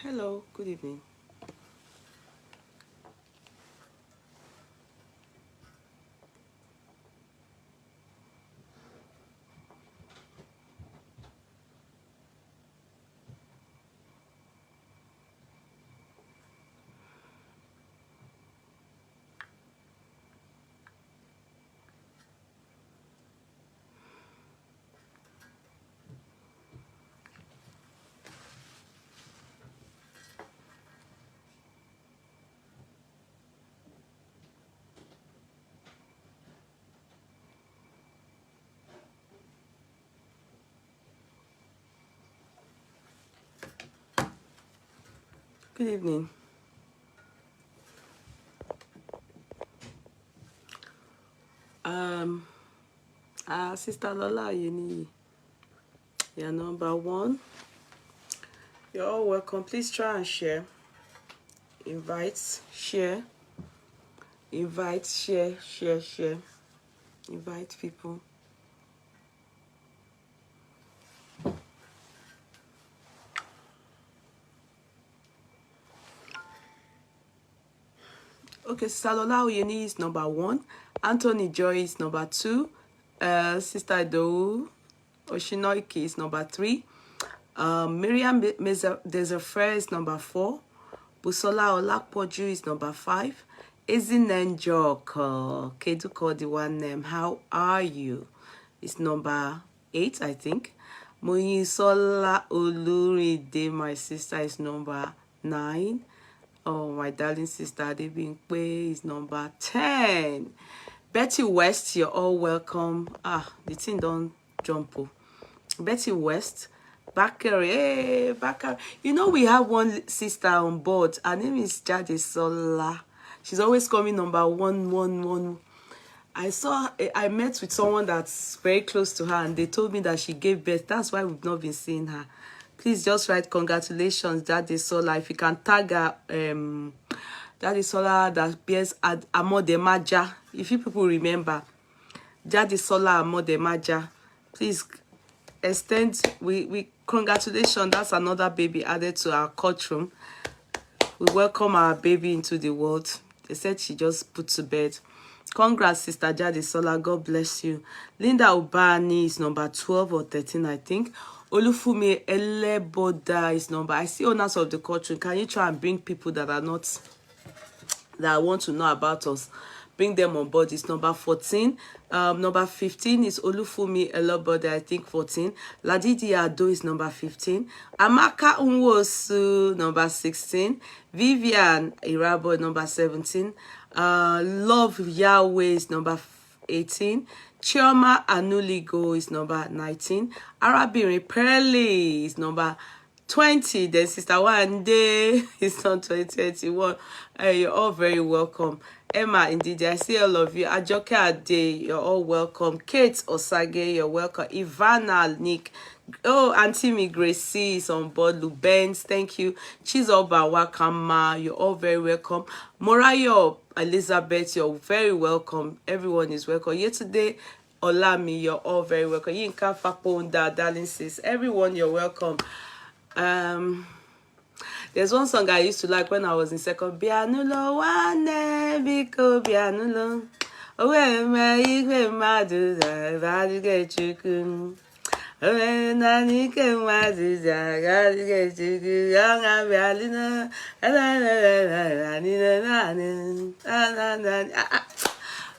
Hello, good evening. Good evening. Sister Lola, you're number one. You're all welcome. Please try and share. Invite, share. Invite, share. Invite people. Okay, Sister Lola Oyeni is number one. Anthony Joy is number two. Sister Do Oshinoike is number three. Miriam Desafre is number four. Busola Olakpoju is number five. Ezinenjok Keduko, the one name. How are you? Is number 8, I think. Moyisola Oluride, my sister, is number 9. Oh, my darling sister Adebimpe is number 10. Betty West, you're all welcome. The thing don't jump. Betty West. Bakari, hey, Bakari. You know, we have one sister on board. Her name is Jade Sola. She's always coming number 111. I met with someone that's very close to her, and they told me that she gave birth. That's why we've not been seeing her. Please just write congratulations, Jade Sola. If you can tag her, Jade Sola that bears Amodemaja. If you people remember, Jade Sola Amodemaja. Please extend we congratulations. That's another baby added to our courtroom. We welcome our baby into the world. They said she just put to bed. Congrats, Sister Jade Sola. God bless you. Linda Ubani is number 12 or 13, I think. Olufumi Eleboda is number. I see owners of the courtroom. Can you try and bring people that are not, that want to know about us? Bring them on board. It's number 14. Number 15 is Olufumi Eleboda, I think 14. Ladidi Ado is number 15. Amaka Unwosu, number 16. Vivian Irabo, number 17. Love Yahweh is number 18. Chioma Anuligo is number 19. Arabiri Perley is number 20. Then Sister Wande is on 2021. You're all very welcome. Emma, indeed, I see all of you. Ajoke Ade, you're all welcome. Kate Osage, you're welcome. Ivana, Nick. Oh, Auntie Mi Gracie is on board. Lubens, thank you. Chizoba Wakama, you're all very welcome. Morayo Elizabeth, you're very welcome. Everyone is welcome. Yesterday, Olami, you're all very welcome. Yinka Faponda, darling sis, everyone, you're welcome. There's one song I used to like when I was in second. Bianulo wane biko bianulo. Owe me igwe madu da vadige chuku. Owe nani ke madu da vadige chuku. Yanga bialina.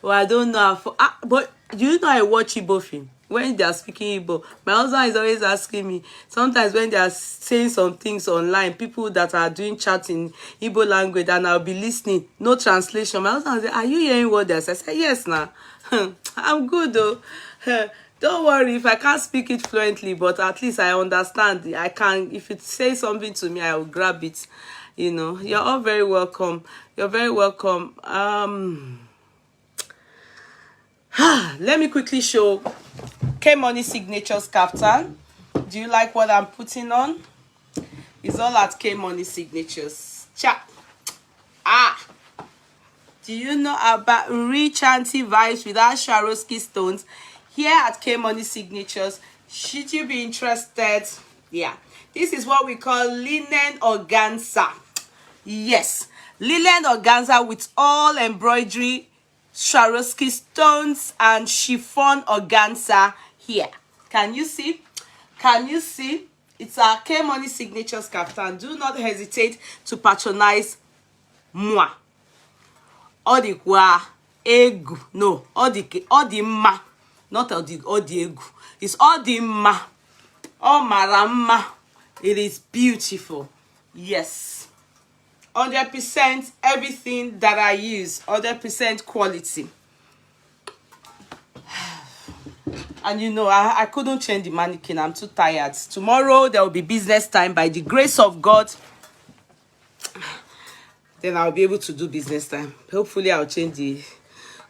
Well, I don't know. But do you know I watch Igbo film? When they are speaking Igbo, my husband is always asking me, sometimes when they are saying some things online, people that are doing chat in Igbo language, and I'll be listening, no translation. My husband will say, are you hearing what they say? I say, yes, now. I'm good, though. Don't worry if I can't speak it fluently, but at least I understand. I can, if it says something to me, I will grab it. You know, you're all very welcome. You're very welcome. Let me quickly show K-Money Signatures Captain. Do you like what I'm putting on? It's all at K-Money Signatures. Cha. Do you know about rich auntie vibes without Swarovski stones? Here at K-Money Signatures, should you be interested? Yeah. This is what we call linen organza. Yes, linen organza with all embroidery, Swarovski stones, and chiffon organza here. Can you see? Can you see? It's our K-Money signature kaftan. Do not hesitate to patronize moi. Odikwa egu. No, odima. Not egu. It's odima. Oh, marama. It is beautiful. Yes. 100% everything that I use. 100% quality. And you know, I couldn't change the mannequin. I'm too tired. Tomorrow, there will be business time. By the grace of God, then I'll be able to do business time. Hopefully, I'll change the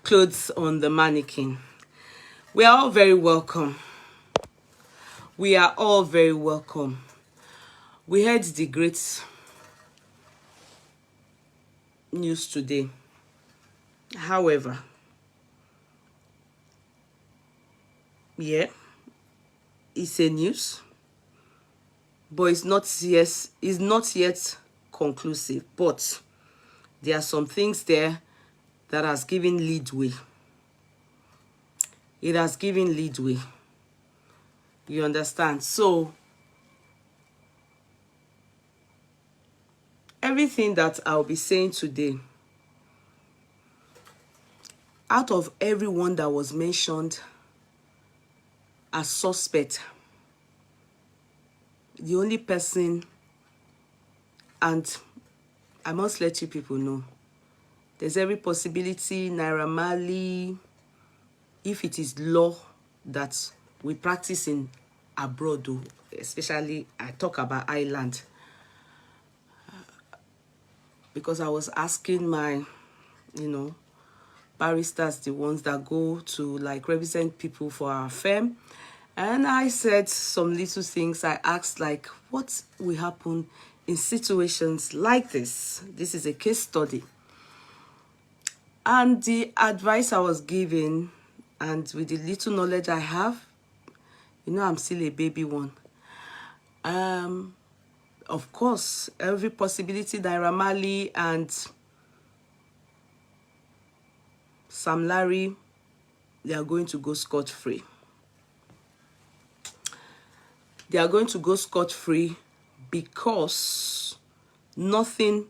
clothes on the mannequin. We are all very welcome. We are all very welcome. We heard the great news today. However, yeah, it's a news, but it's not yet conclusive. But there are some things there that has given leadway. It has given leadway. You understand? So everything that I'll be saying today, out of everyone that was mentioned as suspect, the only person, and I must let you people know, there's every possibility Naira Marley, if it is law that we practice in abroad, especially I talk about Ireland, because I was asking my, barristers, the ones that go to like represent people for our firm, and I said some little things. I asked like, what will happen in situations like this? This is a case study. And the advice I was given, and with the little knowledge I have, I'm still a baby one. Of course, every possibility Naira Marley and Sam Larry, they are going to go scot-free. They are going to go scot-free because nothing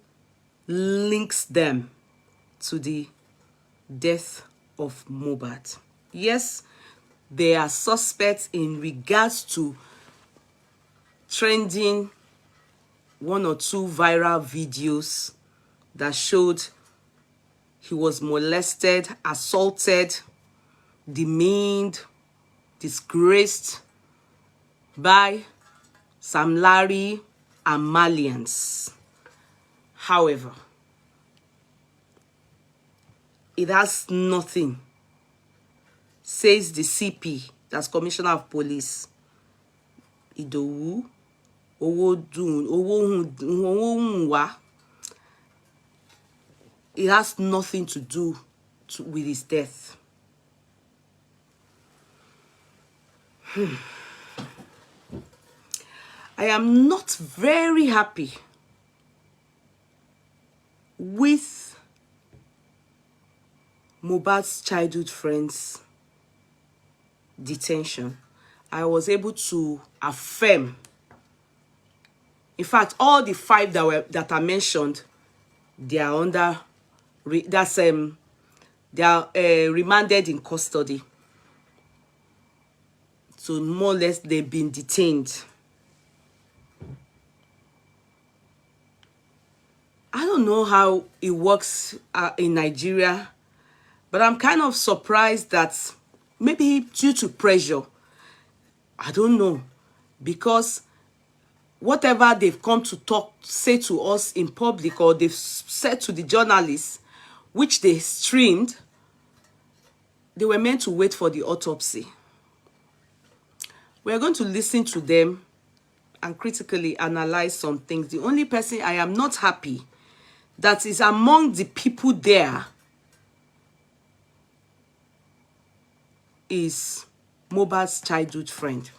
links them to the death of Mohbad. Yes, they are suspects in regards to trending 1 or 2 viral videos that showed he was molested, assaulted, demeaned, disgraced by Sam Larry and Malians. However, it has nothing, says the CP, that's Commissioner of Police, Idowu Owodunwa. It has nothing to do with his death. I am not very happy with Mohbad's childhood friends' detention. I was able to affirm, in fact, all the 5 that are mentioned, they are under, they are remanded in custody. So more or less they've been detained. I don't know how it works in Nigeria, but I'm kind of surprised that maybe due to pressure, I don't know, because whatever they've come to say to us in public, or they've said to the journalists, which they streamed, they were meant to wait for the autopsy. We're going to listen to them and critically analyze some things. The only person I am not happy that is among the people there is Mohbad's childhood friend.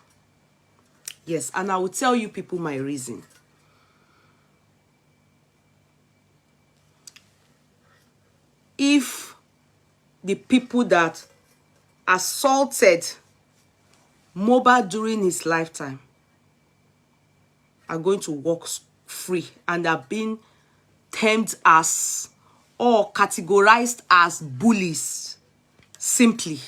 Yes, and I will tell you people my reason. If the people that assaulted Mohbad during his lifetime are going to walk free and are being termed as or categorized as bullies, simply,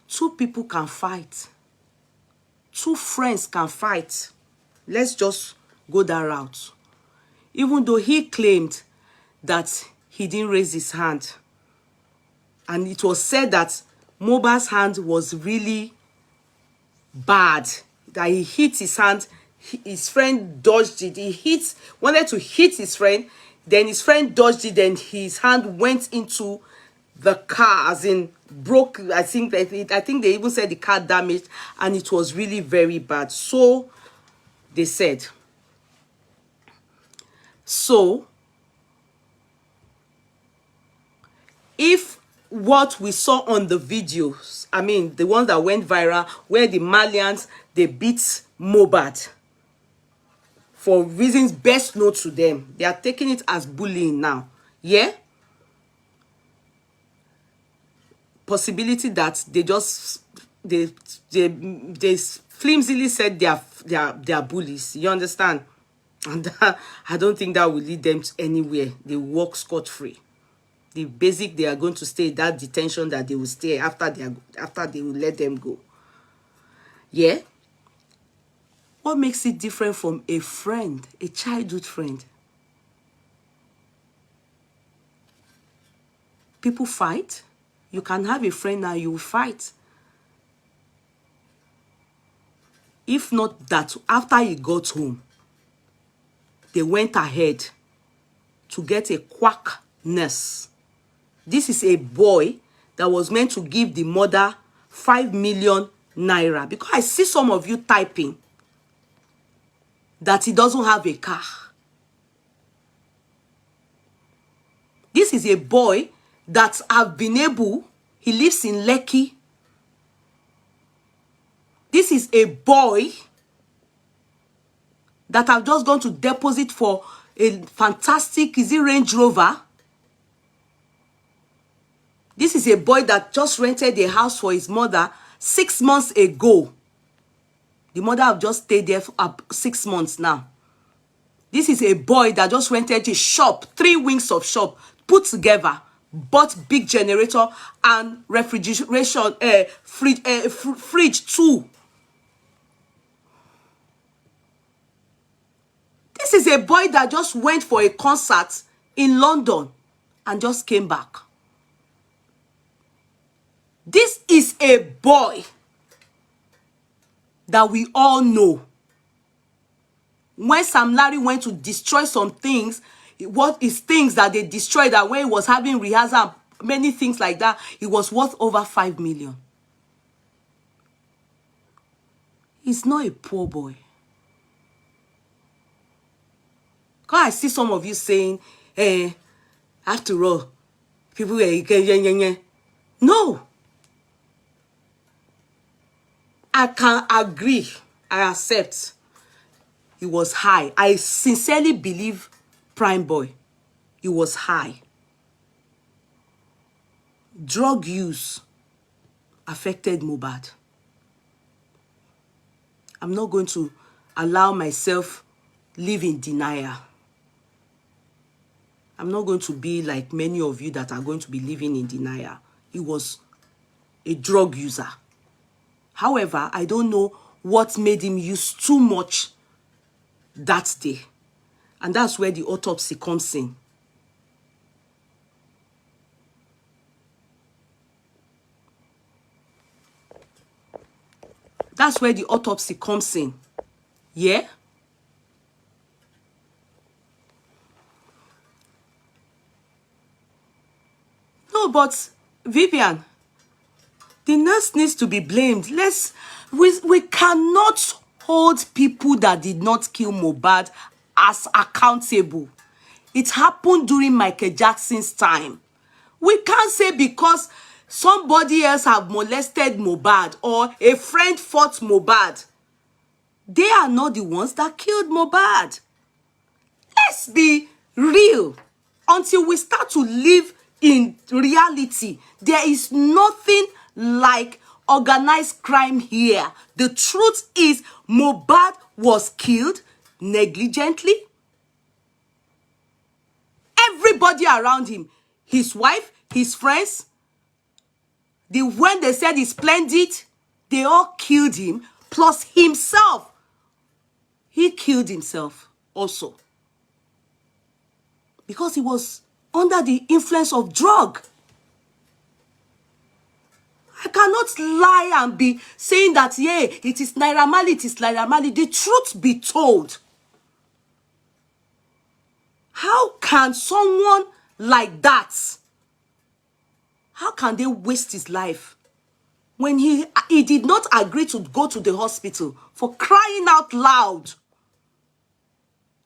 two people can fight. Two friends can fight. Let's just go that route. Even though he claimed that he didn't raise his hand, and it was said that Mohbad's hand was really bad, that he hit his hand, his friend dodged it. Wanted to hit his friend, then his friend dodged it, then his hand went into the car, as in broke. I think they even said the car damaged, and it was really very bad. So they said. So if what we saw on the videos, I mean the ones that went viral, where the Malians, they beat Mohbad for reasons best known to them, they are taking it as bullying now. Yeah, possibility that they just they flimsily said they are bullies. You understand? And I don't think that will lead them to anywhere. They walk scot-free. The basic, they are going to stay that detention that they will stay after they will let them go. Yeah. What makes it different from a friend, a childhood friend? People fight. You can have a friend now, you will fight. If not that, after he got home, they went ahead to get a quack nurse. This is a boy that was meant to give the mother 5 million naira. Because I see some of you typing that he doesn't have a car. This is a boy that have been able, he lives in Lekki. This is a boy that have just gone to deposit for a fantastic, is it Range Rover? This is a boy that just rented a house for his mother 6 months ago. The mother have just stayed there for 6 months now. This is a boy that just rented a shop, 3 wings of shop, put together, bought big generator and refrigeration, fridge too. This is a boy that just went for a concert in London and just came back. This is a boy that we all know. When Sam Larry went to destroy some things, what is things that they destroyed, that when he was having rehearsal, many things like that, it was worth over 5 million. He's not a poor boy. Because I see some of you saying, after all, people are... No. I can agree. I accept. He was high. I sincerely believe Prime Boy. He was high. Drug use affected Mohbad. I'm not going to allow myself live in denial. I'm not going to be like many of you that are going to be living in denial. He was a drug user. However, I don't know what made him use too much that day. And that's where the autopsy comes in. That's where the autopsy comes in. Yeah? No, but Vivian, the nurse needs to be blamed. We cannot hold people that did not kill Mohbad as accountable. It happened during Michael Jackson's time. We can't say because somebody else have molested Mohbad or a friend fought Mohbad, they are not the ones that killed Mohbad. Let's be real. Until we start to live in reality, there is nothing like organized crime here. The truth is, Mohbad was killed negligently. Everybody around him, his wife, his friends, when they said he's splendid, they all killed him, plus himself. He killed himself also, because he was under the influence of drug. I cannot lie and be saying that, yeah, it is Naira Marley, it is Naira Marley. The truth be told, how can someone like that, how can they waste his life when he did not agree to go to the hospital? For crying out loud.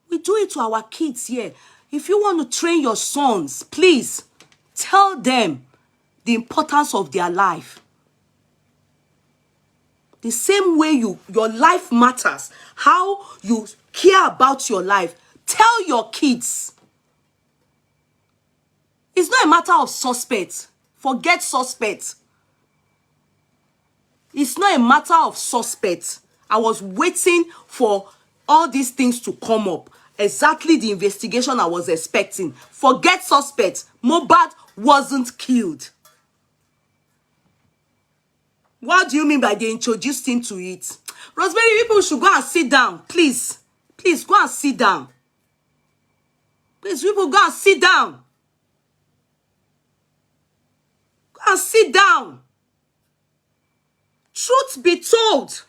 We do it to our kids here. If you want to train your sons, please tell them the importance of their life. The same way your life matters, how you care about your life, tell your kids. It's not a matter of suspect. Forget suspect. It's not a matter of suspect. I was waiting for all these things to come up. Exactly the investigation I was expecting. Forget suspect. Mohbad wasn't killed. What do you mean by they introduced him to it? Rosemary, people should go and sit down. Please. Please, go and sit down. Please, people, go and sit down. Go and sit down. Truth be told,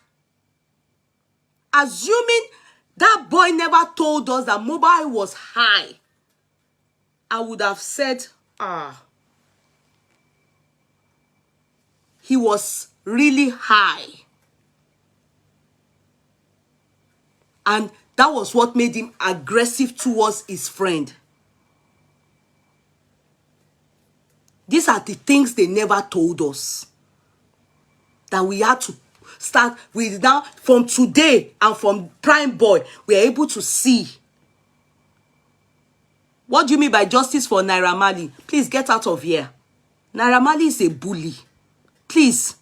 assuming that boy never told us that Mohbad was high, I would have said, he was really high. And that was what made him aggressive towards his friend. These are the things they never told us. That we had to start with now. From today and from Prime Boy, we are able to see. What do you mean by justice for Naira Marley? Please get out of here. Naira Marley is a bully. Please,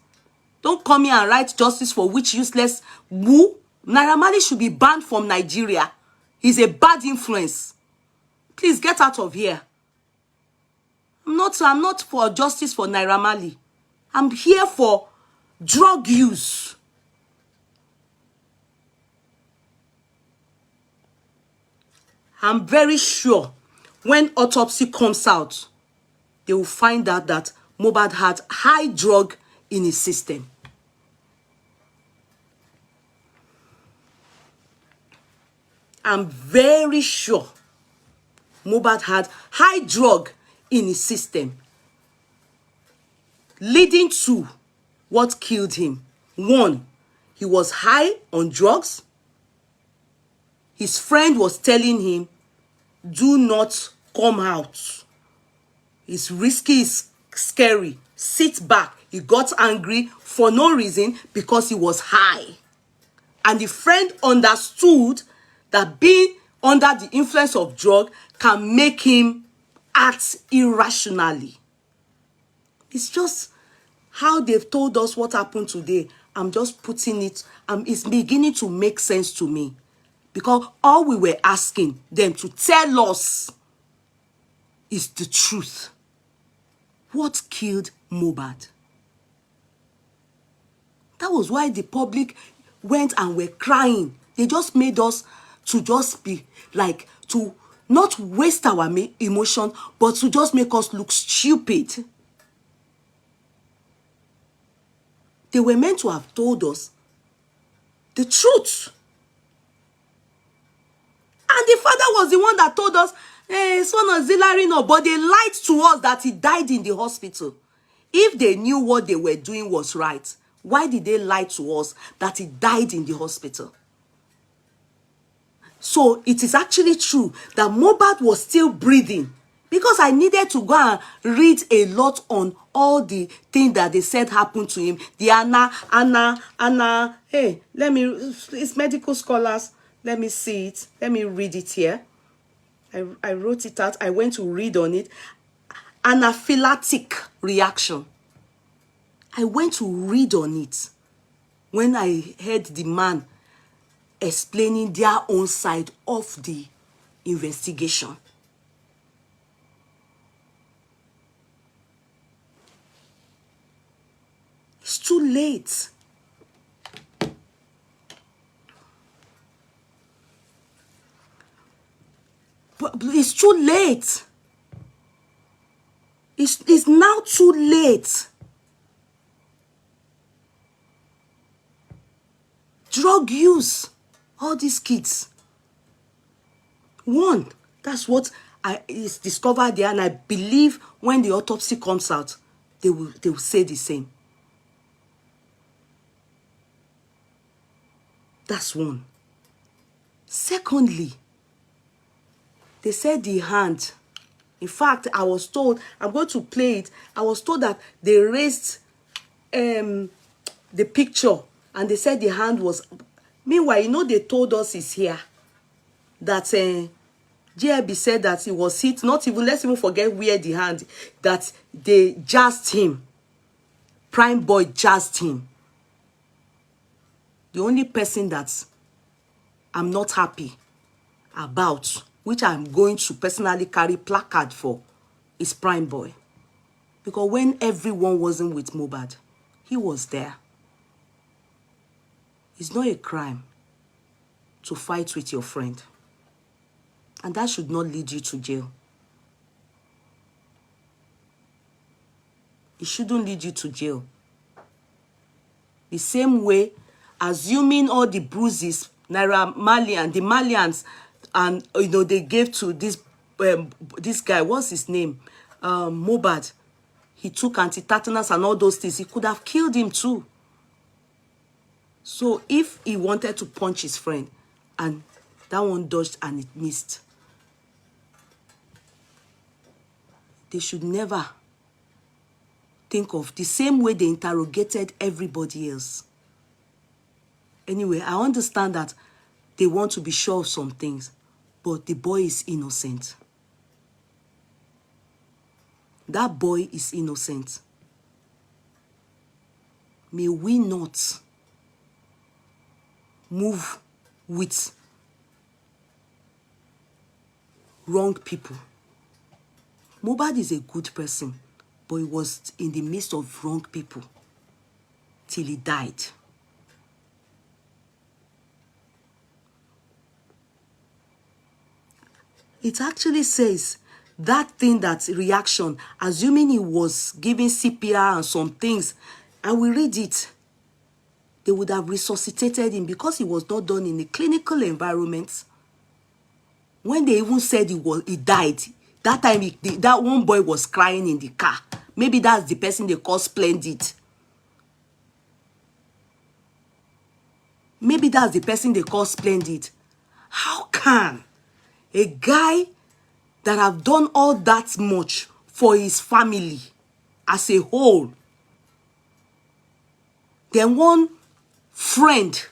don't come here and write justice for which useless woo. Naira Marley should be banned from Nigeria. He's a bad influence. Please get out of here. I'm not for justice for Naira Marley. I'm here for drug use. I'm very sure when autopsy comes out, they will find out that Mohbad had high drug in his system. I'm very sure Mohbad had high drug in his system, leading to what killed him. One, he was high on drugs. His friend was telling him, do not come out. It's risky, it's scary. Sit back. He got angry for no reason because he was high. And the friend understood that being under the influence of drug can make him act irrationally. It's just how they've told us what happened today. I'm just putting it, it's beginning to make sense to me. Because all we were asking them to tell us is the truth. What killed Mohbad? That was why the public went and were crying. They just made us to just be like, to not waste our emotion, but to just make us look stupid. They were meant to have told us the truth. And the father was the one that told us, son auxiliary, no, but they lied to us that he died in the hospital. If they knew what they were doing was right, why did they lie to us that he died in the hospital? So it is actually true that Mohbad was still breathing Because I needed to go and read a lot on all the things that they said happened to him. The hey, let me, it's medical scholars. Let me see it. Let me read it here. I wrote it out. I went to read on it. Anaphylactic reaction. I went to read on it when I heard the man explaining their own side of the investigation. It's too late. But it's too late. It's now too late. Drug use. All these kids. One, that's what is discovered there, and I believe when the autopsy comes out, they will say the same. That's one. Secondly, they said the hand. In fact, I was told, I'm going to play it. I was told that they raised the picture and they said the hand was. Meanwhile, you know, they told us it's here. That JLB said that he was hit. Not even, let's even forget where the hand, that they jazzed him. Prime boy jazzed him. The only person that I'm not happy about, which I'm going to personally carry placard for, is Prime Boy. Because when everyone wasn't with Mohbad, he was there. It's not a crime to fight with your friend. And that should not lead you to jail. It shouldn't lead you to jail. The same way, assuming all the bruises, Naira Marley, the Malians, and you know, they gave to this guy, what's his name? Mohbad. He took anti-tetanus and all those things. He could have killed him too. So if he wanted to punch his friend, and that one dodged and it missed, they should never think of the same way they interrogated everybody else. Anyway, I understand that they want to be sure of some things, but the boy is innocent. That boy is innocent. May we not move with wrong people. Mohbad is a good person, but he was in the midst of wrong people till he died. It actually says that thing, that reaction, assuming he was giving CPR and some things, and we read it, they would have resuscitated him because he was not done in a clinical environment. When they even said he died, that time that one boy was crying in the car. Maybe that's the person they call Splendid. Maybe that's the person they call Splendid. How can a guy that have done all that much for his family as a whole, then one friend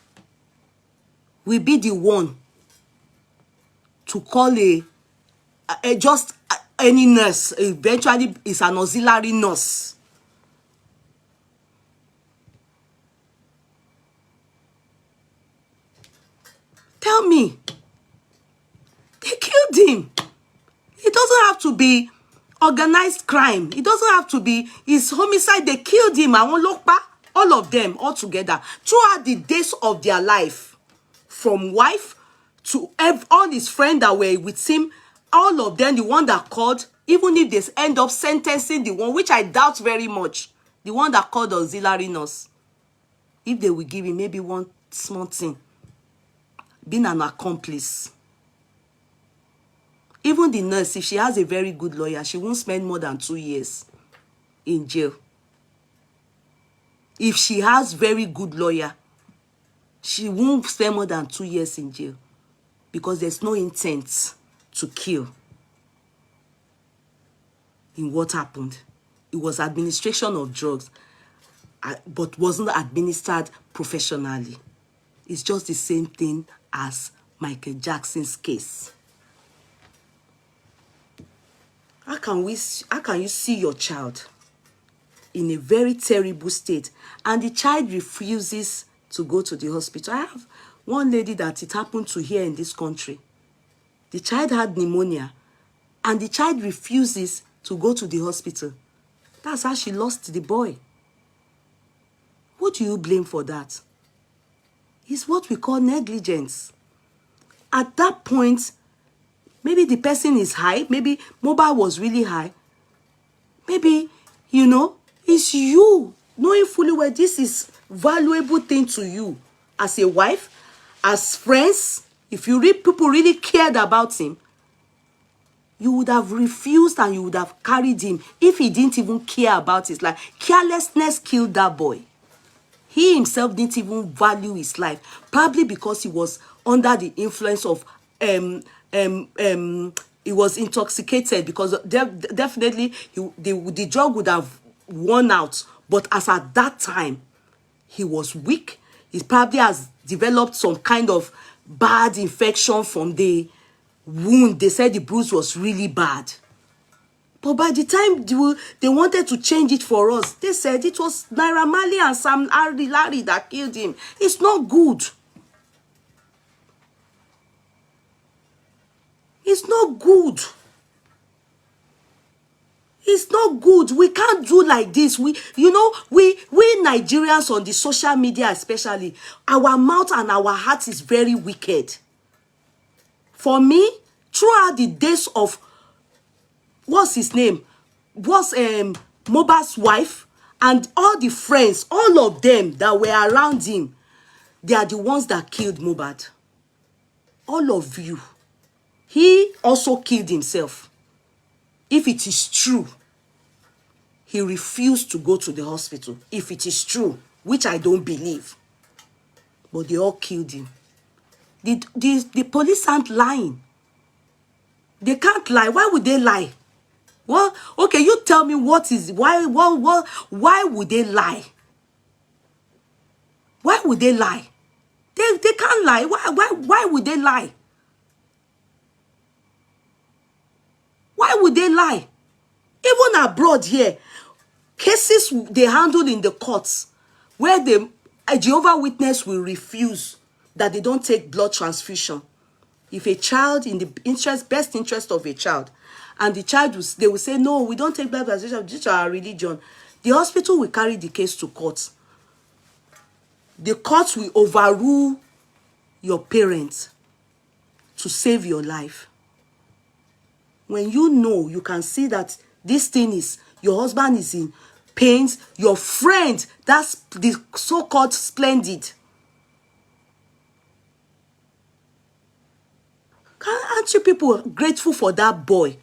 will be the one to call just any nurse, eventually is an auxiliary nurse? Tell me. They killed him. It doesn't have to be organized crime. It doesn't have to be his homicide. They killed him. All of them, all together, throughout the days of their life, from wife to all his friends that were with him, all of them, the one that called, even if they end up sentencing the one, which I doubt very much, the one that called auxiliary nurse, if they will give him maybe one small thing, being an accomplice. Even the nurse, if she has a very good lawyer, she won't spend more than 2 years in jail. If she has very good lawyer, she won't spend more than 2 years in jail because there's no intent to kill. in what happened. It was administration of drugs, but wasn't administered professionally. It's just the same thing as Michael Jackson's case. How can you see your child in a very terrible state and the child refuses to go to the hospital? I have one lady that it happened to here in this country. The child had pneumonia and the child refuses to go to the hospital. That's how she lost the boy. What do you blame for that? It's what we call negligence. At that point, maybe the person is high. Maybe Mohbad was really high. Maybe, you know, it's you knowing fully well this is valuable thing to you as a wife, as friends. If people really cared about him, you would have refused and you would have carried him if he didn't even care about his life. Carelessness killed that boy. He himself didn't even value his life, probably because he was under the influence of he was intoxicated, because definitely the drug would have worn out. But as at that time, he was weak. He probably has developed some kind of bad infection from the wound. They said the bruise was really bad. But by the time they wanted to change it for us, they said it was Naira Marley and Sam Larry that killed him. It's not good. It's not good. It's not good. We can't do like this. We Nigerians on the social media especially, our mouth and our heart is very wicked. For me, throughout the days of what's his name? What's Mohbad's wife and all the friends, all of them that were around him, they are the ones that killed Mohbad. All of you. He also killed himself. If it is true, he refused to go to the hospital. If it is true, which I don't believe. But they all killed him. The police aren't lying. They can't lie. Why would they lie? Well, okay, you tell me why would they lie? Why would they lie? They can't lie. Why would they lie? Why would they lie? Even abroad here, cases they handle in the courts where a Jehovah Witness will refuse that they don't take blood transfusion. If a child, in the best interest of a child, and the child they will say, no, we don't take blood transfusion due to our religion, the hospital will carry the case to court. The court will overrule your parents to save your life. When you know, you can see that this thing is, your husband is in pains, your friend, that's the so-called splendid. Aren't you people grateful for that boy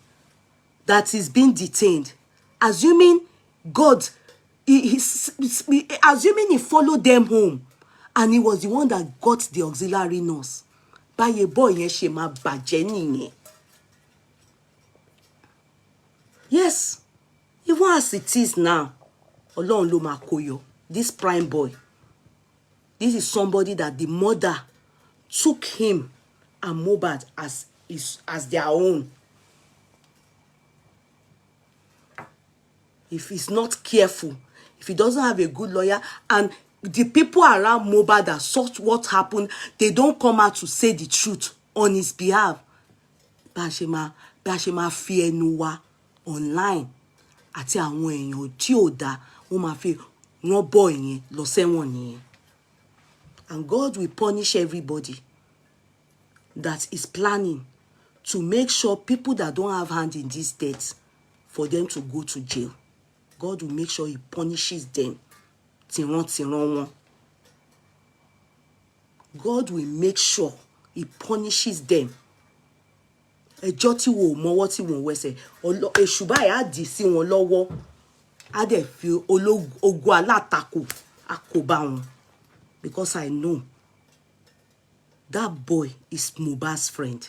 that is being detained? Assuming God, assuming he followed them home and he was the one that got the auxiliary nurse. By a boy, yes, even as it is now, Ọlọ́run ló máa kó yọ. This prime boy, this is somebody that the mother took him and Mohbad as their own. If he's not careful, if he doesn't have a good lawyer, and the people around Mohbad that saw what happened, they don't come out to say the truth on his behalf. Bashima fi ẹnu wa online àti àwọn èèyàn tí ò dá wọ́n máa fi rán boy yẹn lọ sẹ́wọ̀n nìyẹn. And God will punish everybody that is planning to make sure people that don't have hand in this death, for them to go to jail. God will make sure he punishes them. God will make sure he punishes them. Ẹjọ́ tí wọ́n mọ́wọ́ tí wọ́n wẹsẹ̀, èṣù báyìí á dì sí wọn lọ́wọ́, á dẹ̀ fi ogun alátakò á kó bá wọn. Because I know that boy is Mohbad's friend.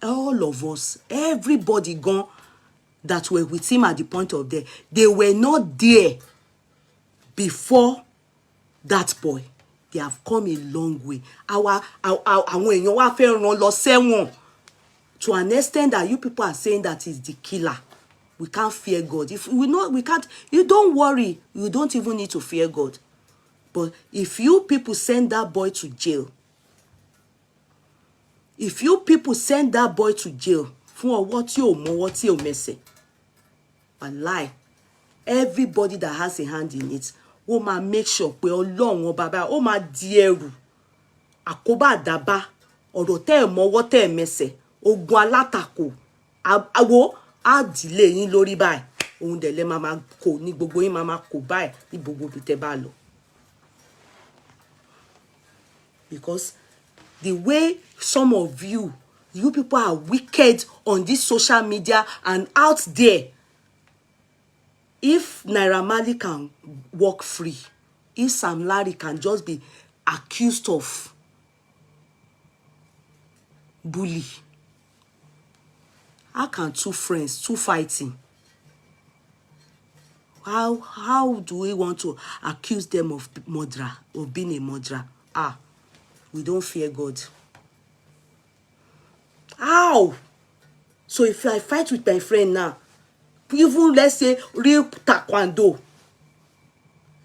All of us, everybody gone, that were with him at the point of death, they were not there before that boy. They have come a long way. Àwọn èèyàn wá fẹ́ rán lọ sẹ́wọ̀n to an extent that you people are saying that he's the killer. We can't fear God. If we not, we can't. You don't worry. You don't even need to fear God. But if you people send that boy to jail, if you people send that boy to jail for what you know, what you mess, and lie, everybody that has a hand in it, ó máa make sure pé Ọlọ́run bàbá ó máa di ẹrù àkóbá àdábá ọ̀rọ̀ tẹ́ ẹ̀ mọ́wọ́ tẹ́ ẹ̀ mẹsẹ̀ ogun alátakò àwo á dìlé yín lórí báyìí òun dẹ̀ lẹ́ máa kó ní gbogbo yín máa kó báyìí ní gbogbo ibi tẹ́ bá lọ. Because the way some of you people are wicked on this social media and out there. If Naira Marley can walk free, if Sam Larry can just be accused of bully, how can two friends, two fighting? How do we want to accuse them of murderer, of being a murderer? We don't fear God. How? So if I fight with my friend now, even let's say real taekwondo,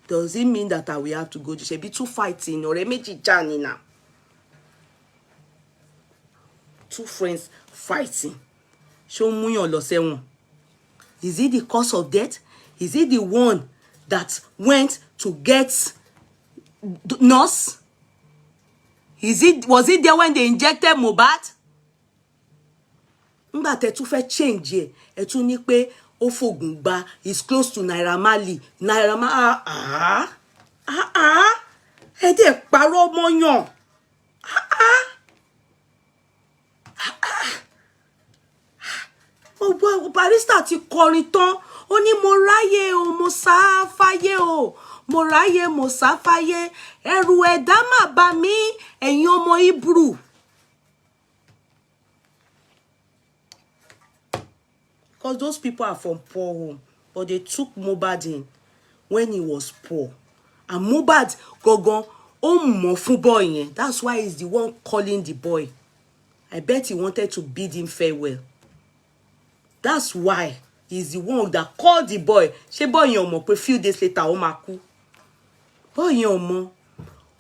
does it mean that I will have to go to be two fighting or now? Two friends fighting. Show me your loss. Is it the cause of death? Is it the one that went to get nurse? Was it there when they injected Mohbad? Ngba te tún fẹ́ change ẹ tún ní pé ó fògùn gba is close to Naira Marley. Naira Marley ẹ dẹ̀ parọ́ mọ́yàn. Barrister ti kọrin tán ó ní mo ráyè o mo sá fáyé o mo ráyè mo sá fáyé ẹ̀rù ẹ̀dá má bà mí ẹ̀yin ọmọ Hebrew. Because those people are from poor home, but they took Mohbad in when he was poor. And Mohbad gogon mọ̀ fún boy yẹn. That's why he's the one calling the boy. I bet he wanted to bid him farewell. That's why he's the one that called the boy. Ṣé boy yẹn mọ̀ pé few days later ó máa kú. Boy yẹn mọ̀.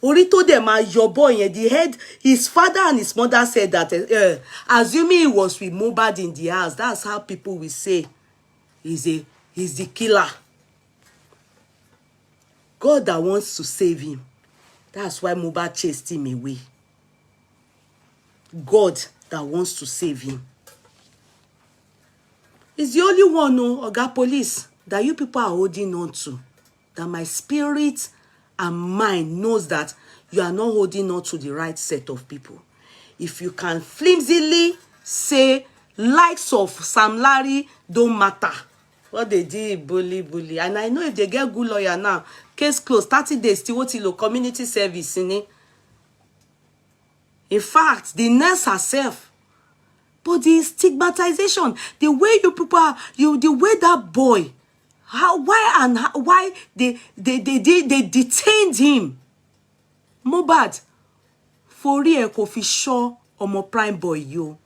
Orí tó dẹ̀ máa yọ boy yẹn, the head, his father and his mother said that assuming he was with Mohbad in the house, that's how people will say he's the killer. God that wants to save him. That's why Mohbad chased him away. God that wants to save him. He's the only one, Oga Police, that you people are holding on to. That my spirit and mind knows that you are not holding on to the right set of people. If you can flimsily say likes of Sam Larry don't matter. What they did, bully. And I know if they get good lawyer now, case closed, 30 days, still community service. In fact, the nurse herself. But the stigmatization, the way you people are, the way that boy, why they detained him. Mohbad, for real, kò fi ṣọ́ ọmọ prime boy yo.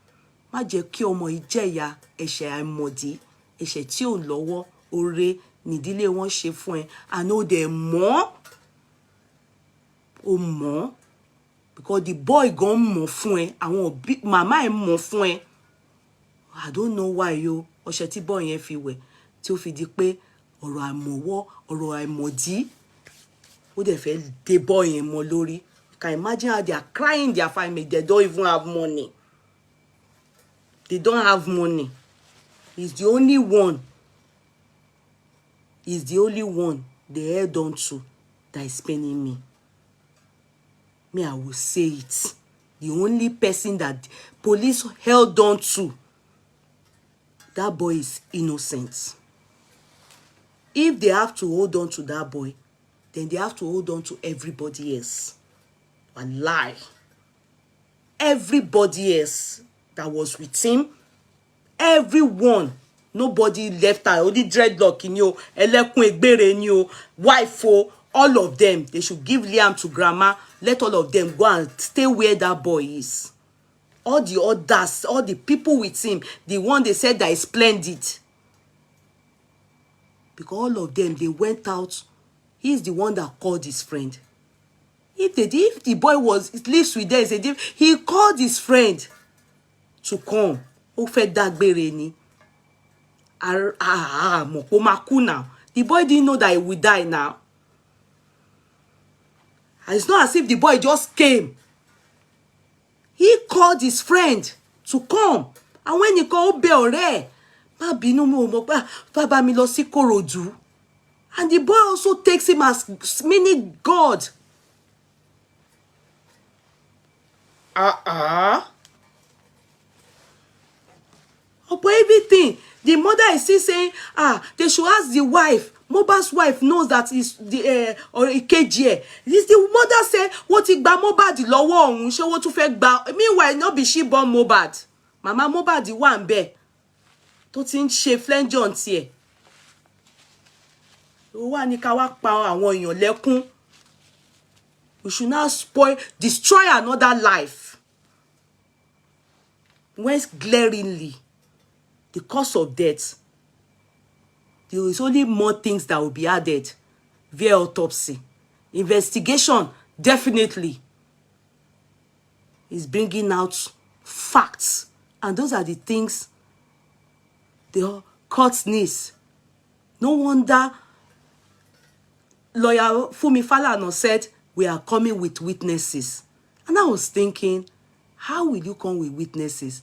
Má jẹ́ kí ọmọ ìjẹ̀yà ẹ̀ṣẹ̀ àìmọ̀dí, ẹ̀ṣẹ̀ tí ò lọ́wọ́, oore nídìílé wọn ṣe fún ẹ. And ó dẹ̀ mọ̀. Ó mọ̀. Because the boy gan mọ̀ fún ẹ, àwọn mama ẹ mọ̀ fún ẹ. I don't know why yo. Ọṣẹ tí boy yẹn fi wẹ̀ tí ó fi di pé ọ̀rọ̀ àìmọ̀wọ́, ọ̀rọ̀ àìmọ̀dí. Ó dẹ̀ fẹ́ dé boy yẹn mọ́ lórí. You can imagine how they are crying their family. They don't even have money. They don't have money. He's the only one. He's the only one they held on to that is paining me. Me, I will say it. The only person that police held on to, that boy is innocent. If they have to hold on to that boy, then they have to hold on to everybody else. And lie. Everybody else that was with him, everyone nobody left her. Only dreadlock in you, elekun egbere ni o, wife o, all of them. They should give Liam to grandma. Let all of them go and stay where that boy is. All the others, all the people with him, the one they said that is splendid. Because all of them, they went out. He's the one that called his friend. If the boy lives with them, he called his friend to come. Ó fẹ́ dágbére ni. Mọ̀ pé ó máa kú now. The boy didn't know that he would die now. And it's not as if the boy just came. He called his friend to come. And when he called, ó bẹ̀ ọ̀rẹ́, má bínú mi ò mọ̀ pé bàbá mi lọ sí Kòròdú. And the boy also takes him as meaning God. But everything, the mother is still saying, they should ask the wife. Mohbad's wife knows that is the or Ìkejì. This the mother said, what ti gba Mohbad lọ́wọ́ òun, ṣé wọ́n tún fẹ́ gba. Meanwhile, no be she born Mohbad. Mama Mohbad wà ńbẹ̀. Tó ti ń ṣe flenjon tiẹ̀. Ó wá ní ká wá pa àwọn èèyàn lẹ́kún. We should now destroy another life. When glaringly, the cause of death, there is only more things that will be added via autopsy. Investigation, definitely, is bringing out facts. And those are the things the court needs. No wonder lawyer Fumi Falana said, we are coming with witnesses. And I was thinking, how will you come with witnesses?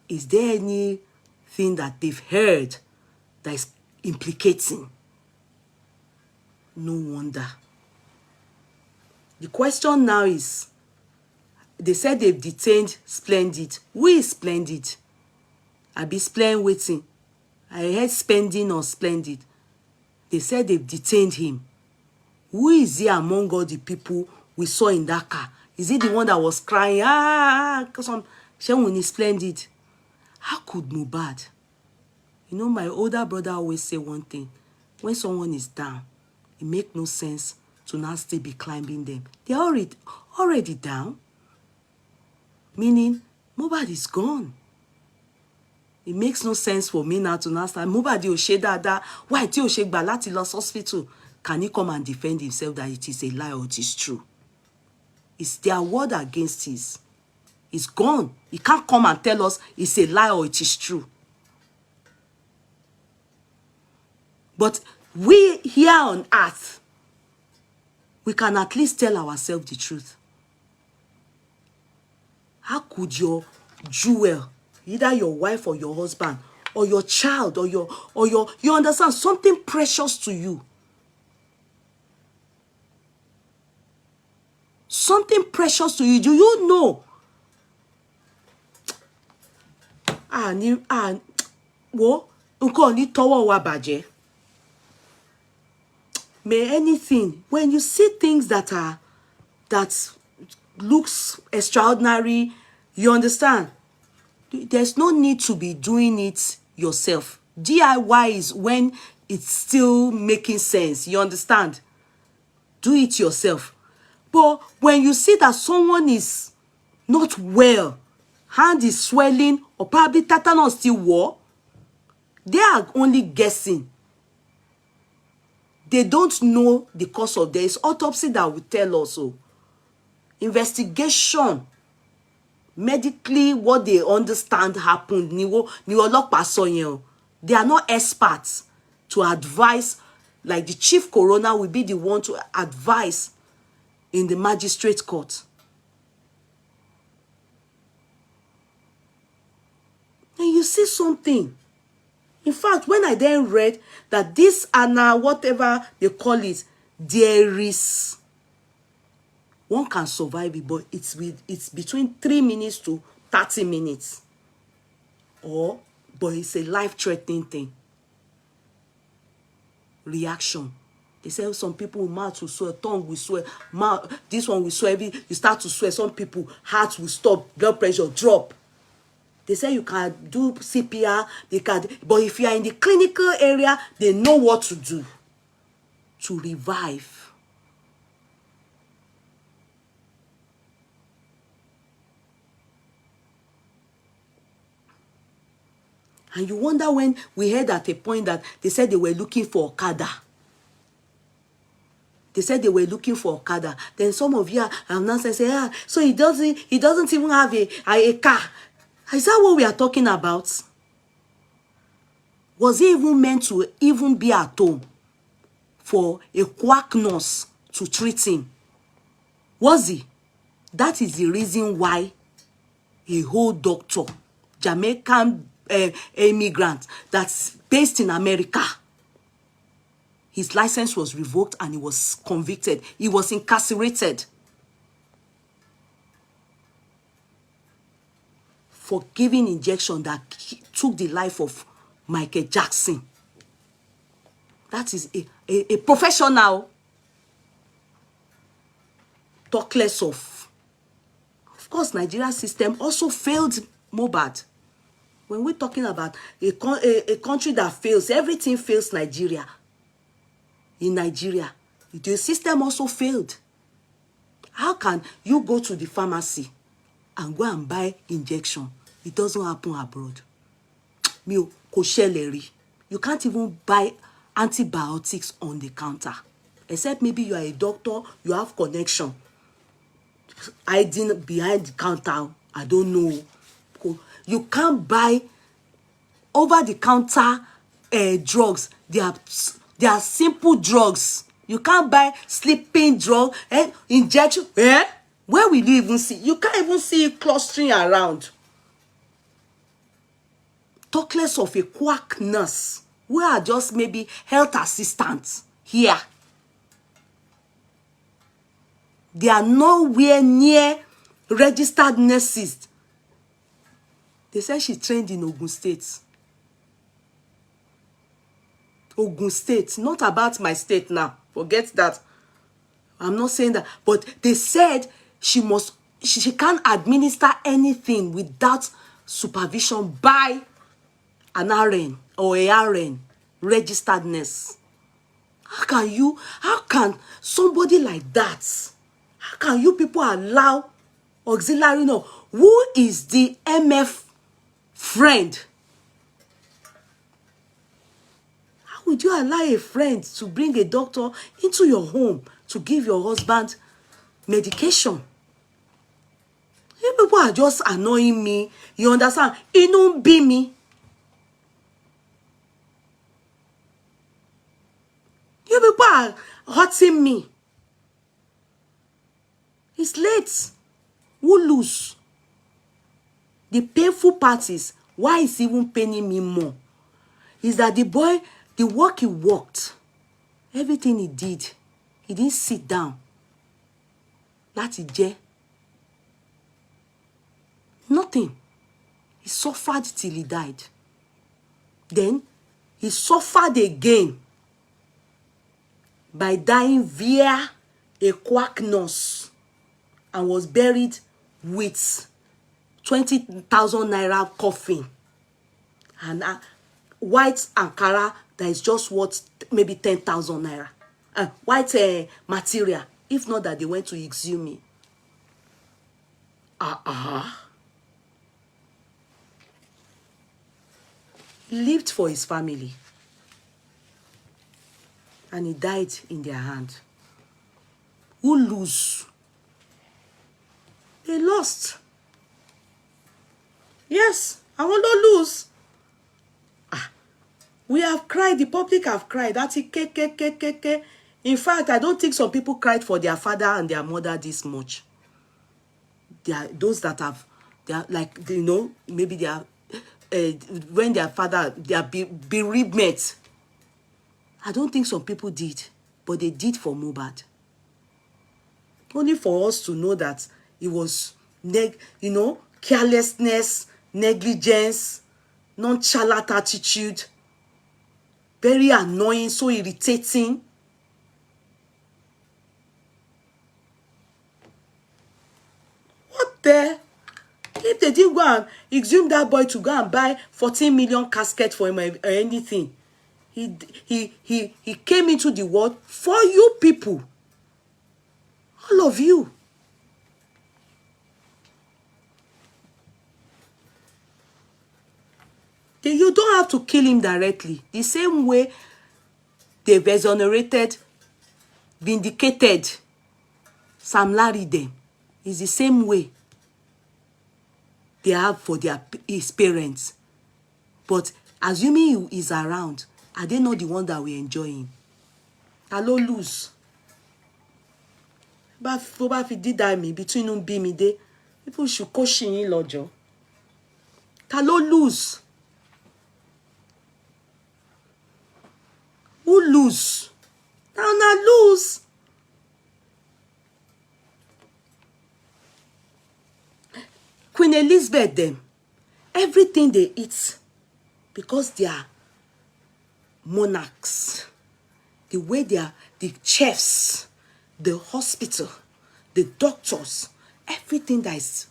Is there anything that they've heard that is implicating? No wonder. The question now is, they said they've detained Splendid. Who is Splendid? I be Wetin. I heard spending on Splendid. They said they've detained him. Who is he among all the people we saw in that car? Is he the one that was crying? Because Shewuni Splendid. How could Mohbad? You know, my older brother always say one thing. When someone is down, it makes no sense to now still be climbing them. They're already down. Meaning, Mohbad is gone. It makes no sense for me now to now start. Mohbad ò ṣe dáadáa. Why tí ò ṣe gbà láti lọ hospital? Can he come and defend himself that it is a lie or it is true? It's their word against his. It's gone. He can't come and tell us it's a lie or it is true. But we here on earth, we can at least tell ourselves the truth. How could your jewel, either your wife or your husband, or your child, or you understand, something precious to you, something precious to you, do you know? May anything, when you see things that looks extraordinary, you understand, there's no need to be doing it yourself. DIY is when it's still making sense, you understand? Do it yourself. But when you see that someone is not well, hand is swelling, or probably tetanus still war, they are only guessing. They don't know the cause of death. It's autopsy that will tell us. So, investigation, medically, what they understand happened. They are not experts to advise. Like the chief coroner will be the one to advise in the magistrate court. And you see something. In fact, when I then read that this whatever they call it, there is, one can survive it, but it's between 3 minutes to 30 minutes. But it's a life-threatening thing. Reaction. They say some people mouth will swear, tongue will swear, this one will swear, you start to swear. Some people heart will stop, blood pressure drop. They say you can do CPR, they can, but if you are in the clinical area, they know what to do to revive. And you wonder when we heard at a point that they said they were looking for Okada. They said they were looking for Okada. Then some of you have now said, so he doesn't even have a car. Is that what we are talking about? Was he even meant to even be at home for a quack nurse to treat him? Was he? That is the reason why a whole doctor, Jamaican immigrant that's based in America, his license was revoked and he was convicted. He was incarcerated for giving injection that took the life of Michael Jackson. That is a professional. Talk less of. Of course, Nigeria system also failed Mohbad. When we're talking about a country that fails, everything fails Nigeria. In Nigeria, the system also failed. How can you go to the pharmacy and go and buy injection? It doesn't happen abroad. You can't even buy antibiotics on the counter. Except maybe you are a doctor, you have connection. Hiding behind the counter, I don't know. You can't buy over-the-counter drugs. They are simple drugs. You can't buy sleeping drug and injection. Where will you even see? You can't even see it clustering around. Talk less of a quack nurse. We are just maybe health assistants here. They are nowhere near registered nurses. They said she trained in Ogun State. Ogun State, not about my state now. Forget that. I'm not saying that. But they said she can't administer anything without supervision by an RN or a RN, registered nurse. How can somebody like that, how can you people allow auxiliary nurse? Who is the MF friend? How would you allow a friend to bring a doctor into your home to give your husband medication? You people are just annoying me. You understand? It don't be me. You people are hurting me. It's late. Who lose? The painful part is, why is even paining me more? Is that the boy, the work he worked, everything he did, he didn't sit down. Láti jẹ. Nothing. He suffered till he died. Then, he suffered again by dying via a quack nurse and was buried with 20,000 naira coffin and white Ankara that is just worth maybe 10,000 naira. White material, if not that they went to exhume me. He lived for his family and he died in their hand. Who lose? They lost. Yes, I want to lose. We have cried, the public have cried. That's it. In fact, I don't think some people cried for their father and their mother this much. They are those that have, they are like, you know, maybe they are, when their father, their bereavement. I don't think some people did, but they did for Mohbad. Only for us to know that it was, carelessness, negligence, nonchalant attitude, very annoying, so irritating. What the? If they didn't go and exhume that boy to go and buy 14 million casket for him or anything. He came into the world for you people. All of you. You don't have to kill him directly. The same way they've exonerated, vindicated Sam Larry them. Is the same way they have for his parents. But assuming he is around, are they not the one that we enjoy him? Hello, lose. But if he did that me between them be me day, people should caution you, Lord. Hello, lose. Who lose? Now lose. Queen Elizabeth them, everything they eat, because they are monarchs, the way they are, the chefs, the hospital, the doctors, everything that is,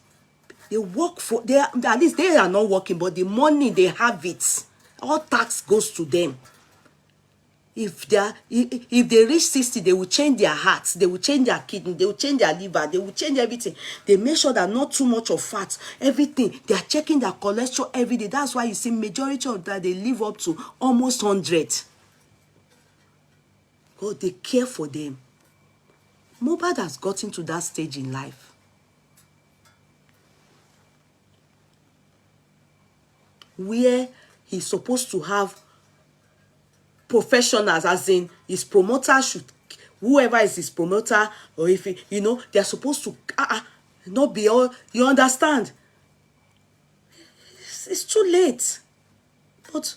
they work for, they are, at least they are not working, but the money they have it, all tax goes to them. If they reach 60, they will change their hearts, they will change their kidney, they will change their liver, they will change everything. They make sure that not too much of fat, everything. They are checking their cholesterol every day. That's why you see majority of that, they live up to almost 100. God, they care for them. Mohbad has gotten to that stage in life. Where he's supposed to have professionals, as in his promoter should, whoever is his promoter, or if he, they're supposed to not be all, you understand? It's too late. But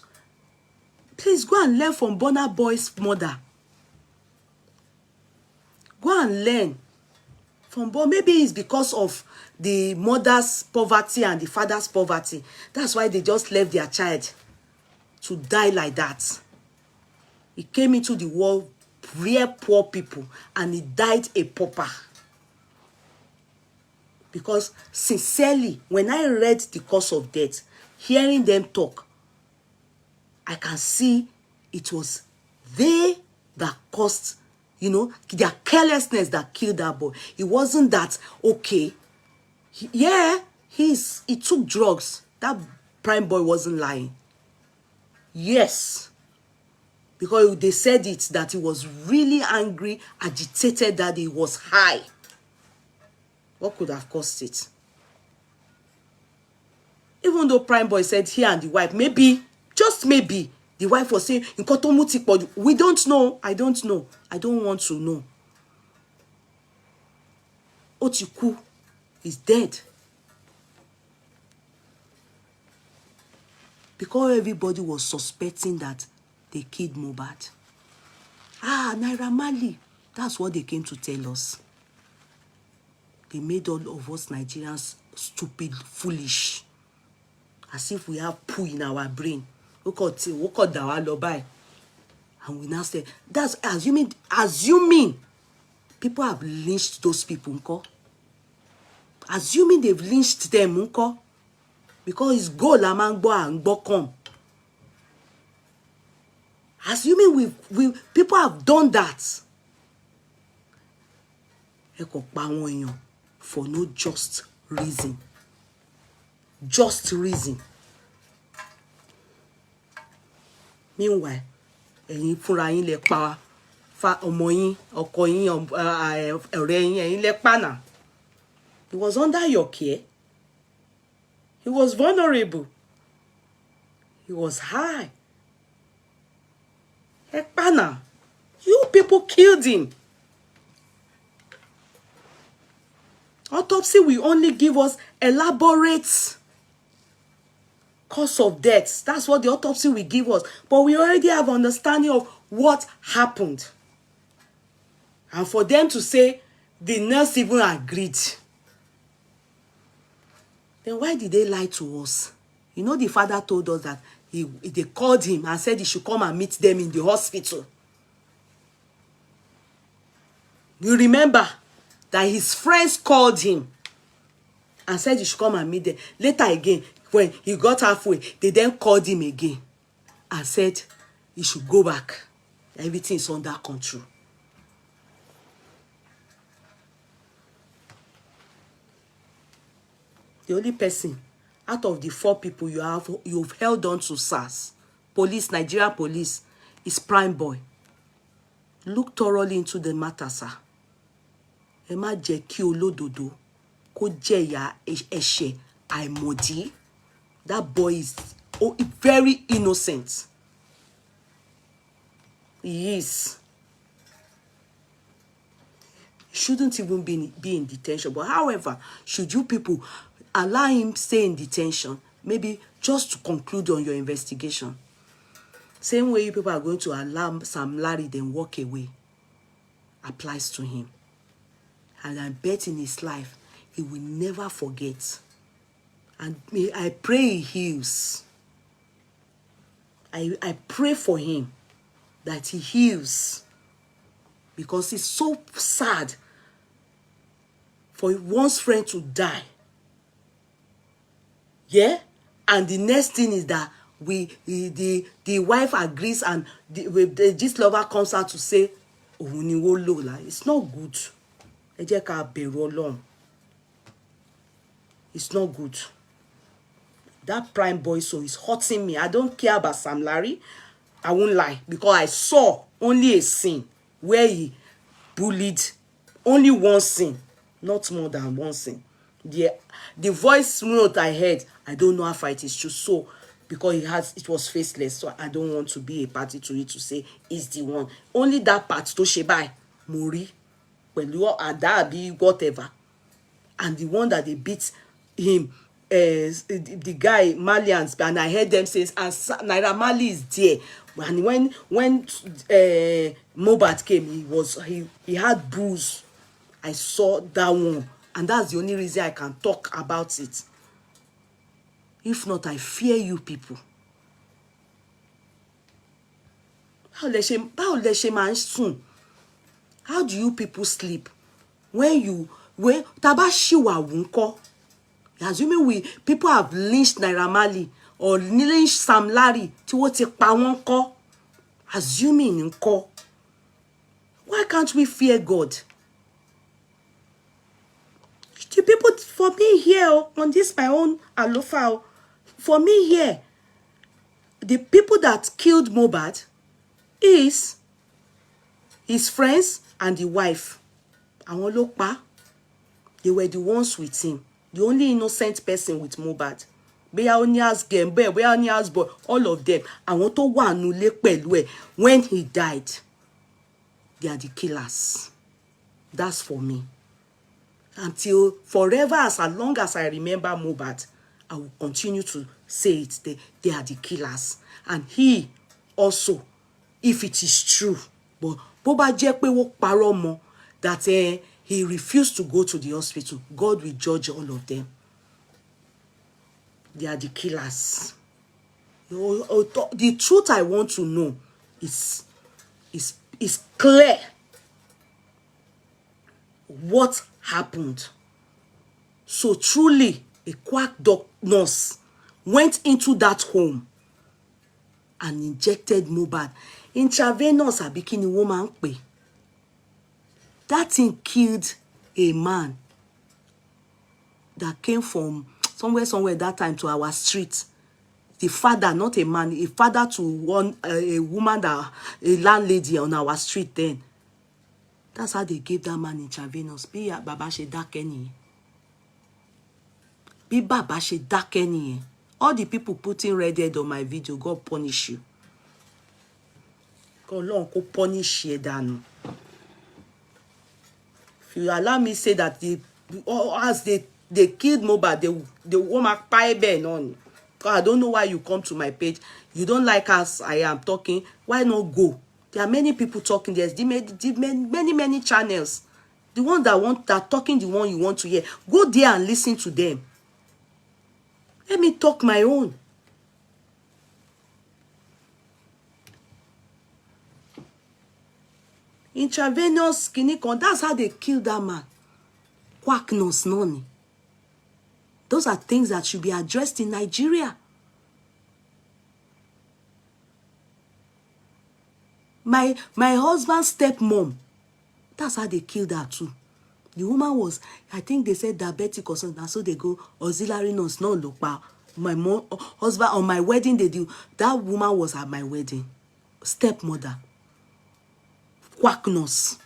please go and learn from Burna Boy's mother. Go and learn from Burna. Maybe it's because of the mother's poverty and the father's poverty. That's why they just left their child to die like that. He came into the world real poor people, and he died a pauper. Because sincerely, when I read the cause of death, hearing them talk, I can see it was they that caused, their carelessness that killed that boy. It wasn't that, okay, he took drugs. That prime boy wasn't lying. Yes. Because they said it, that he was really angry, agitated, that he was high. What could have caused it? Even though prime boy said he and the wife, maybe, just maybe, the wife was saying, we don't know. I don't know. I don't want to know. Otiku is dead. Because everybody was suspecting that they killed Mohbad. Naira Marley. That's what they came to tell us. They made all of us Nigerians stupid, foolish. As if we have poo in our brain. And we now say, that's assuming people have lynched those people. Assuming they've lynched them. Because it's goal amangbo and come. Assuming people have done that. For no just reason. Just reason. Meanwhile, ẹ̀yin fúnra yín lẹ pa fa ọmọ yín, ọkọ yín, ọ̀rẹ́ yín, ẹ̀yin lẹ pa náà. He was under your care. He was vulnerable. He was high. Ekpana, you people killed him. Autopsy will only give us elaborate cause of death. That's what the autopsy will give us. But we already have understanding of what happened. And for them to say the nurse even agreed, then why did they lie to us? The father told us that they called him and said he should come and meet them in the hospital. You remember that his friends called him and said he should come and meet them. Later again, when he got halfway, they then called him again and said he should go back. Everything is under control. The only person out of the 4 people you've held on to SARS, police, Nigeria police, is Prime Boy. Look thoroughly into the matter, sir. Ẹ má jẹ́ kí olódodo kó jẹ̀yà ẹ̀ṣẹ̀ àìmọ̀dí. That boy is very innocent. He is. He shouldn't even be in detention. But however, should you people allow him stay in detention, maybe just to conclude on your investigation? Same way you people are going to allow Sam Larry then walk away applies to him. And I bet in his life, he will never forget. And I pray he heals. I pray for him that he heals. Because it's so sad for one's friend to die. Yeah? And the next thing is that the wife agrees and this lover comes out to say, it's not good. It's not good. That Prime Boy so is hurting me. I don't care about Sam Larry. I won't lie. Because I saw only a scene where he bullied. Only one scene. Not more than one scene. The voice note I heard, I don't know how far it is true. So, because it was faceless. So I don't want to be a party to it to say it's the one. Only that part to Shebai, Mori, Adabi, whatever. And the one that they beat him, the guy Malians, and I heard them say, and Naira Mali is there. And when Mohbad came, he had bruise. I saw that one, and that's the only reason I can talk about it. If not, I fear you people. How do you people sleep when Tabashiwa wunko? Assuming people have lynched Naira Marley or lynched Sam Larry to what pa wọ́n kọ́? Assuming nko. Why can't we fear God? The people, for me here on this my own alofa, for me here, the people that killed Mohbad is his friends and the wife. Àwọn ló pa. They were the ones with him. The only innocent person with Mohbad. Bóyá ó ní husband, bóyá ó ní husband, all of them. Àwọn tó wà nulẹ̀ pẹ̀lú ẹ̀ when he died. They are the killers. That's for me. Until forever, as long as I remember Mohbad, I will continue to say it. They are the killers. And he also, if it is true, but Boba jẹ́ pé wọ́n parọ́ mọ́ that he refused to go to the hospital, God will judge all of them. They are the killers. The truth I want to know is clear. What happened? So truly, a quack nurse went into that home and injected Mohbad. Intravenous àbí kí ni wọ́n máa ń pè. That thing killed a man that came from somewhere that time to our street. The father, not a man, a father to a woman, a landlady on our street then. That's how they gave that man intravenous. Bí bàbá ṣe dákẹ́ nìyẹn. Bí bàbá ṣe dákẹ́ nìyẹn. All the people putting red head on my video, God punish you. God Lord, go punish you dànù. If you allow me say that as they killed Mohbad, they won't make kpai on. God, I don't know why you come to my page. You don't like us, I am talking. Why not go? There are many people talking. There's many channels. The ones that talking the one you want to hear. Go there and listen to them. Let me talk my own. Intravenous clinic, that's how they killed that man. Quackness, noni. Those are things that should be addressed in Nigeria. My husband's stepmom, that's how they killed her too. The woman was, I think they said diabetic or something, and so they go auxiliary nurse, no look. My husband on my wedding, they do. That woman was at my wedding. Stepmother. Quack nurse.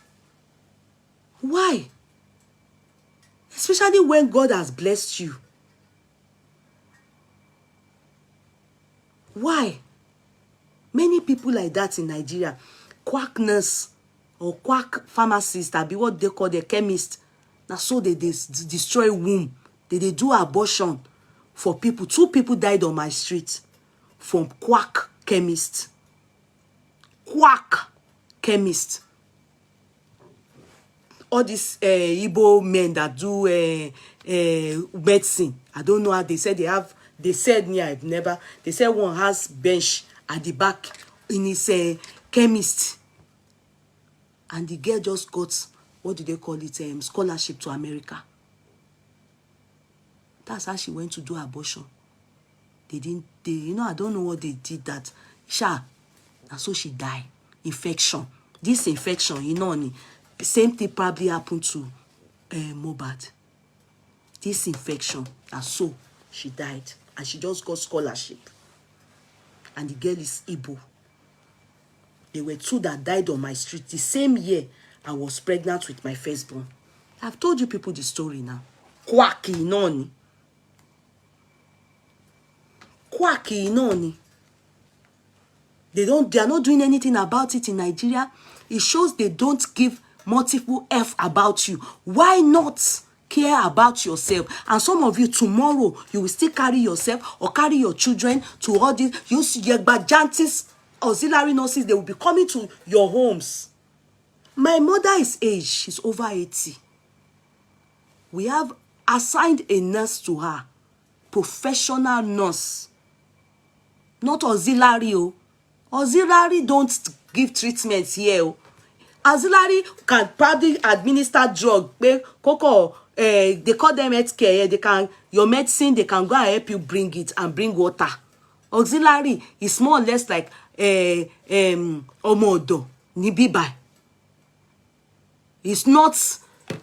Why? Especially when God has blessed you. Why? Many people like that in Nigeria. Quack nurse or quack pharmacist, that be what they call the chemist. Now so they destroy womb. They do abortion for people. 2 people died on my street from quack chemist. Quack chemist. All these Igbo men that do medicine, I don't know how they said they have. They said me, I've never. They said one has bench at the back in his chemist, and the girl just got, what do they call it, scholarship to America. That's how she went to do abortion. They, I don't know what they did that. And so she died. Infection. This infection, the same thing probably happened to Mohbad. This infection, and so she died. And she just got scholarship. And the girl is Igbo. There were 2 that died on my street. The same year, I was pregnant with my firstborn. I've told you people the story now. Quacky noni. Quacky noni. They are not doing anything about it in Nigeria. It shows they don't give multiple F about you. Why not care about yourself? And some of you, tomorrow, you will still carry yourself or carry your children to all these Yegbajantis, auxiliary nurses. They will be coming to your homes. My mother is aged. She's over 80. We have assigned a nurse to her. Professional nurse. Not auxiliary. Auxiliary don't give treatments here. Auxiliary can probably administer drug. They call them healthcare. They can, your medicine, they can go and help you bring it and bring water. Auxiliary is more or less like omodo nibibai. It's not,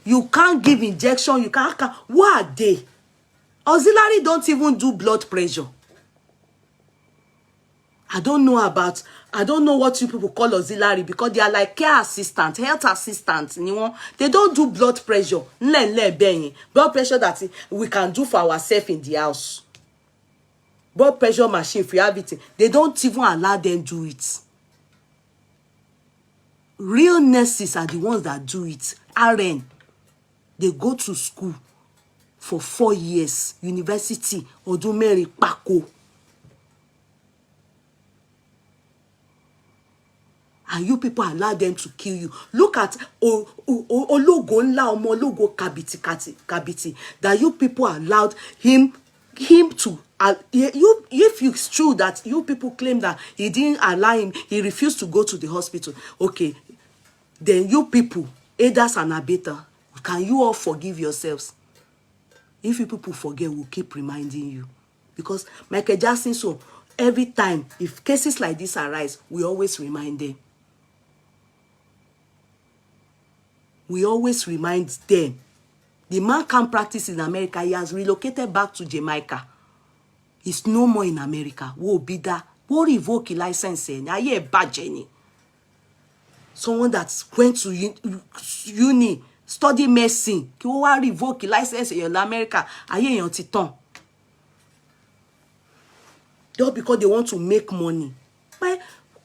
you can't give injection, you can't, what are they? Auxiliary don't even do blood pressure. I don't know what you people call auxiliary, because they are like care assistants, health assistants, They don't do blood pressure. Blood pressure that we can do for ourselves in the house. Blood pressure machine, if you have it, they don't even allow them do it. Real nurses are the ones that do it. RN. They go to school for 4 years. University. Odumeri Pako. And you people allow them to kill you. Look at Ologo Nla Omo Ologo Kabiti. That you people allowed him to. If it's true that you people claim that he didn't allow him, he refused to go to the hospital. Okay. Then you people, aiders and abettors, can you all forgive yourselves? If you people forget, we'll keep reminding you. Because Michael Jackson, so every time, if cases like this arise, we always remind them. We always remind them. The man can't practice in America. He has relocated back to Jamaica. He's no more in America. Wo be that. Wo revoke his license. Aye bad Jenny. Someone that went to uni, study medicine, ki wo wa revoke license in America, aye yon titan. Just because they want to make money. My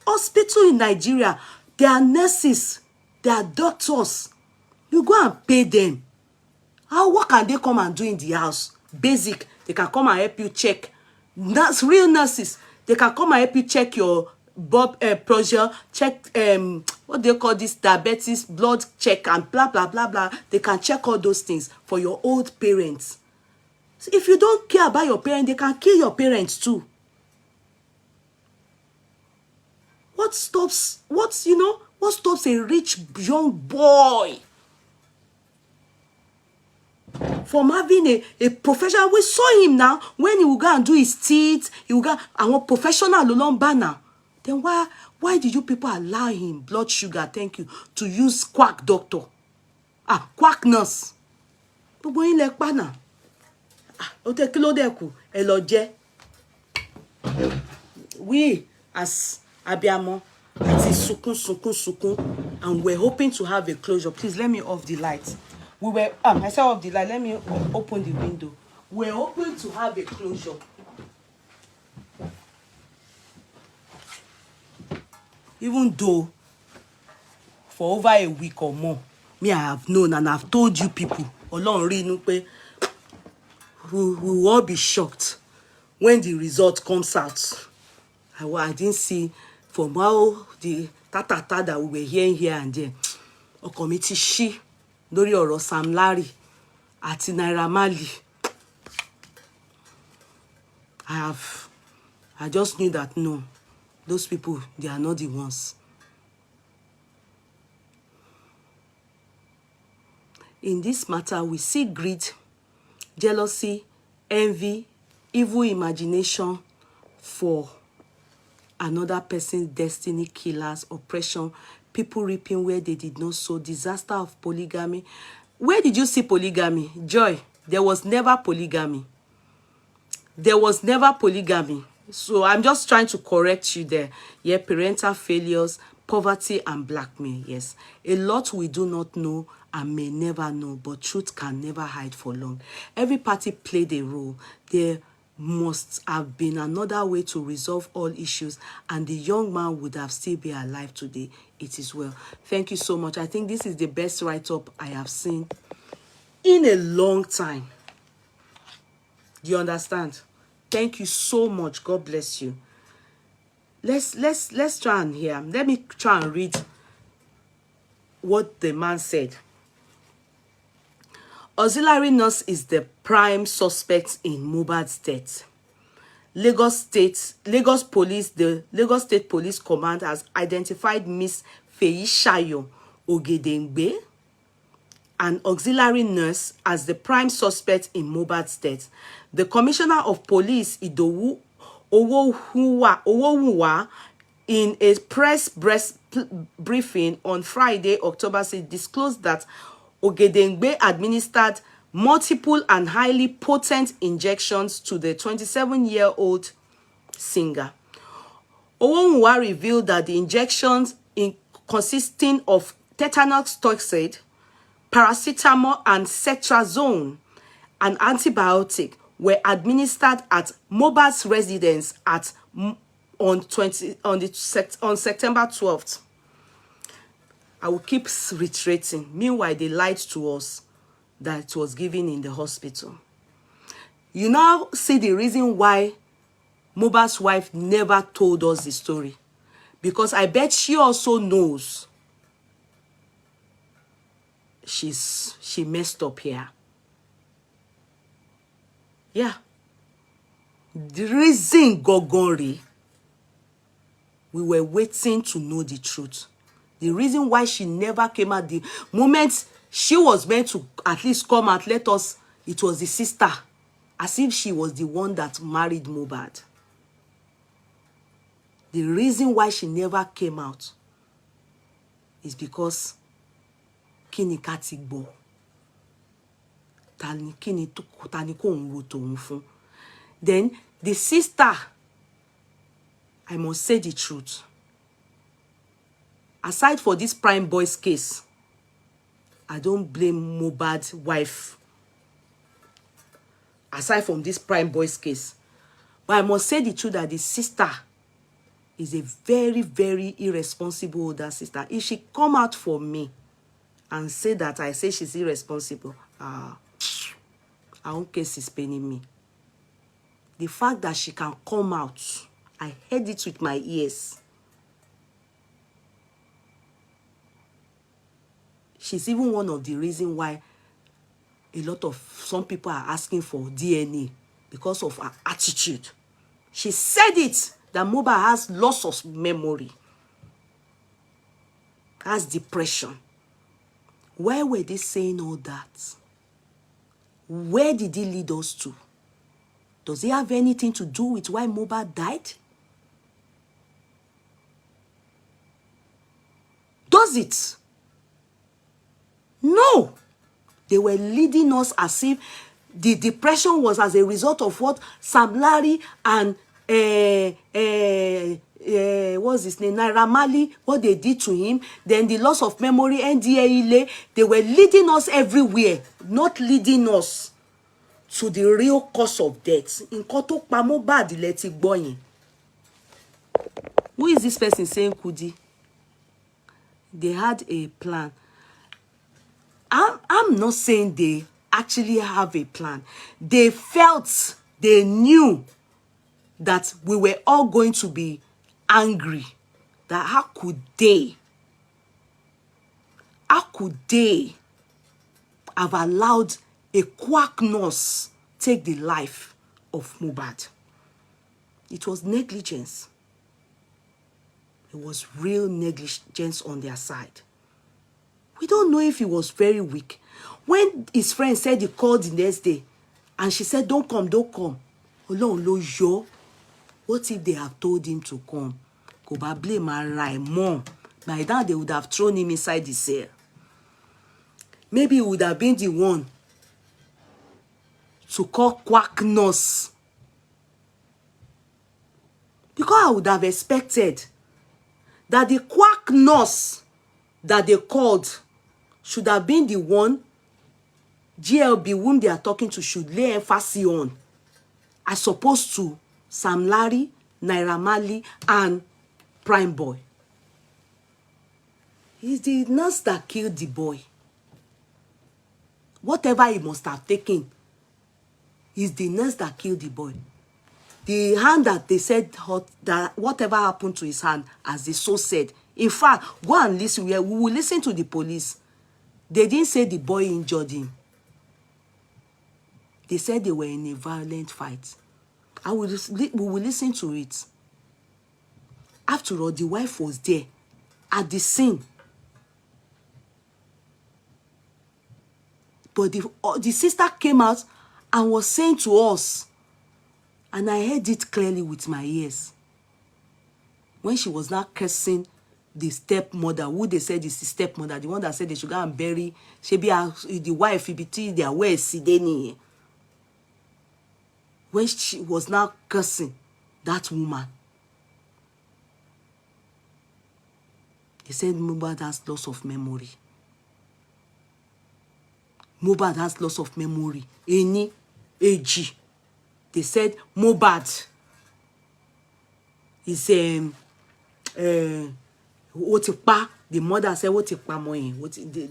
hospital in Nigeria, they are nurses, they are doctors. You go and pay them. What can they come and do in the house? Basic, they can come and help you check. That's real nurses. They can come and help you check your blood pressure, check what they call this, diabetes, blood check, and blah blah blah blah. They can check all those things for your old parents. So if you don't care about your parents, they can kill your parents too. What stops a rich young boy from having a professional. We saw him now when he will go and do his teeth. He will go and professional alone banner. Then why did you people allow him, blood sugar, thank you, to use quack doctor? Quack nurse. Gbogbo yín lẹ pa náà. Ó tẹ́ kí ló dé kù, ẹ lọ jẹ. We as Abiamo, it is sukun, and we're hoping to have a closure. Please let me off the light. I said off the light. Let me open the window. We're hoping to have a closure. Even though for over a week or more, me, I have known and I've told you people, Ọlọ́run rí inú pé we will all be shocked when the result comes out. I didn't see from how the ta that we were hearing here and there. Ọkàn mi ti ṣí lórí ọ̀rọ̀ Sam Larry àti Naira Marley. I just knew that no, those people, they are not the ones. In this matter, we see greed, jealousy, envy, evil imagination for another person's destiny, killers, oppression, people reaping where they did not sow, disaster of polygamy. Where did you see polygamy? Joy, there was never polygamy. There was never polygamy. So I'm just trying to correct you there. Yeah, parental failures, poverty, and blackmail. Yes, a lot we do not know and may never know, but truth can never hide for long. Every party played a role. There must have been another way to resolve all issues, and the young man would have still been alive today. It is well. Thank you so much. I think this is the best write-up I have seen in a long time. Do you understand? Thank you so much. God bless you. Let's try and hear. Let me try and read what the man said. Auxiliary nurse is the prime suspect in Mohbad's death. Lagos Police, the Lagos State Police Command has identified Miss Feishayo Ogedengbe, an auxiliary nurse, as the prime suspect in Mohbad's death. The Commissioner of Police, Idowu Owowuwa, in a press briefing on Friday, October 6, disclosed that Ogedengbe administered multiple and highly potent injections to the 27-year-old singer. Owowuwa revealed that the injections consisting of Tetanus Toxoid, Paracetamol and Cetrazone, an antibiotic, were administered at Mohbad's residence on September 12th. I will keep reiterating. Meanwhile, they lied to us that it was given in the hospital. You now see the reason why Mohbad's wife never told us the story. Because I bet she also knows she messed up here. Yeah. The reason Gogori, we were waiting to know the truth. The reason why she never came out, the moment she was meant to at least come out, let us, it was the sister. As if she was the one that married Mohbad. The reason why she never came out is because kini katigbo. Then the sister, I must say the truth. Aside for this prime boy's case, I don't blame Mohbad's wife. Aside from this prime boy's case. But I must say the truth that the sister is a very, very irresponsible older sister. If she come out for me and say that I say she's irresponsible, her own case is paining me. The fact that she can come out, I heard it with my ears. She's even one of the reasons why some people are asking for DNA because of her attitude. She said it, that Mohbad has loss of memory, has depression. Why were they saying all that? Where did it lead us to? Does it have anything to do with why Mohbad died? Does it? No. They were leading us as if the depression was as a result of what Sam Larry and what's his name, Naira Marley, what they did to him, then the loss of memory, NDA, they were leading us everywhere, not leading us to the real cause of death. Nǹkan tó pa Mohbad lẹ ti gbọ́ yẹn. Who is this person saying Kudi? They had a plan. I'm not saying they actually have a plan. They felt, they knew that we were all going to be angry. That how could they have allowed a quack nurse take the life of Mohbad? It was negligence. It was real negligence on their side. We don't know if he was very weak. When his friend said he called the next day, and she said, don't come, don't come. Ọlọ́run ló yọ. What if they have told him to come? Kò bá blame ara ẹ̀ mọ́. By now, they would have thrown him inside the cell. Maybe he would have been the one to call quack nurse. Because I would have expected that the quack nurse that they called should have been the one GLB, whom they are talking to, should lay emphasis on, as opposed to Sam Larry, Naira Marley, and Prime Boy. It's the nurse that killed the boy. Whatever he must have taken is the nurse that killed the boy. The hand that they said that whatever happened to his hand, as they so said. In fact, go and listen. We will listen to the police. They didn't say the boy injured him. They said they were in a violent fight. We will listen to it. After all, the wife was there at the scene. But the sister came out and was saying to us, and I heard it clearly with my ears, when she was now cursing the stepmother, who they said is the stepmother, the one that said they should go and bury, she be the wife, between their way, Sideni. When she was now cursing that woman, they said Mohbad has loss of memory. Mohbad has loss of memory. Any AG. They said Mohbad is Otipa. The mother said Otipa moyin.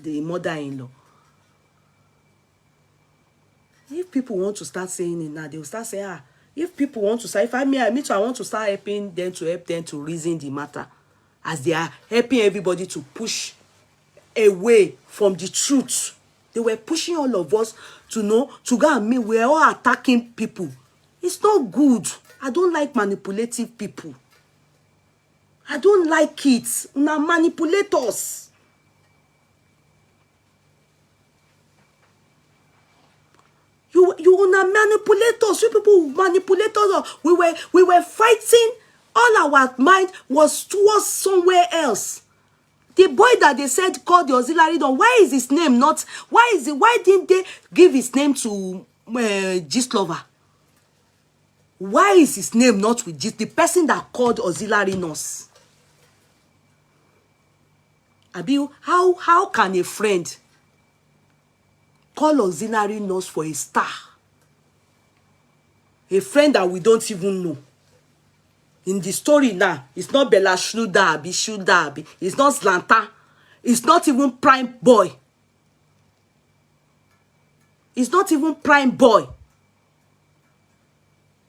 The mother-in-law. If people want to start saying it now, they will start saying, if people want to start, I want to start helping them to help them to reason the matter, as they are helping everybody to push away from the truth. They were pushing all of us to know, to go and me, we're all attacking people. It's not good. I don't like manipulative people. I don't like it. Una manipulators. You una manipulators. You people manipulators. We were fighting. All our mind was towards somewhere else. The boy that they said called the auxiliary don, why is his name not? Why didn't they give his name to Gistlover? Why is his name not with Gist? The person that called auxiliary nurse. Abi, how can a friend call auxiliary nurse for a star? A friend that we don't even know. In the story now, it's not Bella Shudabi, it's not Slanta, it's not even Prime Boy. It's not even Prime Boy.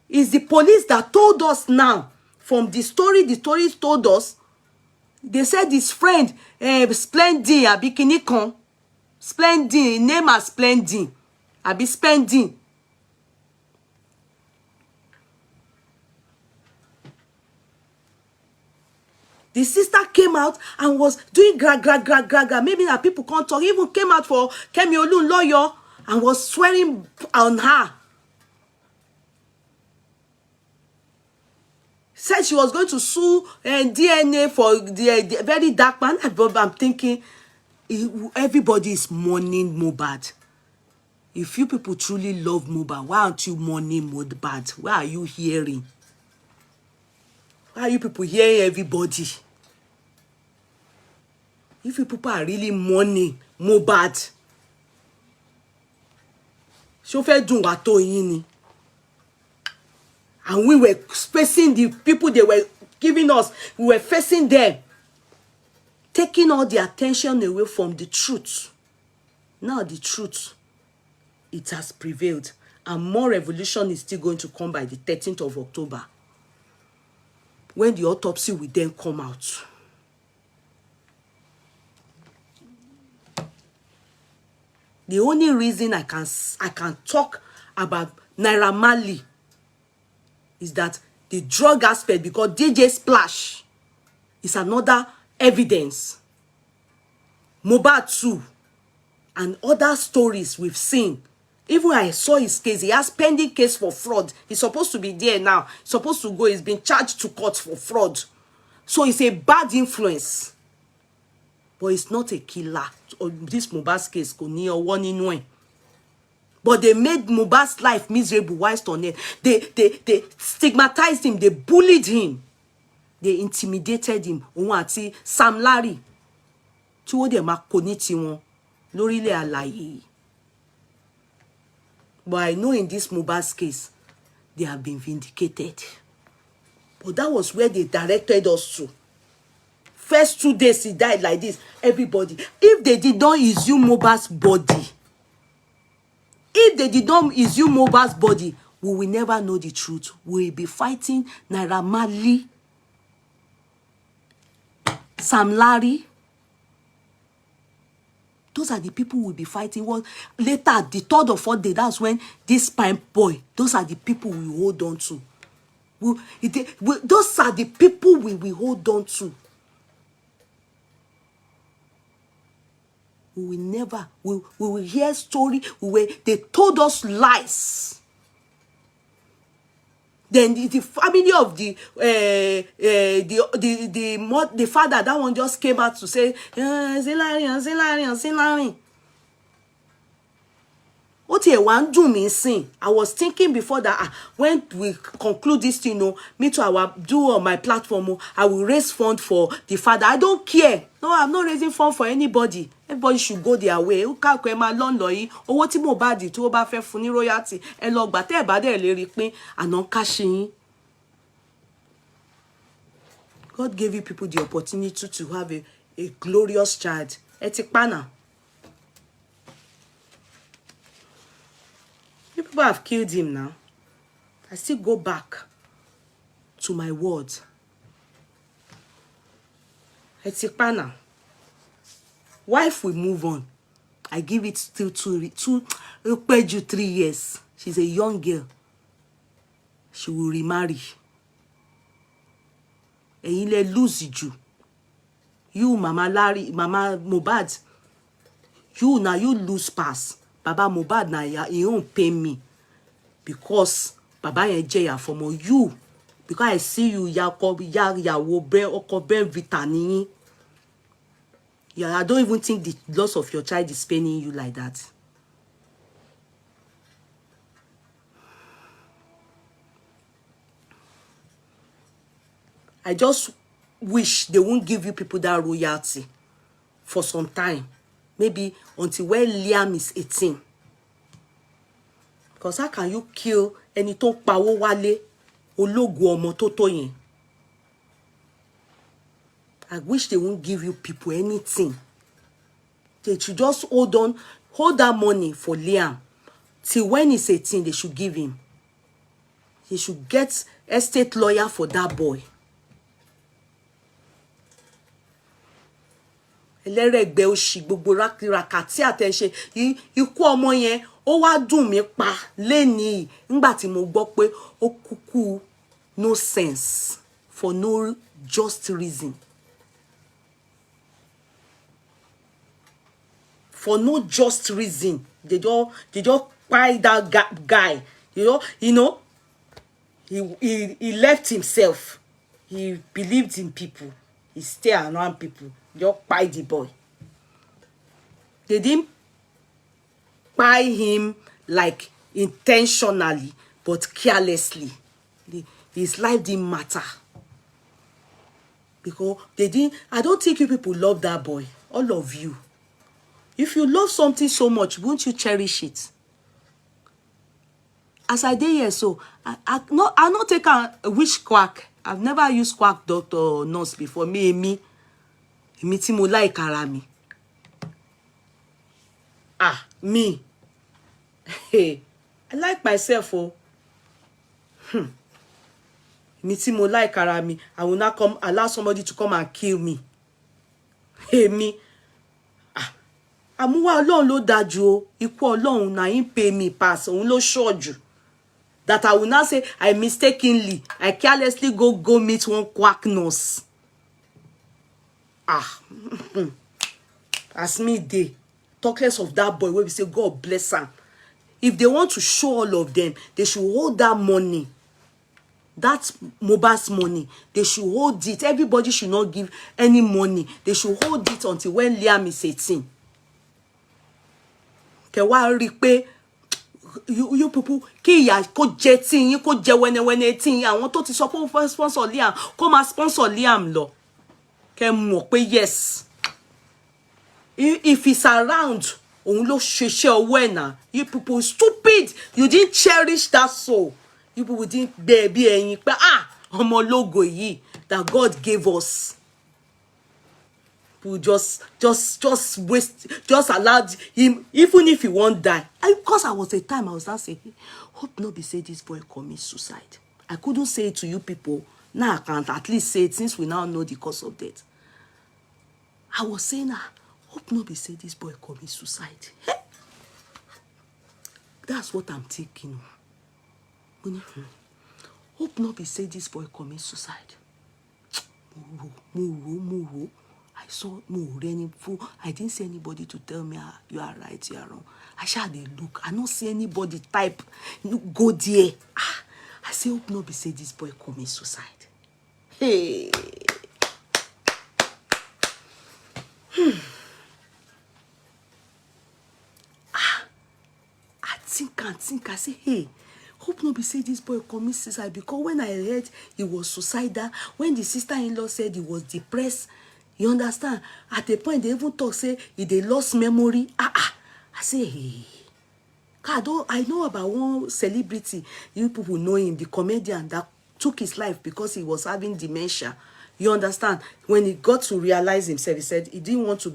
It's the police that told us now. From the story told us. They said his friend, Splendid, Abi Kinikon. Splendid, name as Splendid. Abi Spending. The sister came out and was doing gra. Maybe that people can't talk. Even came out for Kemi Olun lawyer and was swearing on her. Said she was going to sue DNA for the very dark man. I'm thinking, everybody is mourning Mohbad. If you people truly love Mohbad, why aren't you mourning Mohbad? Why are you hearing? Why are you people hearing everybody? If you people are really mourning Mohbad, ṣó fẹ́ dùn wá tó yín ni? And we were facing the people they were giving us. We were facing them, taking all the attention away from the truth. Now the truth, it has prevailed. And more revolution is still going to come by the 13th of October, when the autopsy will then come out. The only reason I can talk about Naira Marley is that the drug aspect, because DJ Splash is another evidence. Mohbad too, and other stories we've seen. Even I saw his case. He has pending case for fraud. He's supposed to be there now. He's supposed to go. He's been charged to court for fraud. So it's a bad influence. But it's not a killer. This Mohbad's case kò ní ọwọ́ nínú ẹ̀. But they made Mohbad's life miserable whilst on it. They stigmatized him. They bullied him. They intimidated him. Òun àti Sam Larry. Tí wọ́n dẹ̀ máa kó ní tiwọn lórílẹ̀ àlàyé. But I know in this Mohbad's case, they have been vindicated. But that was where they directed us to. First 2 days he died like this. Everybody. If they did not exhume Mohbad's body, we will never know the truth. We will be fighting Naira Marley, Sam Larry. Those are the people we'll be fighting. Well, later, the 3rd or 4th day, that's when this spine boy, those are the people we hold on to. Those are the people we will hold on to. We will never, we will hear story where they told us lies. Then the family of the father, that one just came out to say, Zilari. What you want do me sing? I was thinking before that when we conclude this thing, me too, I will do on my platform. I will raise fund for the father. I don't care. No, I'm not raising fund for anybody. Everybody should go their way. Who can't come along, Loyi? Or what Mohbad to over fair funny royalty? And log, but bad lyric and non cashing. God gave you people the opportunity to have a glorious child. Etikpana. People have killed him now. I still go back to my words. Etikpana. Wife will move on. I give it still 3 years. She's a young girl. She will remarry. And you lose you. You, Mama Larry, Mama Mohbad. You now you lose pass. Baba Mohbad na you won't pay me. Because Baba Ejeya for more you. Because I see you Yakob Yawobre Okobre Vitani. Yeah, I don't even think the loss of your child is paining you like that. I just wish they won't give you people that royalty for some time. Maybe until when Liam is 18. Because how can you kill any tó pawó wálé ológo ọmọ tó tó yẹn? I wish they won't give you people anything. They should just hold that money for Liam. Till when he's 18, they should give him. He should get estate lawyer for that boy. Ẹlẹ́rẹ̀gbẹ́ òṣì gbogbo rákìrákà tí àtẹ̀ṣe ikú ọmọ yẹn ó wá dùn mí pa lénìí nígbà tí mo gbọ́ pé ó kúkú no sense for no just reason. For no just reason they just buy that guy. He left himself. He believed in people. He stay around people. Just buy the boy. They didn't buy him like intentionally, but carelessly. His life didn't matter. Because they didn't. I don't think you people love that boy. All of you. If you love something so much, won't you cherish it? As I did here, so I not take a witch quack. I've never used quack doctor or nurse before. Me tí mo like ara mi. Me. Hey, I like myself, oh. Me tí mo like ara mi. I will not allow somebody to come and kill me. Hey, me. Àmúwá Ọlọ́run ló dájú o. Ikú Ọlọ́run na him pay me pass. Òun ló ṣọ́jú. That I will not say I carelessly go meet one quack nurse. As me dey. Talk less of that boy where we say God bless him. If they want to show all of them, they should hold that money. That Mohbad's money. They should hold it. Everybody should not give any money. They should hold it until when Liam is 18. Kẹwàá rí pé you people kí ìyà kó jẹ tí yín kó jẹ wẹ́nẹ́wẹ́nẹ́ tí yín àwọn tó ti sọ pé ó fẹ́ sponsor Liam kó máa sponsor Liam lọ. Kẹ́ mọ̀ pé yes. If he's around, òun ló ṣeṣẹ́ ọwọ́ ẹ̀ náà. You people stupid. You didn't cherish that soul. You people didn't gbé bí ẹyin pé ọmọ ológo yìí that God gave us. People just waste, just allowed him, even if he won't die. Because I was a time I was not saying, hope not be say this boy commit suicide. I couldn't say it to you people. Now I can't at least say it since we now know the cause of death. I was saying, hope not be say this boy commit suicide. Hey. That's what I'm thinking. Hope not be say this boy commit suicide. Muro. I saw any fool. I didn't see anybody to tell me you are right, you are wrong. I shall they look. I don't see anybody type. Go there. I say hope not be say this boy commit suicide. Hey. I think. I say, hey, hope not be say this boy commit suicide, because when I heard he was suicidal, when the sister-in-law said he was depressed, you understand? At a point they even talk say they lost memory. I say, hey. I know about one celebrity. You people know him, the comedian that took his life because he was having dementia. You understand? When he got to realize himself, he said he didn't want to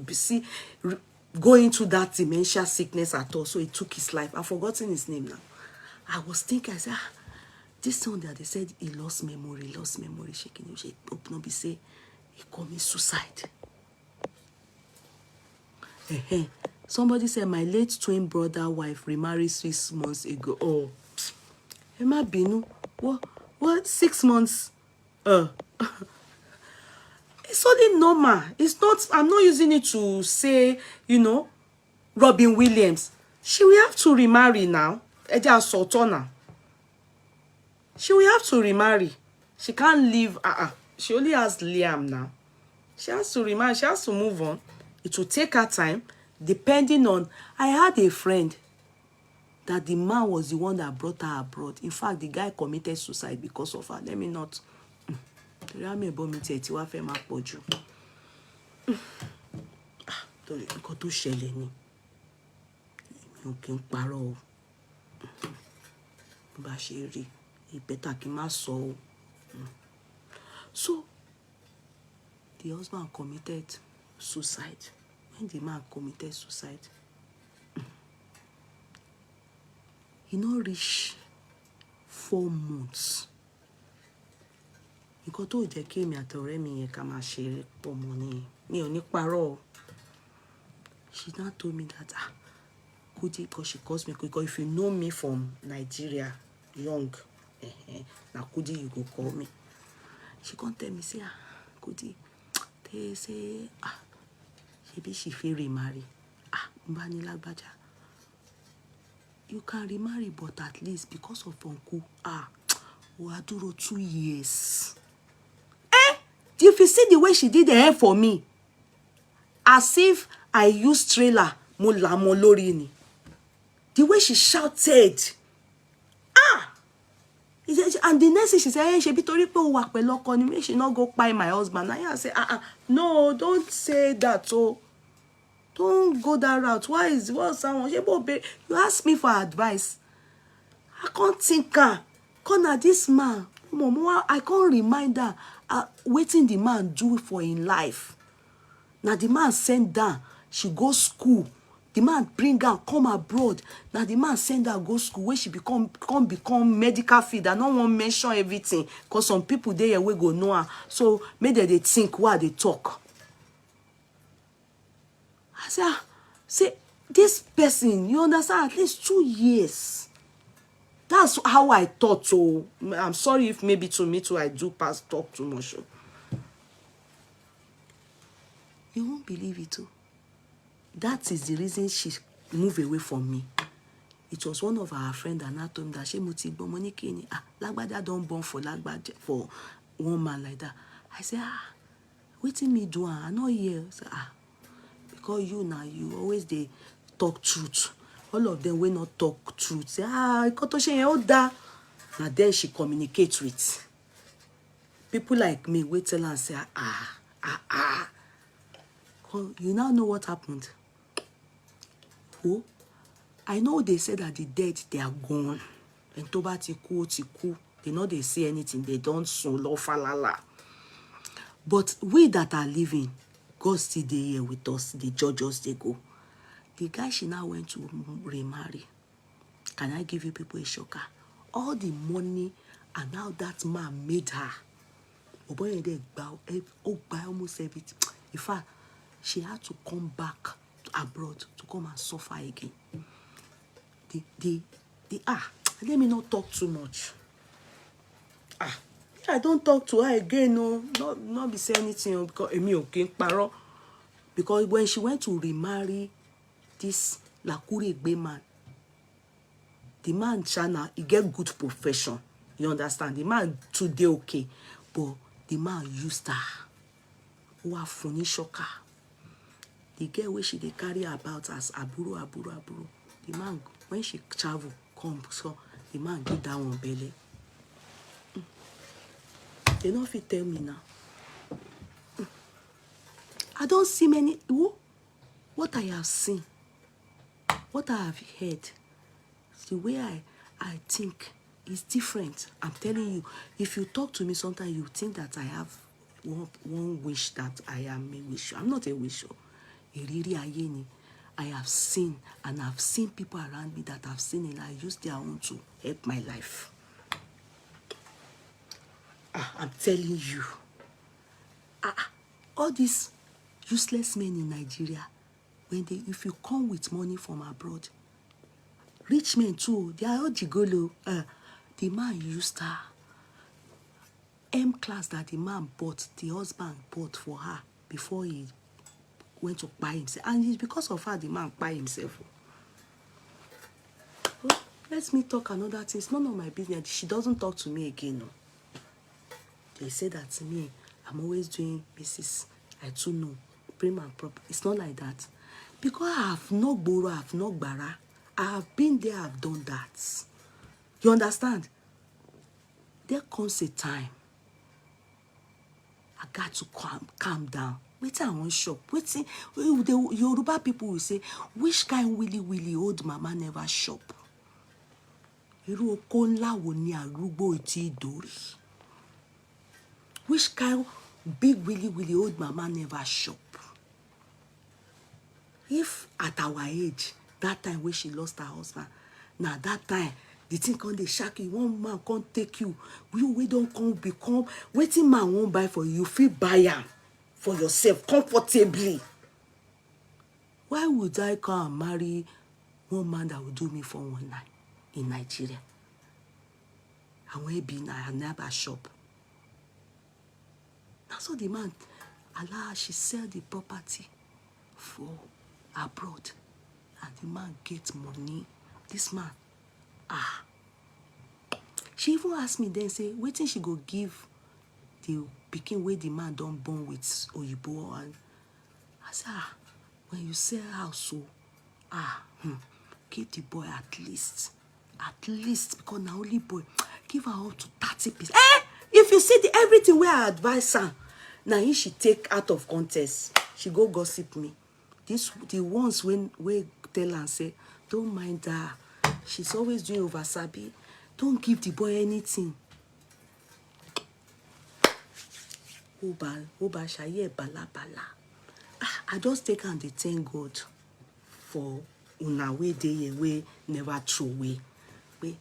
go into that dementia sickness at all, so he took his life. I've forgotten his name now. I was thinking, I said, this song that they said he lost memory, shaking him, shake, hope not be say he commit suicide. Somebody said my late twin brother wife remarried 6 months ago. Oh, Emma Binu, what 6 months? It's only normal. It's not. I'm not using it to say, Robin Williams. She will have to remarry now. Eja Sultana. She will have to remarry. She can't leave. She only has Liam now. She has to remarry. She has to move on. It will take her time, depending on. I had a friend that the man was the one that brought her abroad. In fact, the guy committed suicide because of her. Let me not. Nǹkan tó ṣẹlẹ̀ ni mi ò kí ń parọ́ o bá ṣe rí ìbẹ́tà kí n má sọ o. So the husband committed suicide. When the man committed suicide, he not reach 4 months. Nǹkan tó jẹ́ kí èmi àtọ̀rẹ́ mi yẹn ká máa ṣeré pọ̀ mọ́ ni mi ò ní parọ́ o. She now told me that Kudi, because she calls me Kudi, because if you know me from Nigeria, young, now Kudi you go call me. She can't tell me, say, Kudi, they say, maybe she feel remarry. Mbani Lagbaja. you can remarry, but at least because of uncle, Oaduro 2 years. If you see the way she did the hair for me, as if I used trailer, mo la mo lórí ni. The way she shouted, and the next thing she said, hey, shebi tori pe o wa pẹ̀lú ọkọ ni, make she not go kpai my husband. And I say, no, don't say that. Oh, don't go that route. What's someone? You ask me for advice. I can't think. Corner this man, Mom, I can't remind her wetin the man do for in life. Now the man send down, she go school. The man bring her come abroad. Now the man send her go school where she become medical field. I don't want to mention everything because some people there we go know her. So maybe they think what they talk. I say this person, you understand, at least 2 years. That's how I thought. So I'm sorry if maybe to me too I do pass talk too much. You won't believe it too. That is the reason she moved away from me. It was one of our friends that now told me that she muti money kini. Lagbada don't born for Lagbada for one man like that. I say, wetin me do? I know here. Say, because you now you always they talk truth. All of them will not talk truth. Say, now then she communicates with people like me. We tell her and say, you now know what happened. Who? I know they said that the dead, they are gone. And toba tiku. They know they say anything. They don't solo falala. But we that are living, God still there here with us. The judge us, they go. The guy she now went to remarry. Can I give you people a shocker? All the money and how that man made her. Almost everything. In fact, she had to come back abroad to come and suffer again. Let me not talk too much. I don't talk to her again, no. Not be say anything because Emi okay paro. Because when she went to remarry this Lakuregbe man, the man China, he get good profession. You understand? The man today okay, but the man used her. Who are funny shocker. The girl where she they carry about as aburo. The man when she travel come so the man get down on belly. They don't fit tell me now. I don't see many. What I have seen, what I have heard, the way I think is different. I'm telling you, if you talk to me sometimes, you think that I have one wish that I am a wisher. I'm not a wisher. I have seen, and I've seen people around me that have seen it. I use their own to help my life. I'm telling you. All these useless men in Nigeria, if you come with money from abroad, rich men too, they are all gigolo. The man used her. M-class that the man bought, the husband bought for her before he went to buy himself. And it's because of her the man buy himself. Let me talk another thing. It's none of my business. She doesn't talk to me again. No. They say that to me, I'm always doing Mrs. I too know. Prim and proper. It's not like that. Because I have no borrow, I have no bara. I have been there, I've done that. You understand? There comes a time I got to calm down. Wetin I want shop. Wetin the Yoruba people will say, which kind willy old mama never shop? Irú oko ńlá wo ni arúgbó iti dori? Which kind big willy old mama never shop? If at our age, that time when she lost her husband, now that time, the thing come dey shack you, one man can't take you. We don't come become, wetin man won't buy for you, you feel buy am for yourself comfortably. Why would I come and marry one man that will do me for one night in Nigeria? And where be now, I never shop. That's what the man allow, she sell the property for abroad. And the man gets money. This man She even asked me then, say, wetin she go give the pikin wey the man don born with oyibo. And I said, when you sell house, so give the boy at least, because na only boy, give her up to 30%. If you see everything where I advise her, now if she take out of context, she go gossip me. The ones when tell her, say, don't mind her, she's always doing over sabi, don't give the boy anything. Oba shaye bala bala. I just take and they thank God for una way dey way never throw away. We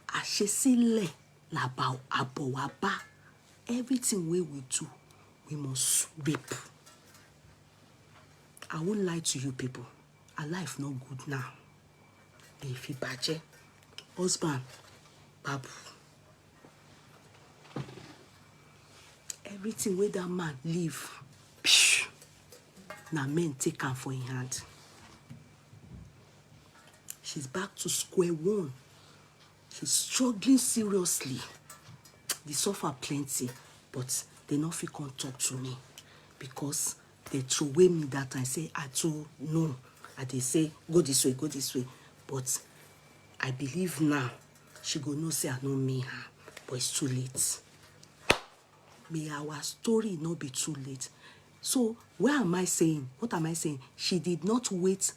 asesile laba abowaba. Everything we do, we must reap. I won't lie to you people. Our life no good now. If you baje, husband, babu. Everything where that man live, now men take her for in hand. She's back to square one. She's struggling seriously. They suffer plenty, but they not feel come talk to me because they throw away me that I say I too no. And they say go this way, go this way. But I believe now she go no say I know me her, but it's too late. May our story not be too late. So where am I saying? What am I saying? She did not wait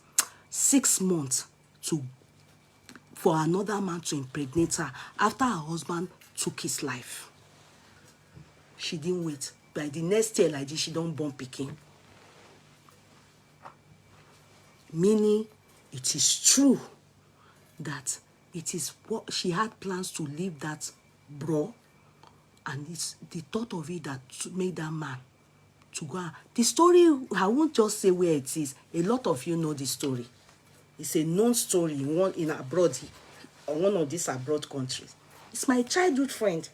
6 months for another man to impregnate her after her husband took his life. She didn't wait. By the next year like this, she don't born pikin. Meaning, it is true that it is what she had plans to leave that bro, and it's the thought of it that made that man to go. The story, I won't just say where it is. A lot of you know the story. It's a known story in abroad, one of these abroad countries. It's my childhood friend.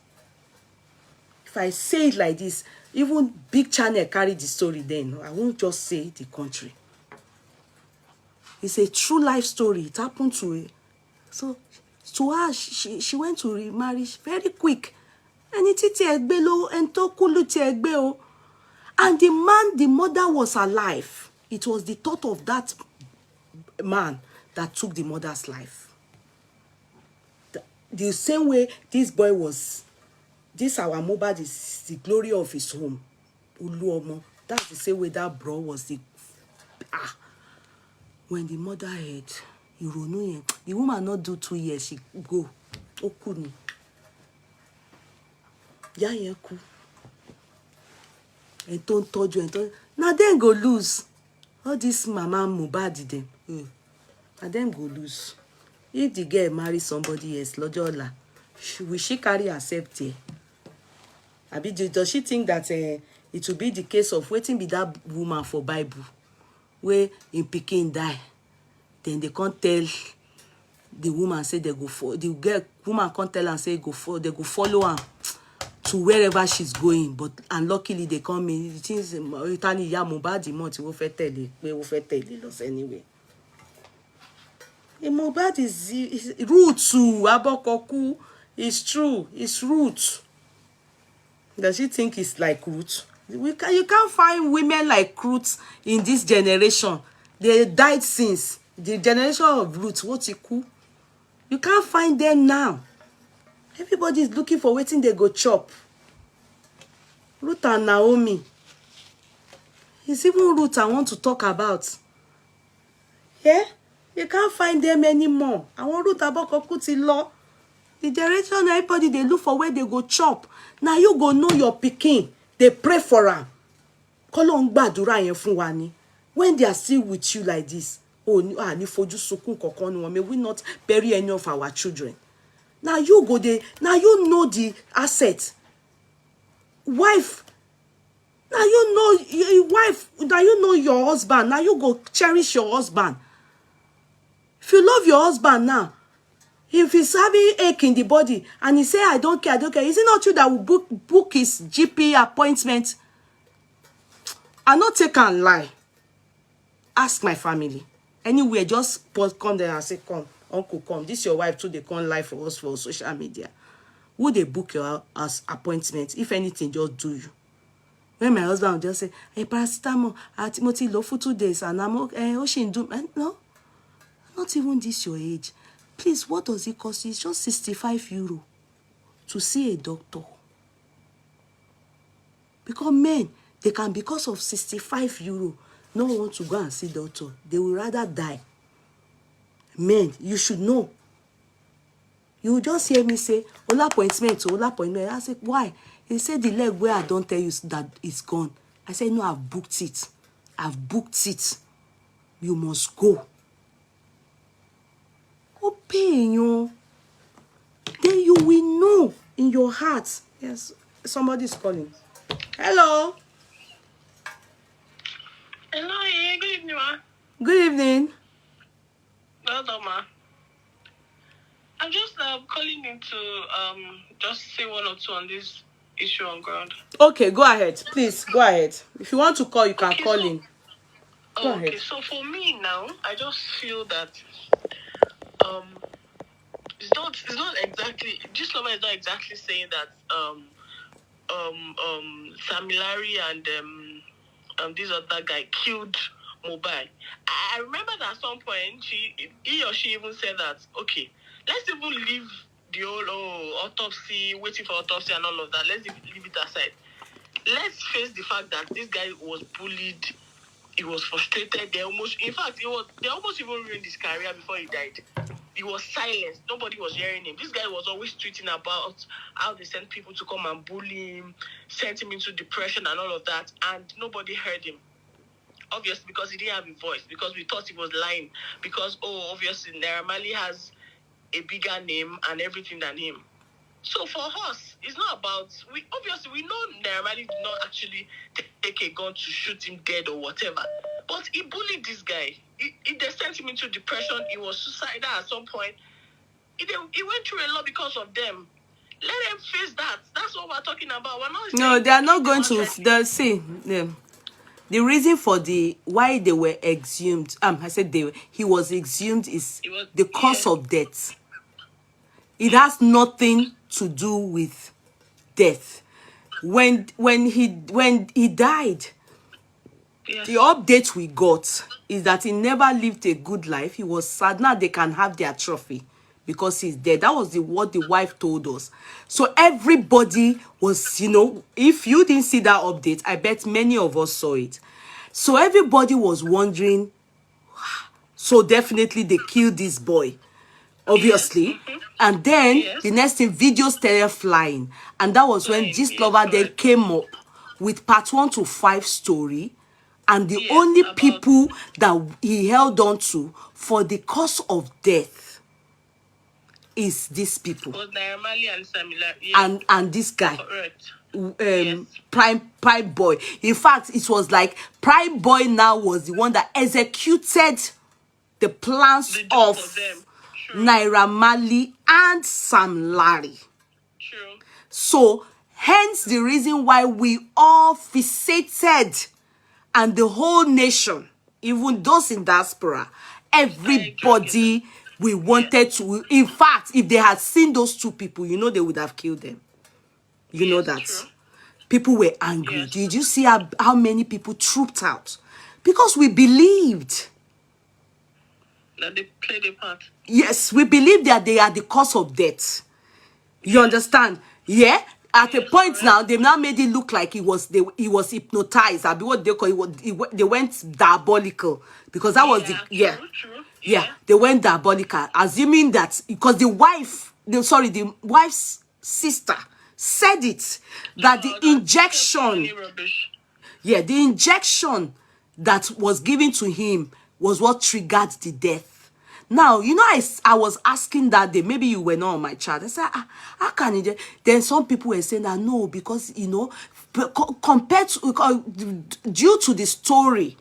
If I say it like this, even big channel carry the story then. I won't just say the country. It's a true life story. It happened to her. So to her, she went to remarry very quick. And the man, the mother was alive. It was the thought of that man that took the mother's life. The same way this boy was, this our Mohbad is the glory of his home. Uluomo. That's the same way that bro was the when the mother heard, the woman not do 2 years, she go. Okuni. Yayeku. And don't touch you and don't. Now then go lose. All this mama Mohbad them. And then go lose. If the girl marry somebody else, Lojola, will she carry herself there? Does she think that it will be the case of waiting be that woman for Bible, where in Peking die, then they can't tell the woman say they go for the girl woman can't tell and say they go follow her to wherever she's going, but unluckily they come in. It is Italy Mohbad the month we fit tell loss anyway. Mohbad is root to Abokoku. It's true. It's root. Does she think it's like root? You can't find women like roots in this generation. They died since the generation of roots. What's it cool? You can't find them now. Everybody is looking for waiting they go chop. Ruth and Naomi. It's even Ruth I want to talk about. Yeah? You can't find them anymore. I want Ruth Abokoku law. The generation everybody they look for where they go chop. Now you go know your pikin. They pray for her. Kolong gbàdúrà yẹn fún wa ni. When they are still with you like this, ni fojú sunkún kankan nu wọn. May we not bury any of our children. Now you go there. Now you know the asset. Wife. Now you know your wife. Now you know your husband. Now you go cherish your husband. If you love your husband now, if he's having ache in the body and he say, I don't care, is it not you that will book his GP appointment? I not take and lie. Ask my family. Anywhere, just come there and say, come. uncle come, this your wife too, they come live for us for social media. Who they book your as appointment? If anything, just do you. When my husband will just say, hey, paracetamol, Timothy, low for 2 days, and I'm okay, Oshin do. No, not even this your age. Please, what does it cost you? It's just 65 euro to see a doctor. Because men, they can, because of 65 euro, no one want to go and see doctor. They will rather die. Men, you should know. You just hear me say, all appointment, all appointment. I say, why? He said, the leg where I don't tell you that it's gone. I said, no, I've booked it. I've booked it. You must go. Go pay, you. Then you will know in your heart. Yes, somebody's calling. Hello. Hello, yeah, good evening, ma. Good evening. Well done, ma. I'm just calling in to just say one or two on this issue on ground. Okay, go ahead. Please, go ahead. If you want to call, you can call in. Go ahead. Okay, so for me now, I just feel that it's not exactly, this lover is not exactly saying that Samilari and this other guy killed Mohbad. I remember that at some point he or she even said that, okay, let's even leave the whole autopsy, waiting for autopsy and all of that. Let's leave it aside. Let's face the fact that this guy was bullied. He was frustrated. They almost even ruined his career before he died. He was silenced. Nobody was hearing him. This guy was always tweeting about how they sent people to come and bully him, sent him into depression and all of that, and nobody heard him. Obviously, because he didn't have a voice, because we thought he was lying, because, obviously, Naira Marley has a bigger name and everything than him. So for us, it's not about, we know Naira Marley did not actually take a gun to shoot him dead or whatever, but he bullied this guy. They sent him into depression. He was suicidal at some point. He went through a lot because of them. Let them face that. That's what we're talking about. We're not. No, they are not going to. See, the reason for why they were exhumed. I said he was exhumed is the cause of death. It has nothing to do with death. When he died, Yes. the update we got is that he never lived a good life. He was sad. Now they can have their trophy because he's dead. That was what the wife told us. So everybody was, if you didn't see that update, I bet many of us saw it. So everybody was wondering, so definitely they killed this boy, obviously. Yes. Mm-hmm. And then Yes. the next thing, videos started flying. And that was when Gist Lover then came up with part 1 to 5 story. And the only people that he held on to for the cause of death is these people. Was Naira Marley and Samilari. Yes. And this guy. Correct. Yes. Prime Boy. In fact, it was like Prime Boy now was the one that executed the plans of Naira Marley and Sam Larry. True. So, hence the reason why we all fixated, and the whole nation, even those in diaspora, everybody, we wanted to. In fact, if they had seen those two people, they would have killed them. You know that. True. People were angry. Yes. Did you see how many people trooped out? Because we believed. That they played a part. Yes, we believe that they are the cause of death. You understand? Yeah? At a point now, they now made it look like he was hypnotized. I mean, what they call it, they went diabolical. Because that was True. Yeah, they went diabolical. Assuming that, because the wife's sister said it, that the injection, the injection that was given to him was what triggered the death. Now, I was asking that day, maybe you were not on my chat. I said, how can it? Then some people were saying that no, because, compared to, due to the story,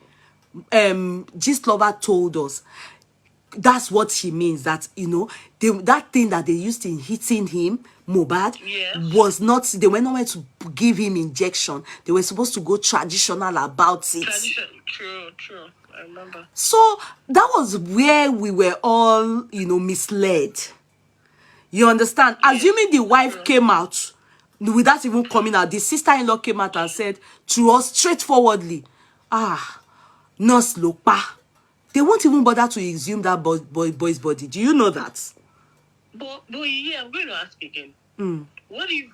Gist Lover told us, that's what he means, that, that thing that they used in hitting him, Mohbad, was not, they were not meant to give him injection. They were supposed to go traditional about it. True. I remember. So that was where we were all, misled. You understand? Assuming the wife came out without even coming out, the sister-in-law came out and said to us straightforwardly, nurse Lopa. They won't even bother to exhume that boy's body. Do you know that? But yeah, I'm going to ask again. What if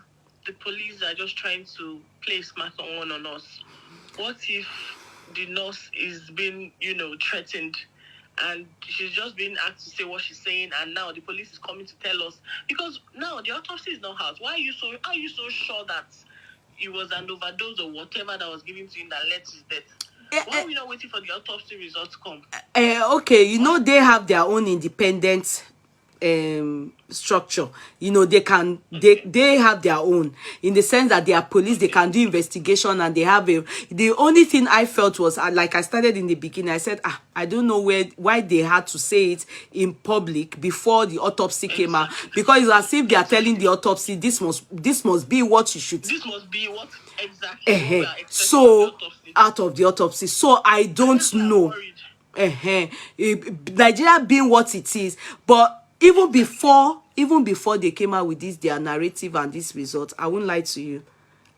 the police are just trying to play smart on us? What if the nurse is being, threatened, and she's just being asked to say what she's saying, and now the police is coming to tell us? Because now the autopsy is not out. Why are you so sure that it was an overdose or whatever that was given to him that led to his death? Why are we not waiting for the autopsy results to come? Okay, they have their own independent structure. They have their own, in the sense that they are police. They can do investigation, and they have the only thing I felt was, like I started in the beginning, I said, I don't know why they had to say it in public before the autopsy came out, because it's as if they are telling the autopsy, this must be what you should, this must be what exactly what we are expecting so from the autopsy. out of the autopsy. So I don't know. Nigeria being what it is, but even before they came out with their narrative and this result, I won't lie to you,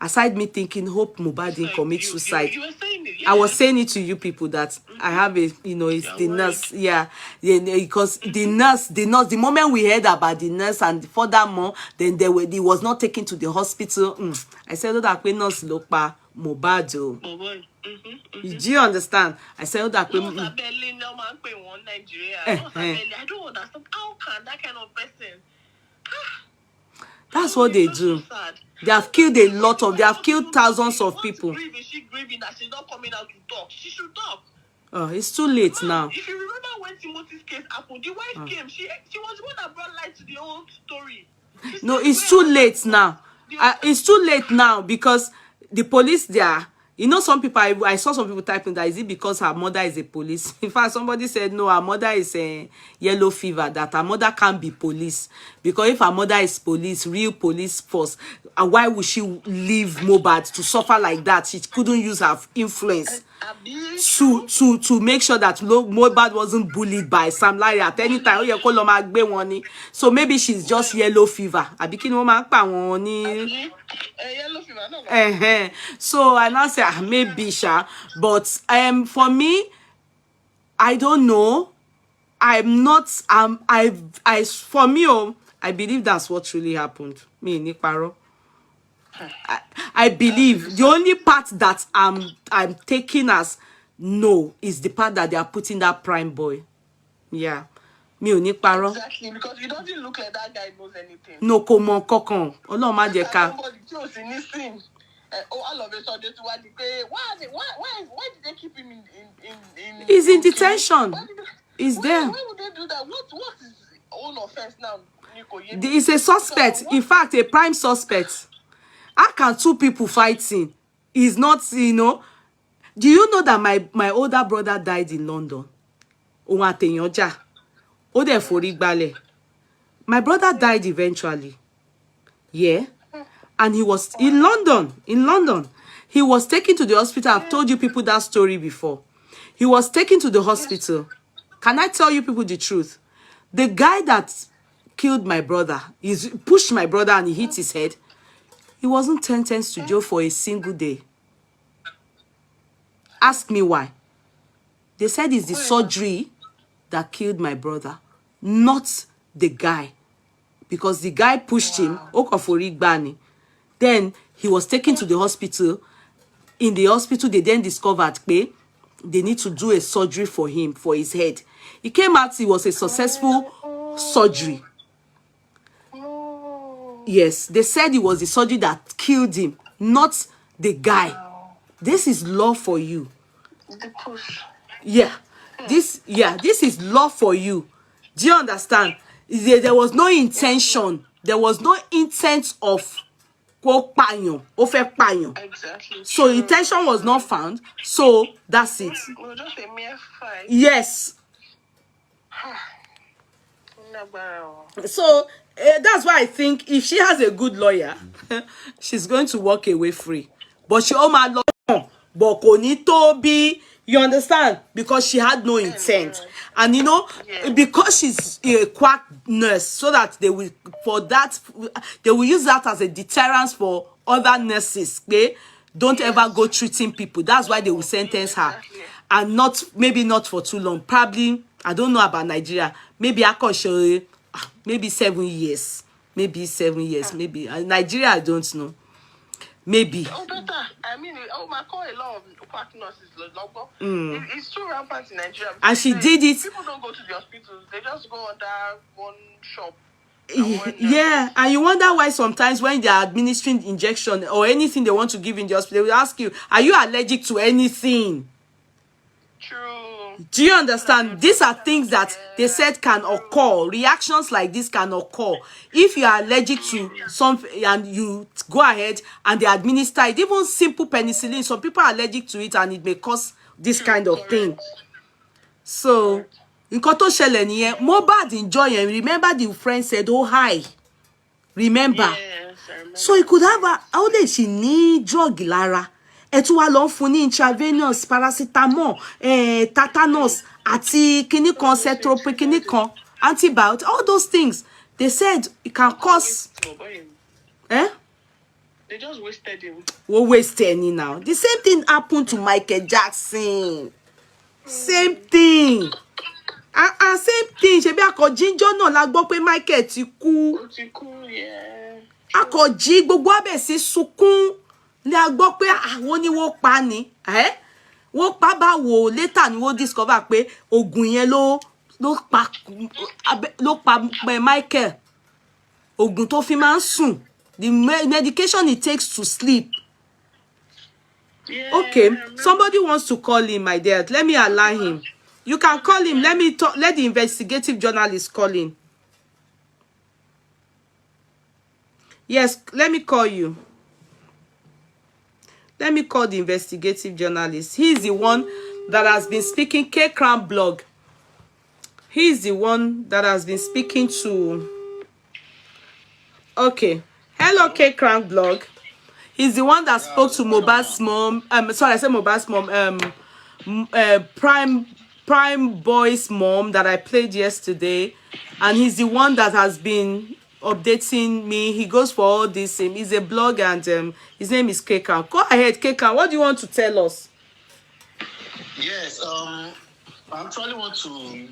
aside me thinking, hope Mohbad didn't commit suicide. You were saying it, I was saying it to you people that I have it's the nurse, because the nurse, the moment we heard about the nurse, and furthermore, then he was not taken to the hospital. I said, oh, that nurse Lopa Mohbad. Do you understand? I said, oh, that I don't understand. How can that kind of person? That's what they do. They have killed they have killed thousands of people. Is she grieving that she's not coming out to talk? She should talk. Oh, it's too late now. If you remember when Timothy's case happened, the wife came. She was the one that brought light to the whole story. No, it's too late now. It's too late now, because the police there. Some people, I saw some people typing that, is it because her mother is a police? In fact, somebody said, no, her mother is a yellow fever, that her mother can't be police. Because if her mother is police, real police force, why would she leave Mohbad to suffer like that? She couldn't use her influence to make sure that Mohbad wasn't bullied by Sam Larry at any time. So maybe she's just yellow fever. Yellow fever, no. So I now say maybe but for me, I don't know. I'm not for me, I believe that's what really happened. Me Nikparo. I believe the only part that I'm taking as no is the part that they are putting that prime boy. Yeah. Me Nikparo. Exactly, because it doesn't look like that guy knows anything. No, come on, kokon. Ọlọ́run má jẹ́ ká. Somebody chose in this thing. All of a sudden, why did they keep him in He's in detention. He's there. Why would they do that? What is his own offense now? He's a suspect. In fact, a prime suspect. How can two people fighting? He's not, Do you know that my older brother died in London? My brother died eventually. Yeah. And he was in London. He was taken to the hospital. I've told you people that story before. He was taken to the hospital. Can I tell you people the truth? The guy that killed my brother, he pushed my brother and he hit his head. He wasn't sentenced to jail for a single day. Ask me why. They said it's the surgery that killed my brother, not the guy. Because the guy pushed him. Then he was taken to the hospital. In the hospital, they then discovered they need to do a surgery for him, for his head. He came out, it was a successful surgery. Yes, they said it was the surgery that killed him, not the guy. This is law for you. The push. Yeah. This is law for you. Do you understand? There was no intention. There was no intent of Exactly. So intention was not found. So that's it. It was just a mere fight. Yes. So that's why I think if she has a good lawyer, she's going to walk away free. But she but kò ní tó bí, you understand, because she had no intent. And you know, because she's a quack nurse, so that they will use that as a deterrence for other nurses. Okay, don't ever go treating people. That's why they will sentence her, and maybe not for too long. Probably, I don't know about Nigeria. Maybe maybe 7 years. Maybe 7 years. Maybe Nigeria, I don't know. Maybe. Oh, better. I mean, I call a lot of quack nurses. It's too rampant in Nigeria. And she did it. People don't go to the hospitals. They just go under one shop. Yeah, and you wonder why sometimes when they are administering injection or anything they want to give in the hospital, they will ask you, are you allergic to anything? True. Do you understand? These are things that they said can occur. Reactions like this can occur. If you are allergic to something and you go ahead and they administer it, even simple penicillin, some people are allergic to it and it may cause this kind of thing. So, nǹkan tó ṣẹlẹ̀ nìyẹn. Mohbad enjoy and remember the friend said, oh, hi. Remember? Yes, I remember. So he could have how did she need drug lára? Ẹ tún wá lọ fún ní intravenous paracetamol, tetanus àti kíní kan cetrazone kíní kan antibiotic, all those things. They said it can cause They just wasted him. What wasted any now? The same thing happened to Michael Jackson. Same thing. Same thing. Ṣebí akọ̀jíjọ́ náà la gbọ́ pé Michael ti kú. Ó ti kú, yeah. Akọ̀jí gbogbo abẹ̀ sí sunkún. Le gbọ́ pé àwọn ni wọ́n pa ni. Wọ́n pa báwo later ni wọ́n discover pé oògùn yẹn ló pa Michael. Oògùn tó fi máa ń sùn. The medication it takes to sleep. Yeah, Okay, somebody wants to call him, my dear. Let me allow him. You can call him. Let me talk. Let the investigative journalist call in. Yes, let me call you. Let me call the investigative journalist. He's the one that has been speaking. K-Crown blog. He's the one that has been speaking to. Okay. Hello, K-Crown blog. He's the one that spoke to Mohbad's mom. Sorry, I said Mohbad's mom. Prime Boy's mom that I played yesterday, and he's the one that has been updating me. He goes for all this. He's a blogger, and his name is Kekan. Go ahead, Kekan. What do you want to tell us? Yes, I actually want to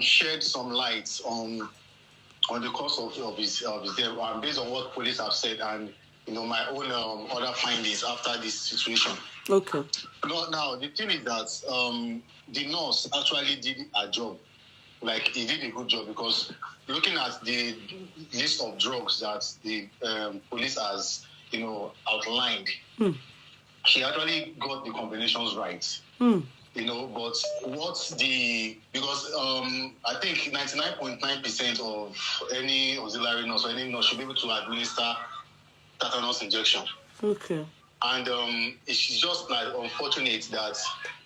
shed some light on the cause of his death, based on what police have said, and my own other findings after this situation. Okay. Now the thing is that the nurse actually did a job. Like, he did a good job, because looking at the list of drugs that the police has, outlined, she actually got the combinations right. But because I think 99.9% of any auxiliary nurse or any nurse should be able to administer tetanus injection. Okay. And it's just like unfortunate that,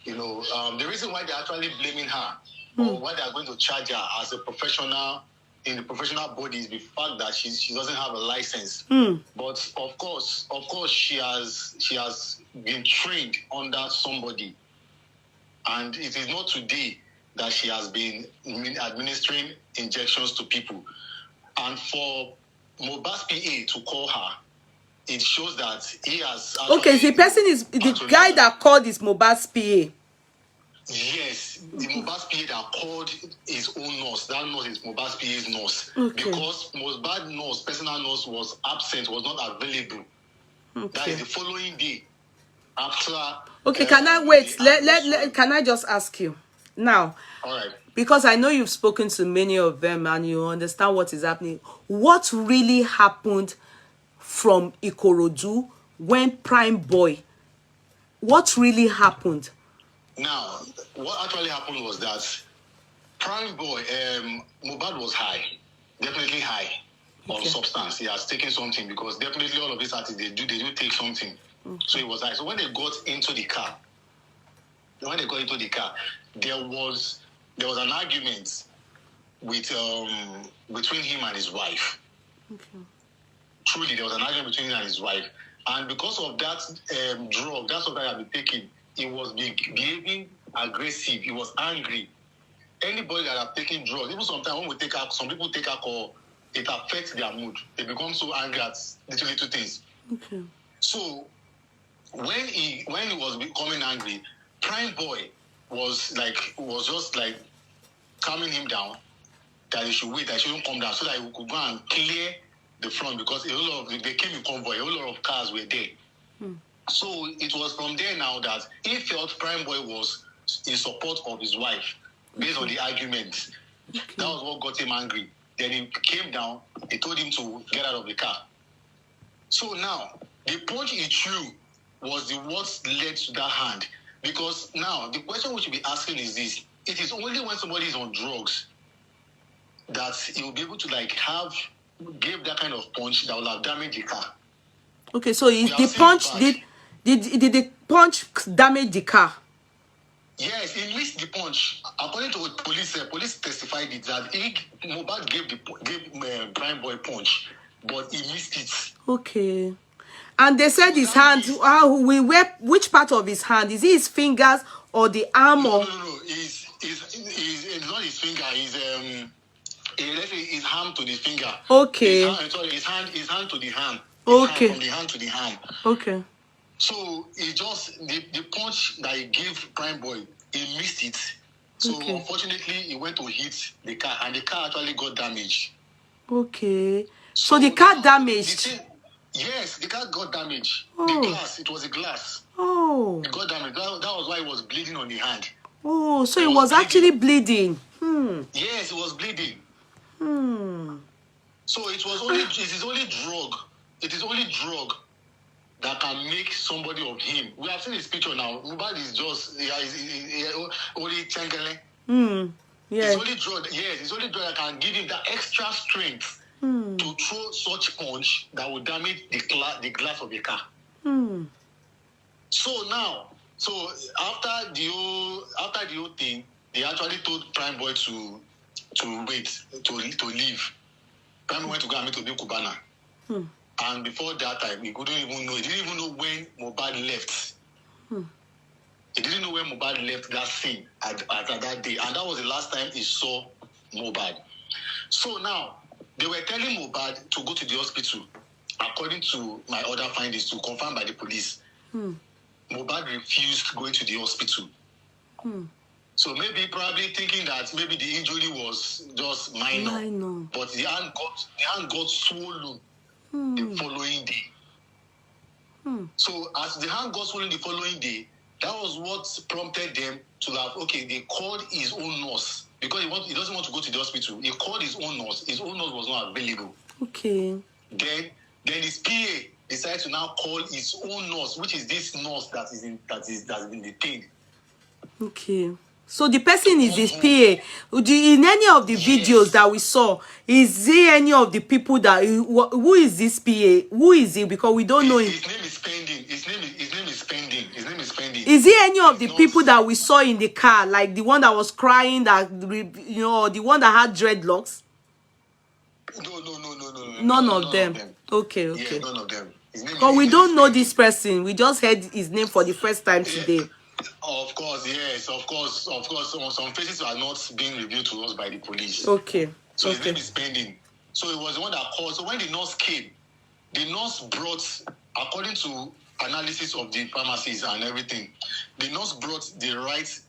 the reason why they're actually blaming her, or why they're going to charge her as a professional in the professional body, is the fact that she doesn't have a license. But of course she has been trained under somebody, and it is not today that she has been administering injections to people. And for Mohbad's PA to call her, it shows that he has. Okay, the person is the guy that called is Mohbad's PA. Yes, the Mohbad's PA that called his own nurse. That nurse is Mohbad's PA's nurse. Okay. Because Mohbad's nurse, personal nurse, was absent, was not available. Okay. That is the following day after. Okay, can I wait? Can I just ask you now? All right. Because I know you've spoken to many of them and you understand what is happening. What really happened from Ikorodu when Prime Boy? What really happened? Now, what actually happened was that Prime Boy, Mohbad was high, definitely high on substance. He has taken something, because definitely all of these artists, they do take something. So he was high. So when they got into the car, there was an argument with between him and his wife. Okay. Truly, there was an argument between him and his wife, And because of that drug, that's what I have been taking. He was behaving aggressive. He was angry. Anybody that have taken drugs, even sometimes when we take alcohol, some people take alcohol, it affects their mood. They become so angry at little things. Okay. So when he was becoming angry, Prime Boy was just like calming him down, that he should wait, that he shouldn't come down, so that he could go and clear the front, because they came in convoy, a whole lot of cars were there. So it was from there now that he felt Prime Boy was in support of his wife, based on the argument. That was what got him angry. Then he came down, he told him to get out of the car. So now, the punch he threw was what led to that hand. Because now, the question we should be asking is this: it is only when somebody is on drugs that he will be able to give that kind of punch that will have damaged the car. Okay, so is the punch did the punch damage the car? Yes, he missed the punch. According to police testified it that Mohbad gave Prime Boy punch, but he missed it. Okay. And they said his hand, which part of his hand? Is it his fingers or the arm? No. It's not his finger. Let's say his hand to the finger. Okay. His hand to the hand. Okay. From the hand to the hand. Okay. So he just the punch that he gave Prime Boy, he missed it. So unfortunately, he went to hit the car, and the car actually got damaged. Okay. So the car damaged. Yes, the car got damaged. Oh. The glass, it was a glass. Oh. It got damaged. That was why it was bleeding on the hand. Oh, so it was actually bleeding. Yes, it was bleeding. So it is only drug. It is only drug that can make somebody of him. We have seen his picture now. Mohbad is just only changele. Yes. It's only drug. Yes, it's only drug that can give him that extra strength to throw such punch that will damage the glass of the car. So now, after the whole thing, they actually told Prime Boy to wait, to leave. Prime Boy went to go and meet Obi Kubana. And before that time, he couldn't even know. He didn't even know when Mohbad left. He didn't know when Mohbad left that scene at that day. And that was the last time he saw Mohbad. So now, they were telling Mohbad to go to the hospital, according to my other findings, to confirm by the police. Mohbad refused going to the hospital. So probably thinking that maybe the injury was just minor. But the hand got swollen the following day. So as the hand got swollen the following day, that was what prompted them to they called his own nurse, because he doesn't want to go to the hospital. He called his own nurse. His own nurse was not available. Okay. Then his PA decided to now call his own nurse, which is this nurse that's been detained. Okay. So the person is his PA. In any of the videos that we saw, is there any of the people that who is this PA? Who is he? Because we don't know him. His name is Spending. His name is Spending. Is he any of the people that we saw in the car, like the one that was crying, that the one that had dreadlocks? No. None of them. Okay. Yeah, none of them. But we don't know this person. We just heard his name for the first time today. Of course, yes. Of course. Some faces are not being revealed to us by the police. Okay. So his name is Spending. So it was the one that called. So when the nurse came, the nurse brought, according to analysis of the pharmacies and everything, the nurse brought the right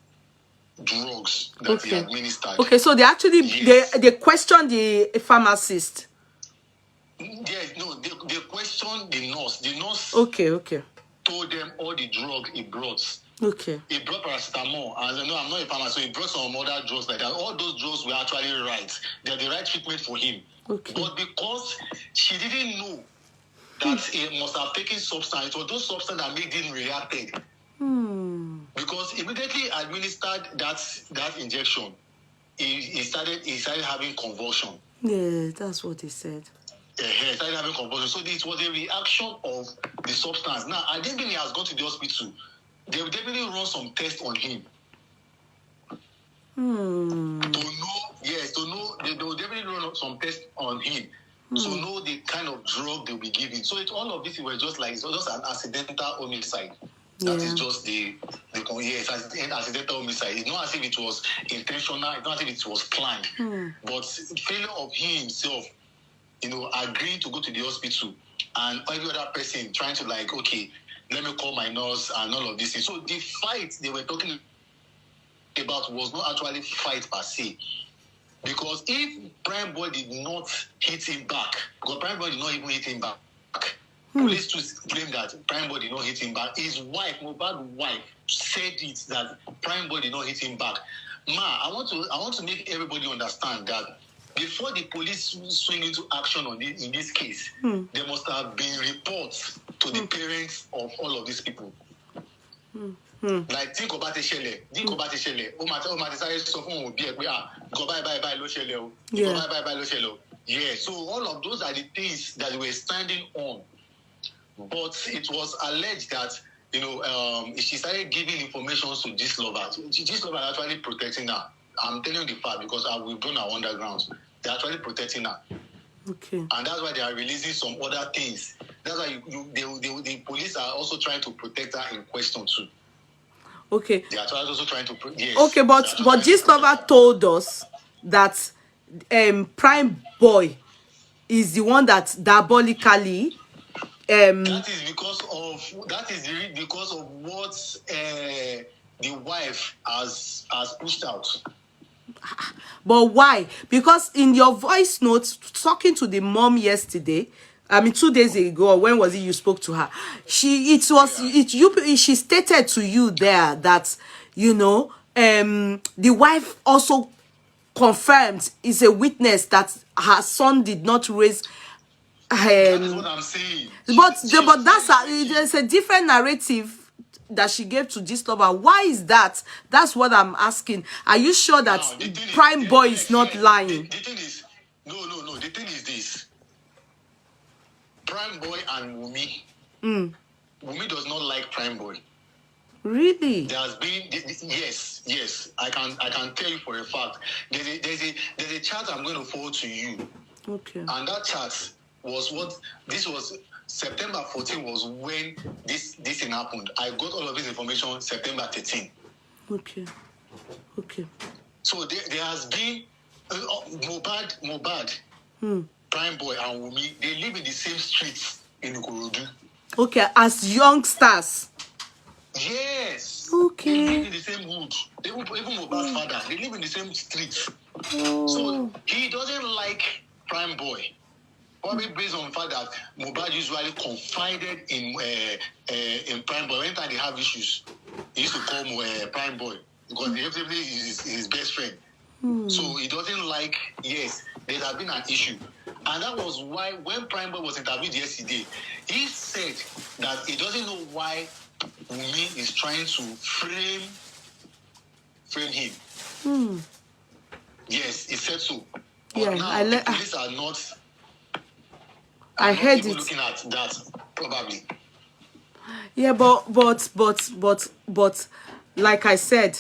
drugs that he administered. Okay, so they actually they questioned the pharmacist. Yes, no, they questioned the nurse. The nurse told them all the drug he brought. Okay. He brought paracetamol, and no, I'm not a pharmacist, so he brought some other drugs like that. All those drugs were actually right. They're the right treatment for him. Okay. But because she didn't know that he must have taken substance, it was those substances that made him reacted. Because immediately administered that injection, he started having convulsion. Yeah, that's what he said. He started having convulsion. So it was a reaction of the substance. Now, I didn't think he has gone to the hospital. They will definitely run some tests on him. To know, they will definitely run some tests on him So know the kind of drug they'll be giving. So all of this was just like, it's just an accidental homicide. That is just the yes, accidental homicide. It's not as if it was intentional. It's not as if it was planned. But failure of he himself, agreeing to go to the hospital, and every other person trying to like, okay, let me call my nurse and all of this. So the fight they were talking about was not actually fight per se. Because if Prime Boy did not hit him back, because Prime Boy did not even hit him back, police to claim that Prime Boy did not hit him back. His wife, Mohbad's wife, said it that Prime Boy did not hit him back. I want to make everybody understand that before the police swing into action in this case, there must have been reports to the parents of all of these people. Like think about the shele. Yeah, so all of those are the things that we were standing on. But it was alleged that she started giving information to this lover. This lover is actually protecting her. I'm telling you the fact because we've done our undergrounds. They're actually protecting her. Okay. And that's why they are releasing some other things. That's why the police are also trying to protect her in question too. Okay. They are also trying to yes. Okay, but this lover told us that Prime Boy is the one that diabolically that is because of what the wife has pushed out. But why? Because in your voice notes talking to the mom yesterday, I mean 2 days ago, or when was it you spoke to her? She stated to you there that the wife also confirmed is a witness that her son did not raise. That is what I'm saying. But there's a different narrative that she gave to this lover. Why is that? That's what I'm asking. Are you sure that Prime Boy is not lying? The thing is, no. The thing is this. Prime Boy and Wumi. Wumi does not like Prime Boy. Really? There has been yes. I can tell you for a fact. There's a chart I'm going to forward to you. Okay. And that chart was September 14 was when this thing happened. I got all of this information September 13. Okay. So there has been Mohbad, Prime Boy and Wumi. They live in the same streets in Ikorodu. Okay, as youngsters. Yes. Okay. They live in the same hood. Even Mohbad's father, they live in the same streets. So he doesn't like Prime Boy. Probably based on the fact that Mohbad usually confided in Prime Boy. Anytime they have issues, he used to call Prime Boy because he is his best friend. So he doesn't like, yes, there has been an issue. And that was why when Prime Boy was interviewed yesterday, he said that he doesn't know why Wumi is trying to frame him. Yes, he said so. But now the police are not... I heard it. Looking at that, probably. Yeah, but like I said,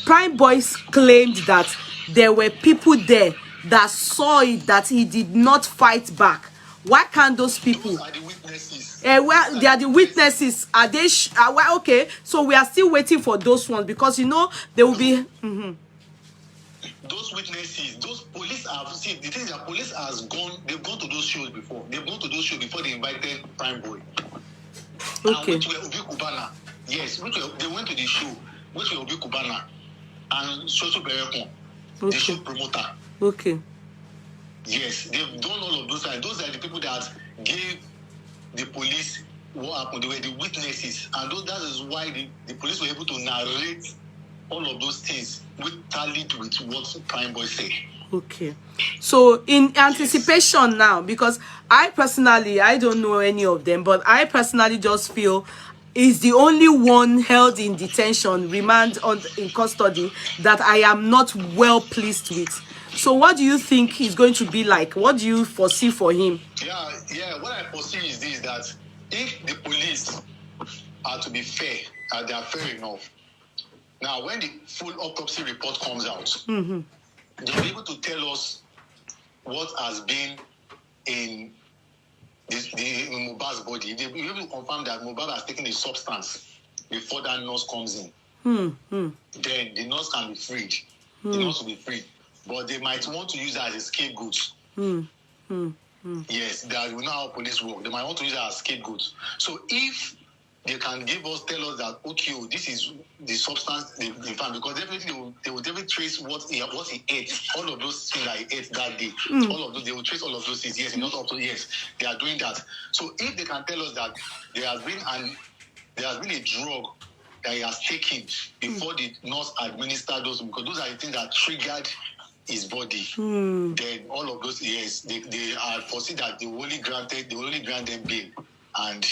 Prime Boys claimed that there were people there that saw it, that he did not fight back. Why can't those people? Those are the witnesses. Well, they are the witnesses. Are they? Well, okay. So we are still waiting for those ones because they will be. Those witnesses, those police have seen. The thing is that police has gone. They've gone to those shows before. They've gone to those shows before they invited Prime Boy. Okay. And which were Obi Kubana. Yes, they went to the show. Which were Obi Kubana and Soso Berekon, the show promoter. Okay. Yes, they've done all of those. Those are the people that gave the police what happened. They were the witnesses, and that is why the police were able to narrate all of those things which tallied with what Prime Boy said. Okay. So in anticipation now, because I don't know any of them, but I personally just feel is the only one held in detention, remand in custody, that I am not well pleased with. So what do you think he's going to be like? What do you foresee for him? Yeah. What I foresee is this, that if the police are to be fair, they are fair enough. Now, when the full autopsy report comes out, they'll be able to tell us what has been in in Mohbad's body. They will even confirm that Mohbad has taken a substance before that nurse comes in. Then the nurse can be freed. The nurse will be freed. But they might want to use that as a scapegoat. Yes, that we know how police work. They might want to use that as scapegoat. So if they can tell us that, okay, this is the substance they found, because definitely they will definitely trace what he ate, all of those things that he ate that day, all of those, they will trace all of those things. Yes, not up to, yes, they are doing that. So if they can tell us that there has been a drug that he has taken before the nurse administered those, because those are the things that triggered his body, then all of those, yes, they are foreseen that they will only grant them bail, and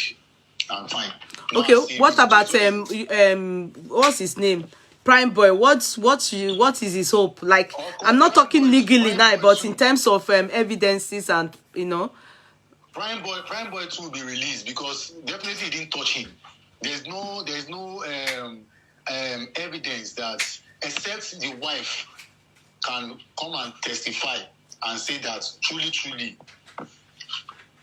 I'm fine. Okay, what about what's his name? Prime Boy. What is his hope? Like, I'm not talking legally now, but in terms of evidences and Prime Boy too will be released, because definitely he didn't touch him. There's no evidence that, except the wife can come and testify and say that truly.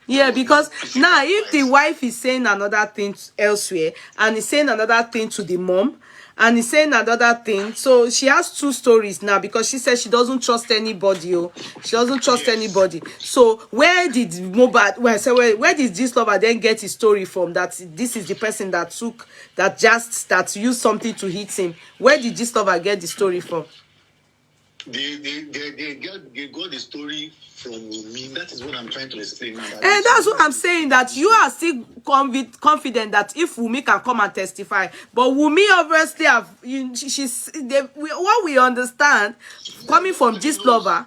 Yeah, because now if the wife is saying another thing elsewhere, and is saying another thing to the mom, and is saying another thing, so she has two stories now, because she says she doesn't trust anybody. She doesn't trust anybody. So where did Mohbad, where did this lover then get his story from, that this is the person that used something to hit him? Where did this lover get the story from? They got the story from me. That is what I'm trying to explain now. And that's what I'm saying, that you are still confident that if Wunmi can come and testify, but Wunmi obviously what we understand coming from this lover.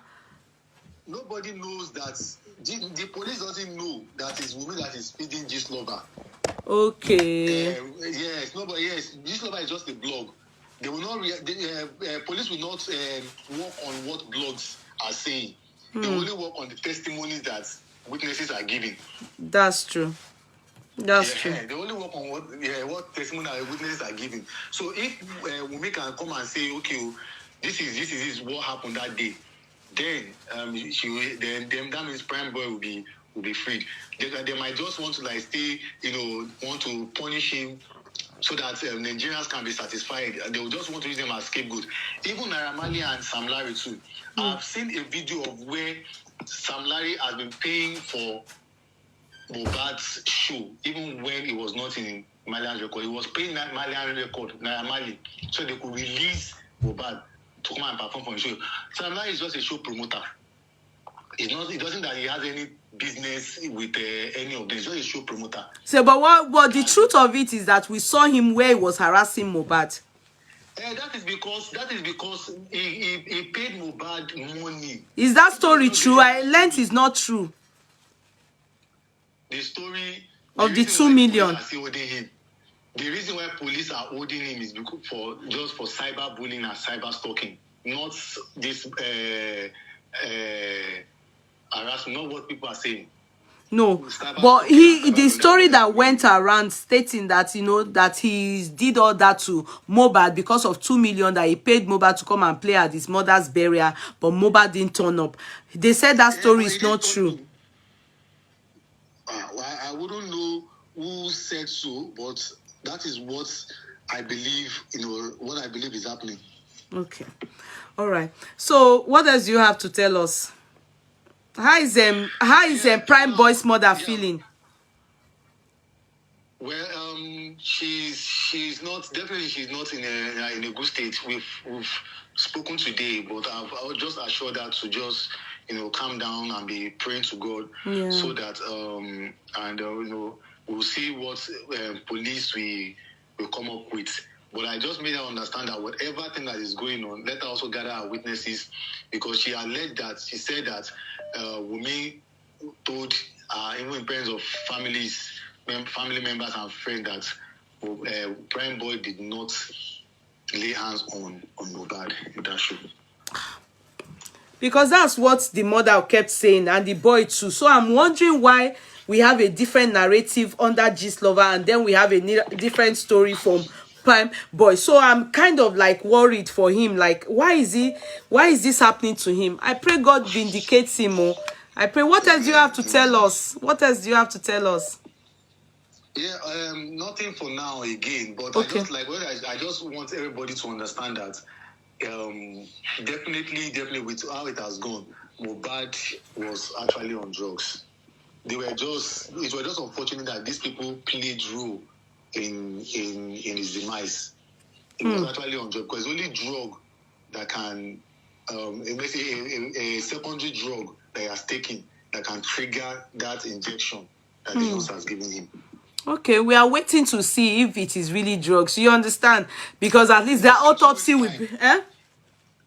Nobody knows that. The police doesn't know that it's Wunmi that is feeding this lover. Okay. Yes, nobody. Yes, this lover is just a blog. They will not. Police will not work on what blogs are saying. They only work on the testimonies that witnesses are giving. That's true. That's true. They only work on what testimony that witnesses are giving. So if Wunmi can come and say, okay, this is what happened that day, then then that means Prime Boy will be freed. They might just want to stay, want to punish him, so that Nigerians can be satisfied. They will just want to use them as scapegoats. Even Naira Marley and Sam Larry too. I've seen a video of where Sam Larry has been paying for Mohbad's show, even when he was not in Malian's record. He was paying Malian's record, Naira Marley, so they could release Mohbad to come and perform for the show. Sam Larry is just a show promoter. It doesn't that he has any business with any of them. It's just a show promoter. So, but the truth of it is that we saw him where he was harassing Mohbad. That is because he paid Mohbad money. Is that story true? I learned it's not true. The story of the 2 million. The reason why police are holding him is because for cyberbullying and cyber stalking, not this harassment, not what people are saying. No, but the story that went around stating that that he did all that to Mohbad because of 2 million that he paid Mohbad to come and play at his mother's burial, but Mohbad didn't turn up. They said that story is not true. I wouldn't know who said so, but that is what I believe. What I believe is happening. Okay, all right. So what else do you have to tell us? How is Prime Boy's mother feeling? Well, she's not in a good state. We've spoken today, but I would just assure that to just calm down and be praying to God, so that we'll see what police will come up with. But I just made her understand that whatever thing that is going on, let her also gather her witnesses, because she said that Wunmi told even in terms of family members and friends that Prime Boy did not lay hands on Mohbad in that show. Because that's what the mother kept saying, and the boy too. So I'm wondering why we have a different narrative under Gist Lover, and then we have a different story from prime boy. So I'm kind of like worried for him. Like, why is this happening to him? I pray God vindicates him. Oh, I pray. What else do you have to tell us? What else do you have to tell us? Yeah, nothing for now again, but Okay. I just want everybody to understand that definitely with how it has gone, Mohbad was actually on drugs. It was just unfortunate that these people played role in his demise. It was actually on drugs, because only drug that can let's say a secondary drug that he has taken that can trigger that injection that the nurse has given him. Okay, we are waiting to see if it is really drugs. You understand? Because at least the autopsy will be.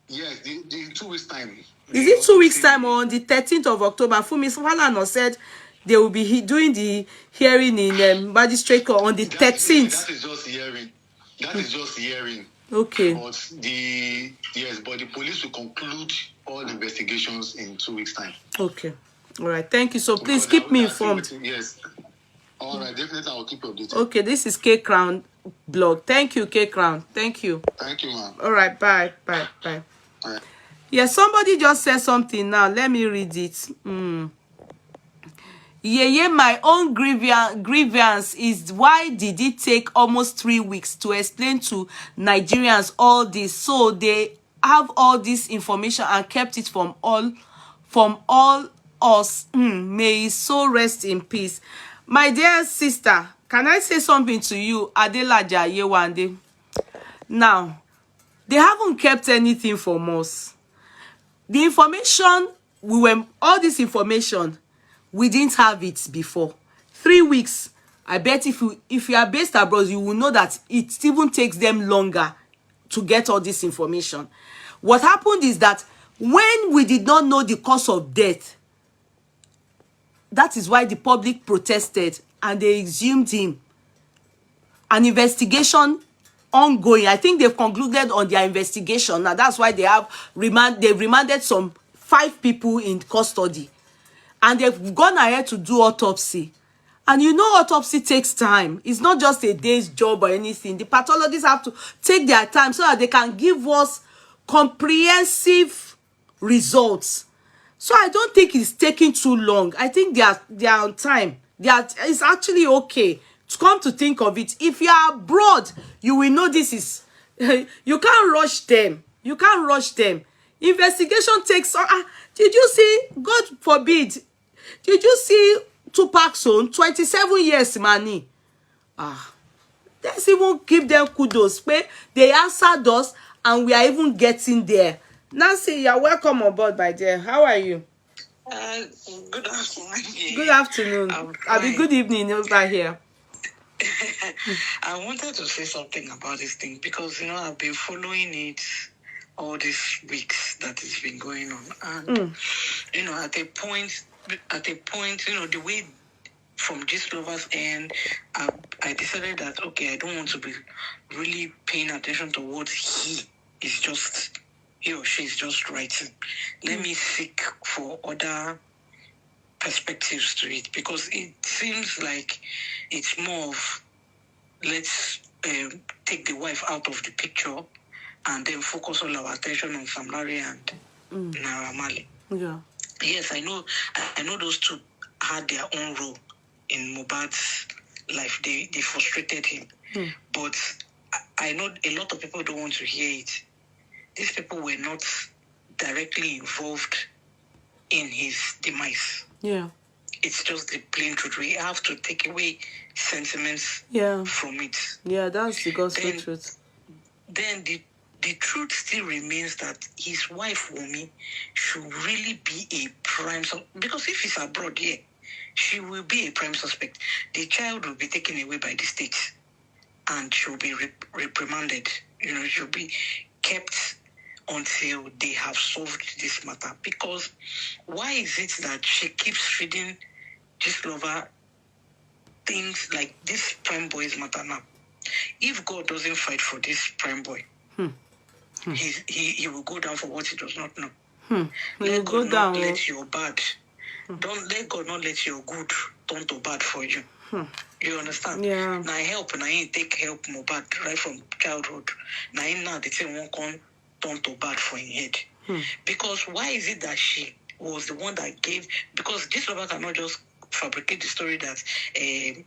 Yes, the 2 weeks time. Is it 2 weeks time or on the 13th of October? Fumi Falana said they will be doing the hearing in magistrate court on the 13th. That is just hearing. That is just hearing. Okay. But the police will conclude all the investigations in 2 weeks time. Okay. All right. Thank you. So please keep me informed. Yes. All right. Definitely, I will keep you updated. Okay. This is K Crown blog. Thank you, K Crown. Thank you. Thank you, ma'am. All right. Bye. Bye. Bye. All right. Yeah. Somebody just said something now. Let me read it. Yeah, my own grievance is why did it take almost 3 weeks to explain to Nigerians all this? So they have all this information and kept it from all us. May his soul rest in peace. My dear sister, can I say something to you, Adelaja Yewande? Now, they haven't kept anything from us. The information, all this information, we didn't have it before. 3 weeks. I bet if you are based abroad, you will know that it even takes them longer to get all this information. What happened is that when we did not know the cause of death, that is why the public protested and they exhumed him. An investigation ongoing. I think they've concluded on their investigation. Now that's why they've remanded some 5 people in custody. And they've gone ahead to do autopsy. And you know autopsy takes time. It's not just a day's job or anything. The pathologists have to take their time so that they can give us comprehensive results. So I don't think it's taking too long. I think they are on time. It's actually okay. To come to think of it, if you are abroad, you will know this is... you can't rush them. You can't rush them. Investigation takes... did you see, God forbid, did you see Tupac's son, 27 years, money? Let's even give them kudos. They answered us and we are even getting there. Nancy, you're welcome on board, my dear. How are you? Good afternoon. Good afternoon. I'll be good evening over here. I wanted to say something about this thing because, I've been following it all these weeks that it's been going on. And, at a point, the way from this lover's end, I decided that, okay, I don't want to be really paying attention to what he or she is just writing. Let me seek for other perspectives to it, because it seems like it's more of let's take the wife out of the picture and then focus all our attention on Sam Larry and Naira Marley. Yeah. Yes, I know those two had their own role in Mohbad's life. They frustrated him. But I know a lot of people don't want to hear it. These people were not directly involved in his demise. Yeah. It's just the plain truth. We have to take away sentiments from it. Yeah, that's the gospel truth. Then the truth still remains that his wife, Wumi, should really be a prime suspect. Because if he's abroad here, she will be a prime suspect. The child will be taken away by the state and she'll be reprimanded. She'll be kept until they have solved this matter. Because why is it that she keeps feeding this lover things like this prime boy's matter now? If God doesn't fight for this prime boy, he will go down for what he does not know. Let your bad Don't let God not let your good turn to bad for you. You understand? Yeah. Now help, now you take help Mohbad right from childhood. Now the thing won't come turn to bad for your head. Because why is it that she was the one that gave? Because this lover cannot just fabricate the story that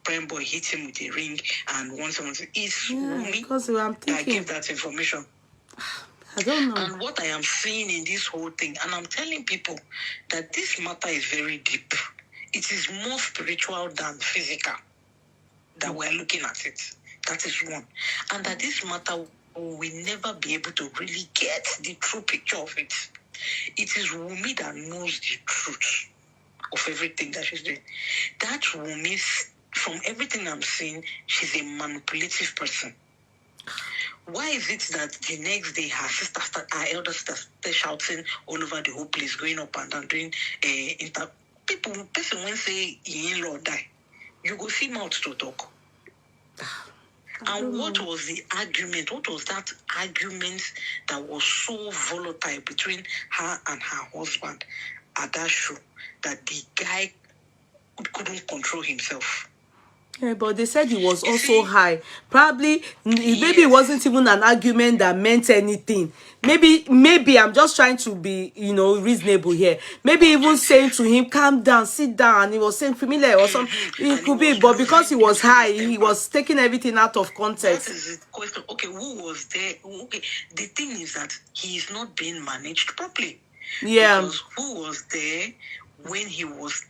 prime boy hit him with a ring and once it's Wunmi because I'm that thinking, gave that information. I don't know. And what I am seeing in this whole thing, and I'm telling people that this matter is very deep. It is more spiritual than physical that we're looking at it. That is one. And that this matter will never be able to really get the true picture of it. It is Wunmi that knows the truth of everything that she's doing. That Wunmi, from everything I'm seeing, she's a manipulative person. Why is it that the next day her sister, her elder sister, started shouting all over the whole place, going up and down, doing person when say in-law die, you go see mouth to talk. And what was the argument? What was that argument that was so volatile between her and her husband at that show that the guy couldn't control himself? Yeah, but they said he was also high. Probably, maybe it wasn't even an argument that meant anything. Maybe I'm just trying to be, reasonable here. Maybe even saying to him, calm down, sit down, and he was saying familiar or something. It could be, but because he was high, he was taking everything out of context. That is the question. Okay, who was there? Okay, the thing is that he is not being managed properly. Yeah. Because who was there when he was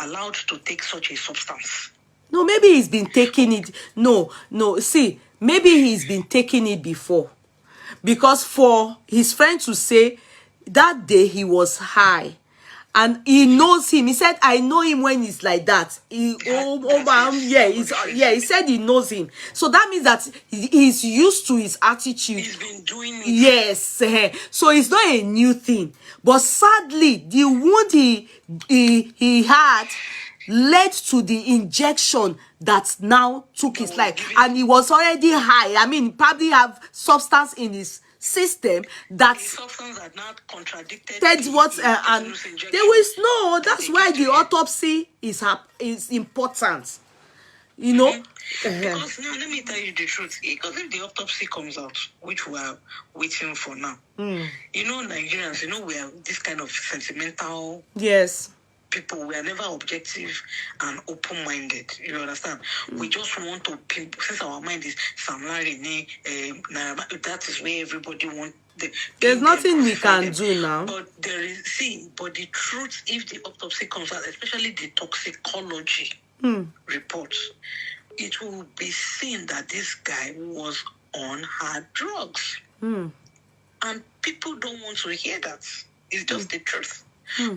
allowed to take such a substance? No, maybe he's been taking it. No, see, maybe he's been taking it before. Because for his friend to say that day he was high and he knows him. He said, I know him when he's like that. He said he knows him. So that means that he's used to his attitude. He's been doing it. Yes. So it's not a new thing. But sadly, the wound he had led to the injection that now took his life, and he was already high. I mean, probably have substance in his system that substance that now contradicted what and they will know. That's why the autopsy is important. Because now let me tell you the truth. Because if the autopsy comes out, which we are waiting for now, Nigerians, we are this kind of sentimental. Yes. People, we are never objective and open-minded. You understand? We just want to, since our mind is Sam Larry, that is where everybody wants. There's nothing we can do now. But but the truth, if the autopsy comes out, especially the toxicology reports, it will be seen that this guy was on hard drugs. And people don't want to hear that. It's just the truth.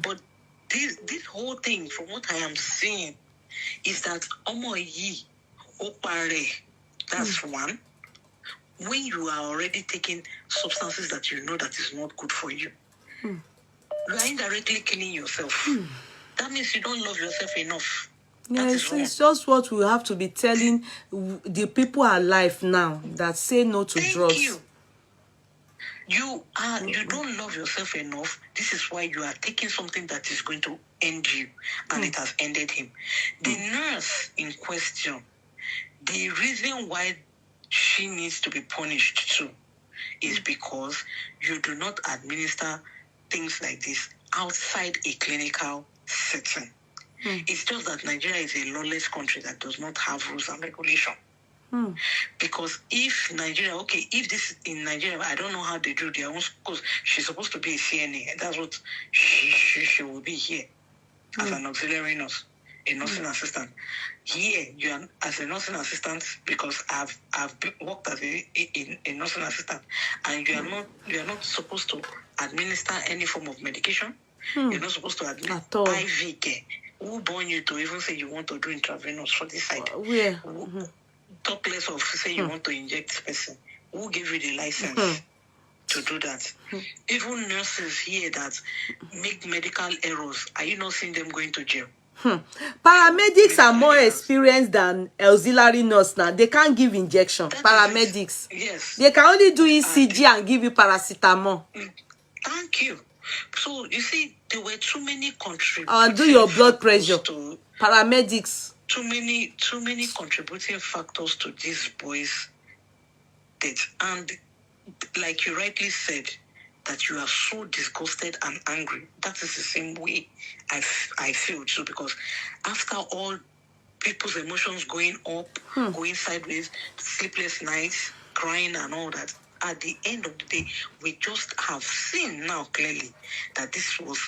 But this whole thing, from what I am seeing, is that that's one. When you are already taking substances that you know that is not good for you, you are indirectly killing yourself. That means you don't love yourself enough. Yeah, it's just what we have to be telling the people alive now that say no to drugs. You don't love yourself enough. This is why you are taking something that is going to end you, and it has ended him. The nurse in question, the reason why she needs to be punished too is because you do not administer things like this outside a clinical setting. It's just that Nigeria is a lawless country that does not have rules and regulation. Because if this in Nigeria, I don't know how they do their own, because she's supposed to be a CNA. That's what she will be here as an auxiliary nurse, a nursing assistant. Here, you are as a nursing assistant, because I've worked as a nursing assistant, and you are not supposed to administer any form of medication. You're not supposed to administer IV care. Who born you to even say you want to do intravenous for this side? Talk less of say you want to inject this person. Who gave you the license to do that? Even nurses here that make medical errors, are you not seeing them going to jail? Paramedics are more experienced than auxiliary nurse now. They can't give injection. Paramedics. Yes. They can only do ECG and give you paracetamol. Thank you. So you see, there were too many contributing do your blood factors pressure. to Paramedics. too many contributing factors to this boy's death. And like you rightly said, that you are so disgusted and angry. That is the same way I feel too, because after all people's emotions going up, going sideways, sleepless nights, crying and all that, at the end of the day, we just have seen now clearly that this was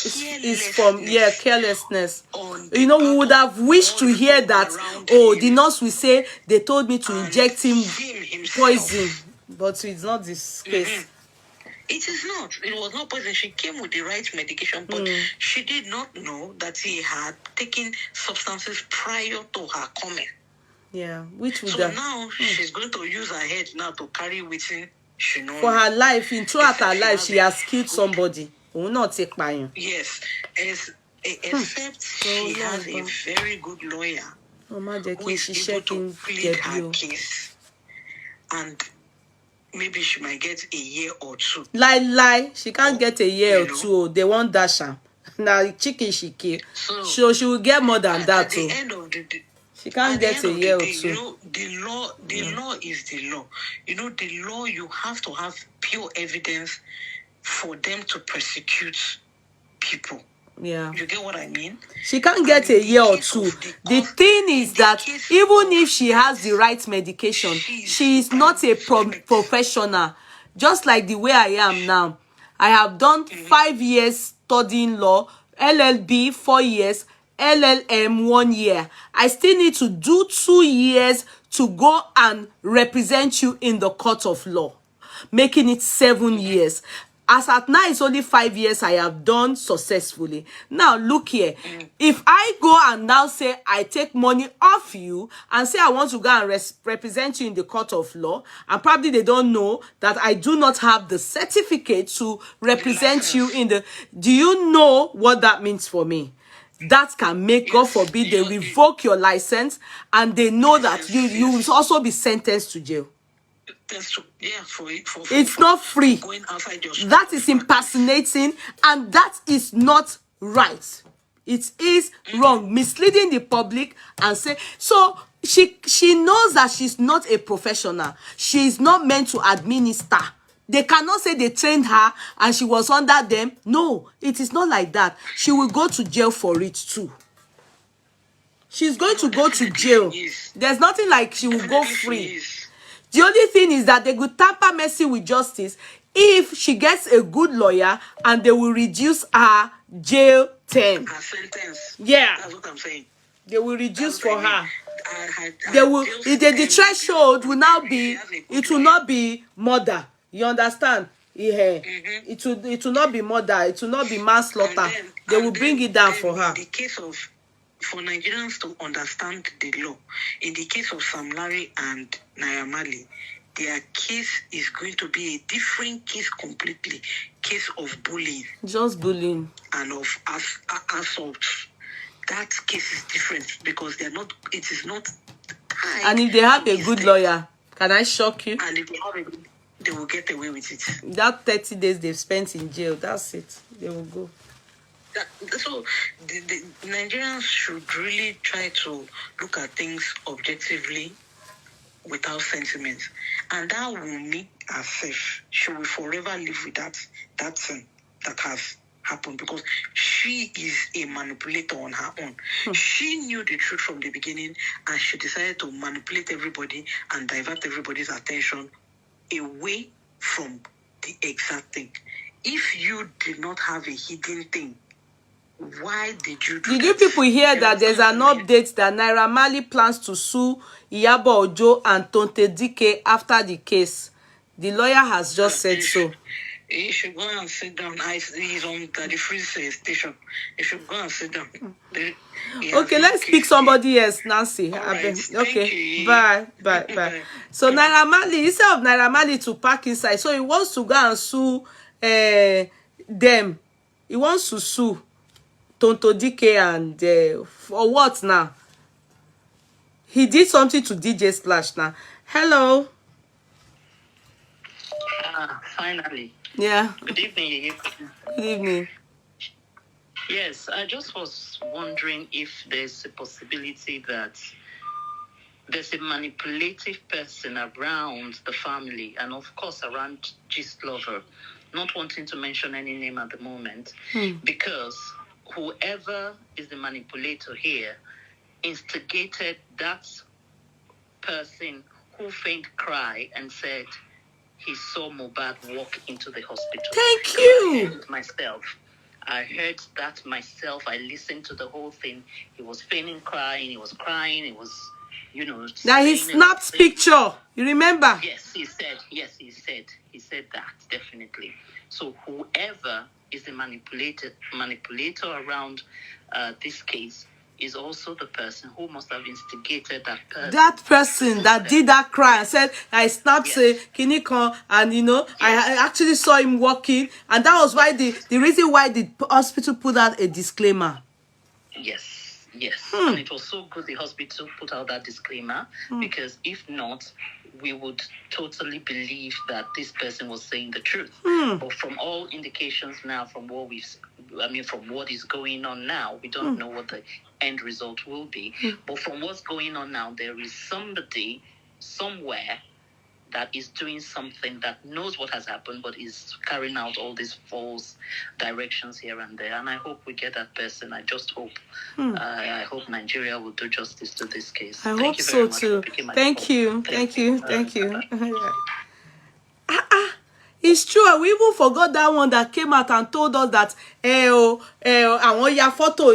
Is from carelessness. You know, we would have wished to hear that. Oh, the nurse will say they told me to inject him poison, but it's not this case. It is not. It was not poison. She came with the right medication, but she did not know that he had taken substances prior to her coming. Yeah, which would so now she's going to use her head now to carry Wetin she knows. For her life, throughout her life, she has killed somebody. Will not take by. Yes, except she has a very good lawyer who is able to plead her case, and maybe she might get a year or two. Lie. She can't get a year or two. They won't dash her. Now chicken she kill. So she will get more than that. At the end of the day, she can't get a year or two. You know, the law is the law. You know, the law, you have to have pure evidence for them to persecute people. Yeah. You get what I mean? She can't get a year or two. The thing is that even if she has the right medication, she is not a professional. Just like the way I am now. I have done 5 years studying law, LLB 4 years, LLM 1 year. I still need to do 2 years to go and represent you in the court of law, making it 7 years. As at now, it's only 5 years I have done successfully. Now, look here. If I go and now say I take money off you and say I want to go and represent you in the court of law, and probably they don't know that I do not have the certificate to represent you in the... Do you know what that means for me? That can make, God forbid, they revoke your license and they know that you will also be sentenced to jail. It's not free. That is impersonating, and that is not right. It is wrong, misleading the public and say so. She knows that she's not a professional. She is not meant to administer. They cannot say they trained her and she was under them. No, it is not like that. She will go to jail for it too. She's going to go to jail. There's nothing like she will go free. The only thing is that they could tamper mercy with justice if she gets a good lawyer and they will reduce her jail term. Her sentence. Yeah. That's what I'm saying. They will reduce for her. They will, the threshold will now be, it will not be murder. You understand? Yeah. It will not be murder. It will not be manslaughter. They will bring it down for her. In the case of, for Nigerians to understand the law, in the case of Sam Larry and Naira Marley, their case is going to be a different case completely. Case of bullying. Just bullying. And of assault. That case is different because they're not, it is not tied. And if they have a good lawyer, can I shock you? And if they have a good, they will get away with it. That 30 days they've spent in jail, that's it. They will go. So the Nigerians should really try to look at things objectively without sentiment, and that will make her safe. She will forever live with that thing that has happened because she is a manipulator on her own. She knew the truth from the beginning and she decided to manipulate everybody and divert everybody's attention away from the exact thing. If you did not have a hidden thing, why did you do Did you people hear that there's an update that Naira Marley plans to sue Iyabo Ojo and Tonte Dike after the case? The lawyer has just said so. He should go and sit down. He's on the free station. He should go and sit down. Okay, let's pick somebody else, Nancy. Right, okay, bye. So Naira Marley, instead of Naira Marley to park inside, so he wants to go and sue them. He wants to sue Tonto Dike and for what now? He did something to DJ Splash now. Hello. Finally. Yeah. Good evening, Yeye. Good evening. Yes, I just was wondering if there's a possibility that there's a manipulative person around the family and, of course, around Gist Lover, not wanting to mention any name at the moment, because whoever is the manipulator here instigated that person who faint cry and said he saw Mohbad walk into the hospital. Thank 'Cause you. I heard myself. I heard that myself. I listened to the whole thing. He was feigning crying. He was crying. He was, you know. That he saying snapped everything. picture. You remember? Yes, he said. Yes, he said. He said that definitely. So whoever is the manipulator around this case is also the person who must have instigated that person. That person that did that cry and said, I snapped say Yes. Kinikon, and you know, I actually saw him walking, and that was why the reason why the hospital put out a disclaimer. Yes, yes. And it was so good the hospital put out that disclaimer, because if not, we would totally believe that this person was saying the truth. But from all indications now, from what from what is going on now, we don't know what the end result will be. But from what's going on now, there is somebody somewhere that is doing something that knows what has happened, but is carrying out all these false directions here and there. And I hope we get that person. I just hope. I hope Nigeria will do justice to this case. I Thank hope you so very much too. for picking my Thank call. you. Thank you. It's true. We even forgot that one that came out and told us that I want your photo,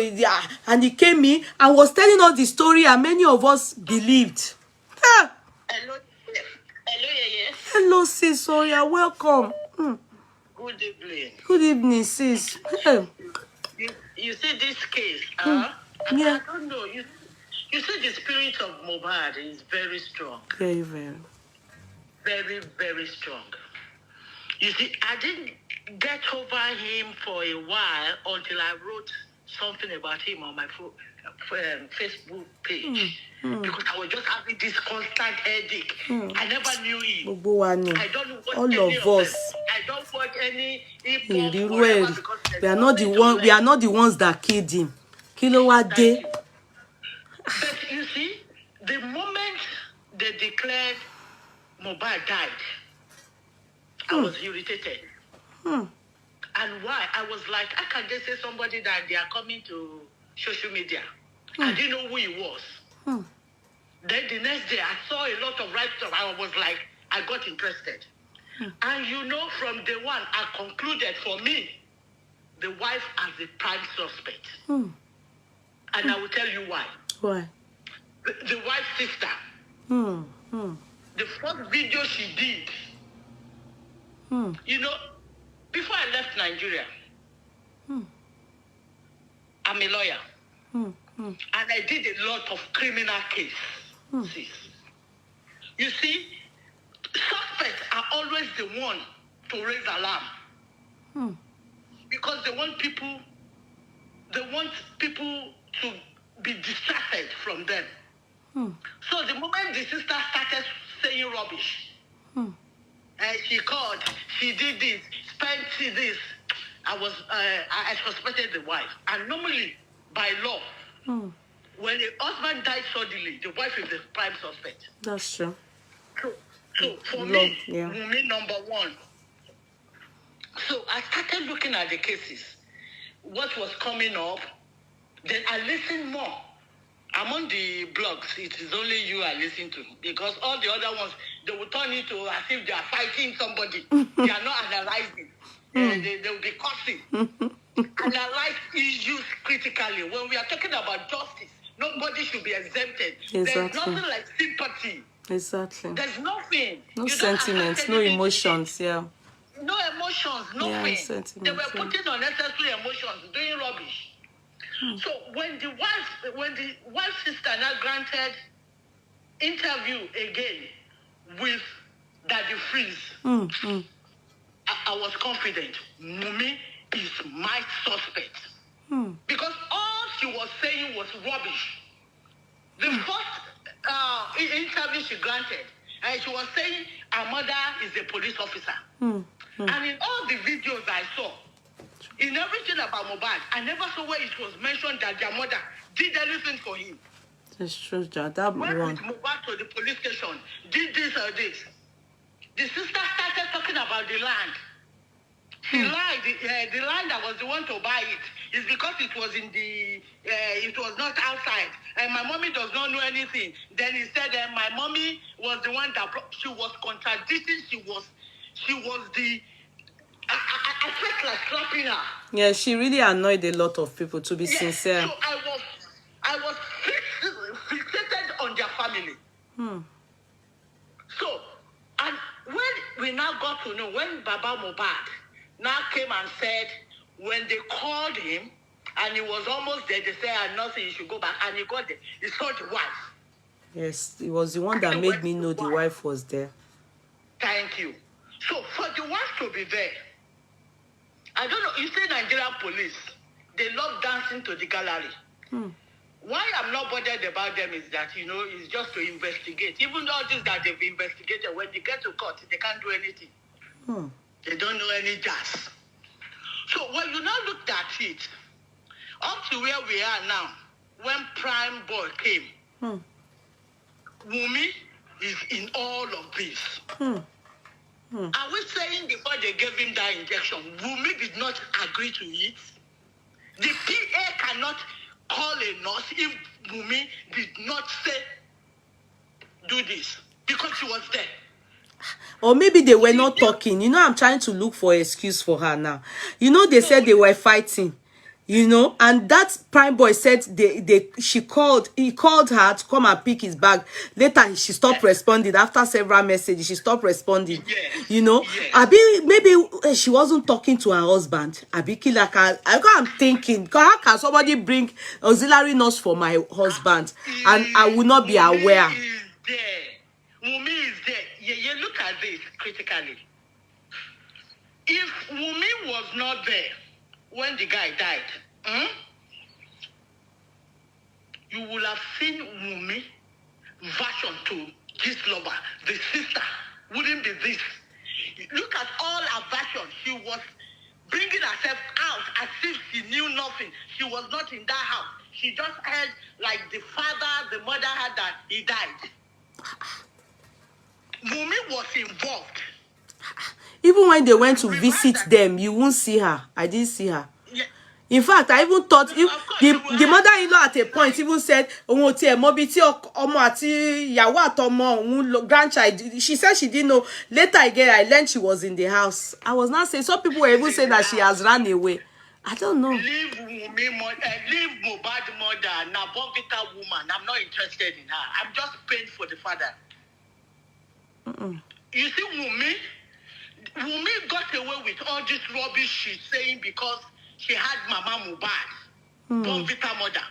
and he came in and was telling us the story, and many of us believed. Ah. Hello. Hello, yeah. Hello, sis. So you're welcome. Good evening. Good evening, sis. Hey. You see this case, Yeah. I don't know. You see the spirit of Mohbad is very strong. Very, very. Very, very strong. You see, I didn't get over him for a while until I wrote something about him on my Facebook page. Because I was just having this constant headache. I never knew him. I don't watch all any of us. them. I don't watch any Well, because we are not the one. We are not the ones that killed him. Kilowatt day. But you see, the moment they declared Mohbad died, I was irritated. And why? I was like, how can they say somebody that they are coming to social media? I didn't know who he was. Then the next day, I saw a lot of right stuff. I was like, I got interested. And you know, from day one, I concluded for me, the wife as the prime suspect. And I will tell you why. Why? The wife's sister. The first video she did, you know, before I left Nigeria, I'm a lawyer. And I did a lot of criminal cases. You see, suspects are always the one to raise alarm. Because they want people to be distracted from them. So the moment the sister started saying rubbish, she called, she did this, spent this, I suspected the wife. And normally, by law, when a husband dies suddenly, the wife is the prime suspect. That's true. So for me, number one. So I started looking at the cases, what was coming up. Then I listened more. I'm on the blogs. It is only you I listen to, because all the other ones, they will turn into as if they are fighting somebody. They are not analyzing. They will be cursing. Analyze issues critically. When we are talking about justice, nobody should be exempted. Exactly. There's nothing like sympathy. Exactly. There's nothing. No sentiments, no emotions, No emotions, nothing. Yeah, sentiments, They were putting unnecessary emotions, doing rubbish. So when the wife's sister now granted interview again with Daddy Freeze, I was confident. Mumi is my suspect. Because all she was saying was rubbish. The first interview she granted, she was saying her mother is a police officer. And in all the videos I saw, in everything about Mohbad, I never saw where it was mentioned that their mother did anything for him. It's true, that Went one. with Mohbad to the police station, did this or this. The sister started talking about the land. She lied. The land that was the one to buy it is because it was in the, it was not outside. And my mommy does not know anything. Then he said my mommy was the one that she was contradicting. She was the, I felt like slapping her. Yeah, she really annoyed a lot of people, to be sincere. So I was fixated on their family. So, and when we now got to know, when Baba Mohbad now came and said, when they called him, and he was almost there, they said, nothing, you should go back. And he got there. He saw the wife. Yes, it was the one that made me know the wife was there. Thank you. So, for the wife to be there, I don't know, you say Nigerian police, they love dancing to the gallery. Why I'm not bothered about them is that, it's just to investigate. Even all this that they've investigated, when they get to court, they can't do anything. They don't know any jazz. So when you now looked at it, up to where we are now, when Prime Boy came, Wunmi is in all of this. Are we saying before they gave him that injection, Wunmi did not agree to it? The PA cannot call a nurse if Wunmi did not say, do this, because she was there. Or maybe they were not talking. I'm trying to look for an excuse for her now. They said they were fighting. And that Prime Boy said he called her to come and pick his bag. Later she stopped responding. After several messages, she stopped responding. Maybe she wasn't talking to her husband. I'm thinking, how can somebody bring auxiliary nurse for my husband and I will not be aware? Wunmi is there. Yeah, look at this critically. If Wunmi was not there when the guy died, you will have seen Wunmi version to this lover, the sister. Wouldn't be this. Look at all her versions. She was bringing herself out as if she knew nothing. She was not in that house. She just heard like the father, the mother had that he died. Wunmi was involved. Even when they went to visit them, you won't see her. I didn't see her. Yeah. In fact, I even thought the mother-in-law at a point even said, grandchild. She said she didn't know. Later again, I learned she was in the house. I was not saying, some people were even saying that she has run away. I don't know. Leave Wunmi mother, leave Mohbad mother, Nabovita woman. I'm not interested in her. I'm just paying for the father. You see, Wunmi got away with all this rubbish she's saying because she had Mama Mohbad, Bonvita mother.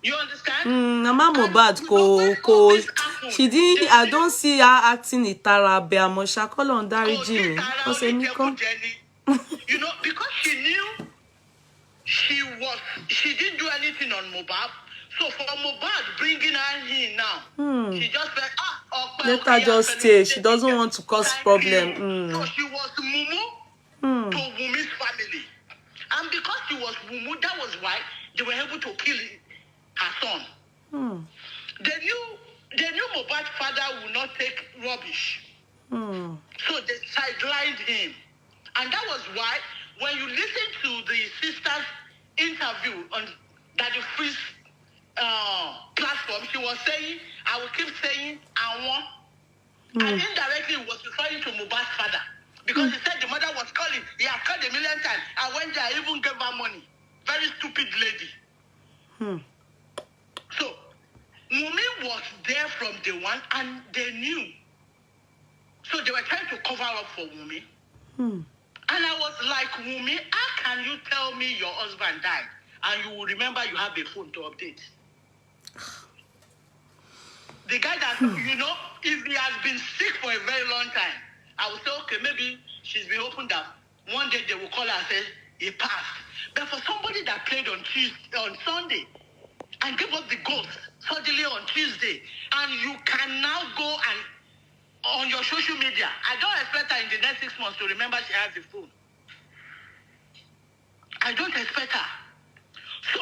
You understand? Mama Mohbad, she didn't. I don't see her acting itara beamosha. Call on Dari Jimmy. Because she knew she didn't do anything on Mohbad. So for Mohbad bringing her in now, she just said, let her just stay. She doesn't want to cause problem. So she was Mumu to Wunmi's family. And because she was Mumu, that was why they were able to kill her son. They knew Mohbad's father would not take rubbish. So they sidelined him. And that was why when you listen to the sister's interview on Daddy Free's platform, she was saying, I will keep saying, I want. And indirectly was referring to Mohbad's father. Because he said the mother was calling. He had called a million times. And when they even gave her money. Very stupid lady. So, Wunmi was there from day one and they knew. So they were trying to cover up for Wunmi. And I was like, Wunmi, how can you tell me your husband died? And you will remember you have a phone to update. The guy that, if he has been sick for a very long time, I would say, okay, maybe she's been opened up. One day they will call her and say, he passed. But for somebody that played on Sunday and gave up the ghost suddenly on Tuesday, and you can now go and on your social media. I don't expect her in the next 6 months to remember she has the phone. I don't expect her. So,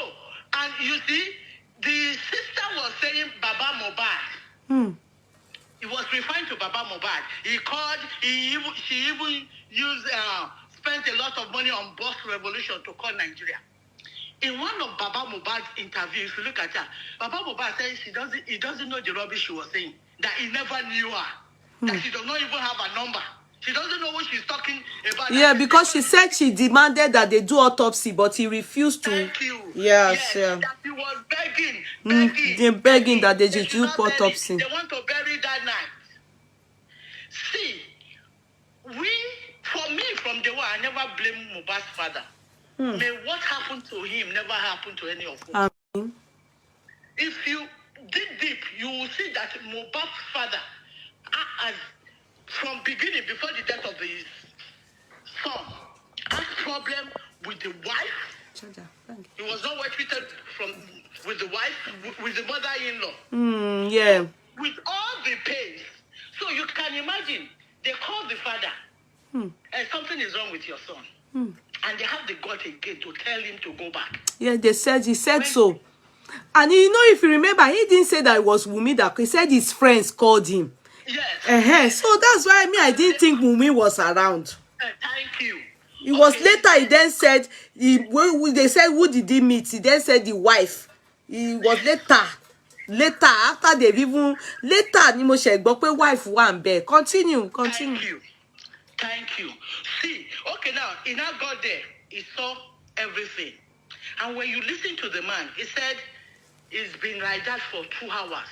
and you see, the sister was saying Baba Mohbad. He was referring to Baba Mohbad. He called, she even used, spent a lot of money on Boss Revolution to call Nigeria. In one of Baba Mohbad's interviews, if you look at her, Baba Mohbad says he doesn't know the rubbish she was saying, that he never knew her, that she does not even have a number. She doesn't know what she's talking about. Yeah, because she said she demanded that they do autopsy, but he refused to. Thank you. Yes, Yes, that he was begging that they should do not bury. autopsy. They want to bury that night. See, for me, from the one, I never blame Mohbad's father. May what happened to him never happen to any of us. If you dig deep, you will see that Mohbad's father, from beginning, before the death of his son, had problem with the wife. He was not well treated with the wife, with the mother-in-law. Yeah. With all the pains. So you can imagine, they called the father, and something is wrong with your son. And they have the gut again to tell him to go back. Yeah, he said so. And you know, if you remember, he didn't say that it was Wunmi that he said his friends called him. Yes. So that's why I didn't think Wunmi was around. Thank you. It was later he then said, they said, who did he meet? He then said the wife. It was later, after they've even, later, ni mo ṣe gbọ́ pé wife one bed. Continue. Thank you. See, okay, now, he now got there. He saw everything. And when you listen to the man, he said it's been like that for 2 hours.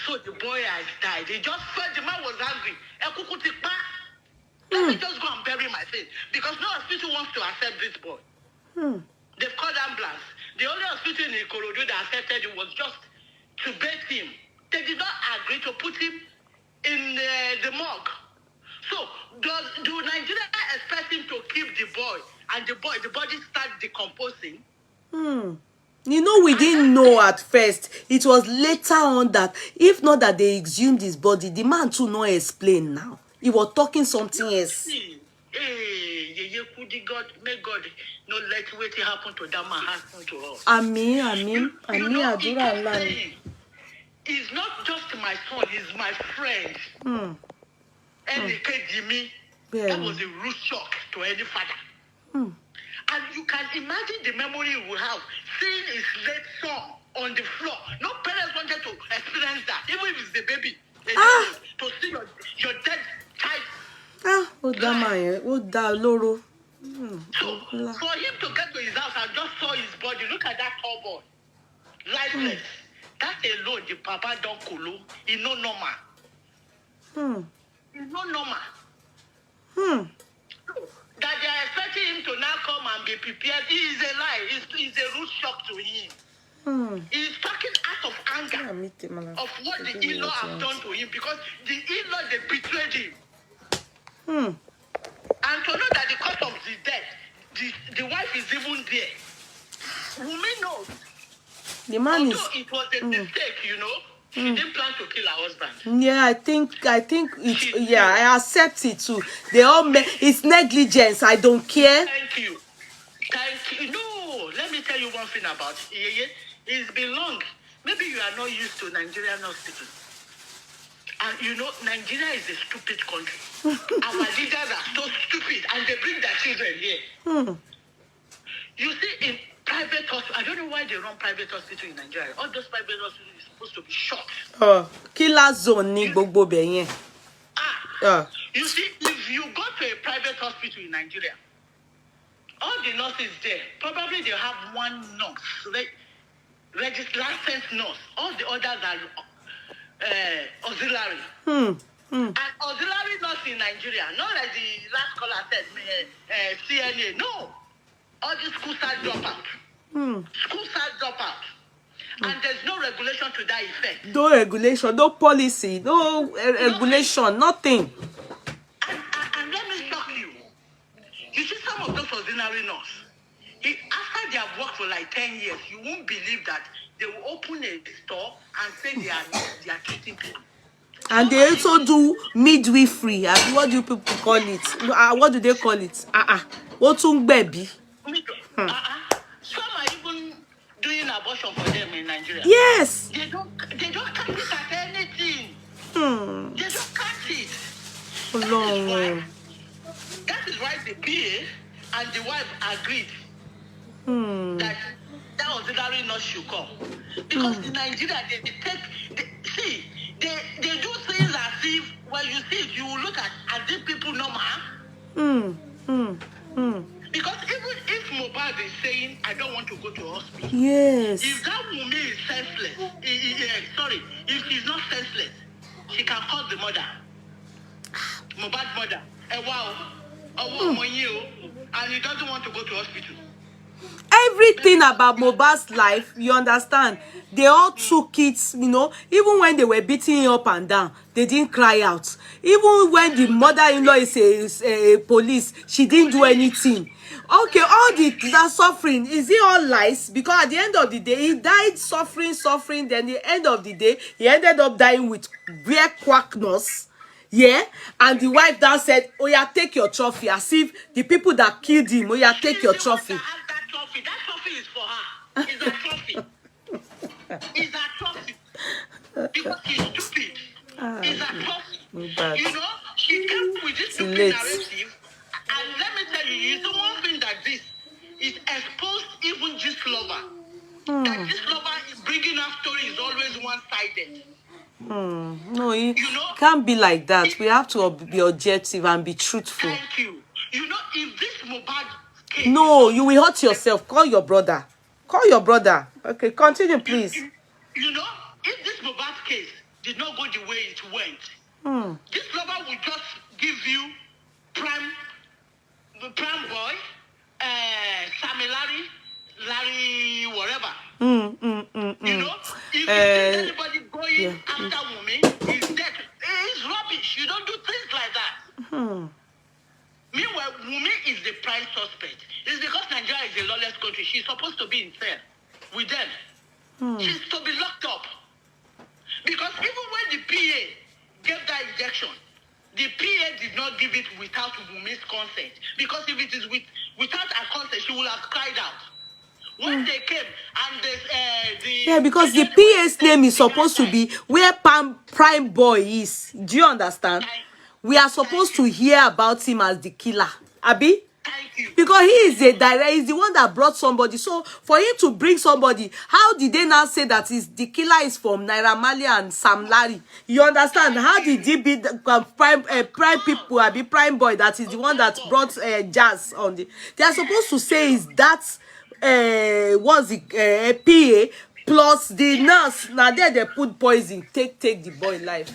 So the boy has died. He just felt the man was angry. Let me just go and bury my face. Because no hospital wants to accept this boy. They've called ambulance. The only hospital in Ikorodu that accepted him was just to bathe him. They did not agree to put him in the morgue. So, do Nigeria expect him to keep the boy and the body start decomposing? You know, we didn't know at first. It was later on that, if not that they exhumed his body, the man too not explain now. He was talking something else. God, may God not let Wetin happen to that man happen to us. Amen. He's not just my son, he's my friend. And Jimmy, that was a rude shock to any father. And you can imagine the memory he would have seeing his late son on the floor. No parents wanted to experience that, even if it's the baby. To see your dead child. Loro. So, for him to get to his house and just saw his body, look at that tall boy, lifeless. That alone, the papa don't kolo. He no normal. He no normal. That they are expecting him to now come and be prepared. It is a lie. It's a rude shock to him. He's talking out of anger of what the in-law have done to him, because the in-law, they betrayed him. And to know that the cause of the death, the wife is even there. Wunmi knows. The man although it was a mistake, you know. She didn't plan to kill her husband. Yeah, I think it. Yeah, I accept it too. They all it's negligence. I don't care. Thank you. No, let me tell you one thing about it. It's been long. Maybe you are not used to Nigerian hospitals. And you know, Nigeria is a stupid country. Our leaders are so stupid, and they bring their children here. You see, in private hospital, I don't know why they run private hospital in Nigeria. All those private hospitals are supposed to be shut. Killer zone ni gbogbo be yen. You see, if you go to a private hospital in Nigeria, all the nurses there, probably they have one nurse, registered licensed nurse. All the others are auxiliary. And auxiliary nurse in Nigeria, not like the last caller said, CNA, no. All the schools start drop out. Schools start drop out. And there's no regulation to that effect. No regulation, no policy, no regulation, nothing. And let me shock you. You see some of those ordinary nurses, after they have worked for like 10 years, you won't believe that they will open a store and say they are treating people. And they also do midwifery. What do people call it? What do they call it? What's baby? Some are even doing abortion for them in Nigeria. Yes. They don't cut it at anything. They don't cut it. Long. That is why the PA and the wife agreed that auxiliary nurse should come. Because in Nigeria, they do things as if, when you see it, you will look at these people normal. Because even if Mohbad is saying, I don't want to go to hospital, Yes. if that woman is senseless, if she's not senseless, she can call the mother, Mohbad mother, and he doesn't want to go to hospital. Everything about Mohbad's life, you understand, they all took it, even when they were beating him up and down, they didn't cry out. Even when the mother-in-law is a police, she didn't do anything. Okay, all that suffering, is it all lies? Because at the end of the day, he died suffering, then at the end of the day, he ended up dying with bare quackness. Yeah, and the wife now said, oh yeah, take your trophy, as if the people that killed him, oh yeah, take your trophy. That trophy is for her. It's a trophy. It's a trophy. Because she's stupid. It's a trophy. She came with this stupid narrative. And let me tell you, the one thing that this is exposed even this lover. That this lover is bringing up story is always one-sided. No, it can't be like that. We have to be objective and be truthful. Thank you. If this Mohbad case... No, you will hurt yourself. Call your brother. Okay, continue, please. If this Mohbad case did not go the way it went, this lover will just give you prime boy, Sammy Larry, whatever. If anybody going after women, is dead. It's rubbish. You don't do things like that. Meanwhile, Wumi is the prime suspect. It's because Nigeria is a lawless country. She's supposed to be in cell with them. She's to be locked up. Because even when the PA gave that injection, the PA did not give it without Wumi's consent. Because if it is without her consent, she would have cried out. When they came and because the PA's name is supposed to be where Prime Boy is. Do you understand? We are supposed to hear about him as the killer. Abi? Because he is he's the one that brought somebody. So for him to bring somebody, how did they now say that the killer is from Naira Marley and Sam Larry? You understand? How did he be the prime people, Abi Prime Boy, that is the one that brought jazz on the... They are supposed to say is that what's the PA plus the nurse. Now there they put poison, take the boy life.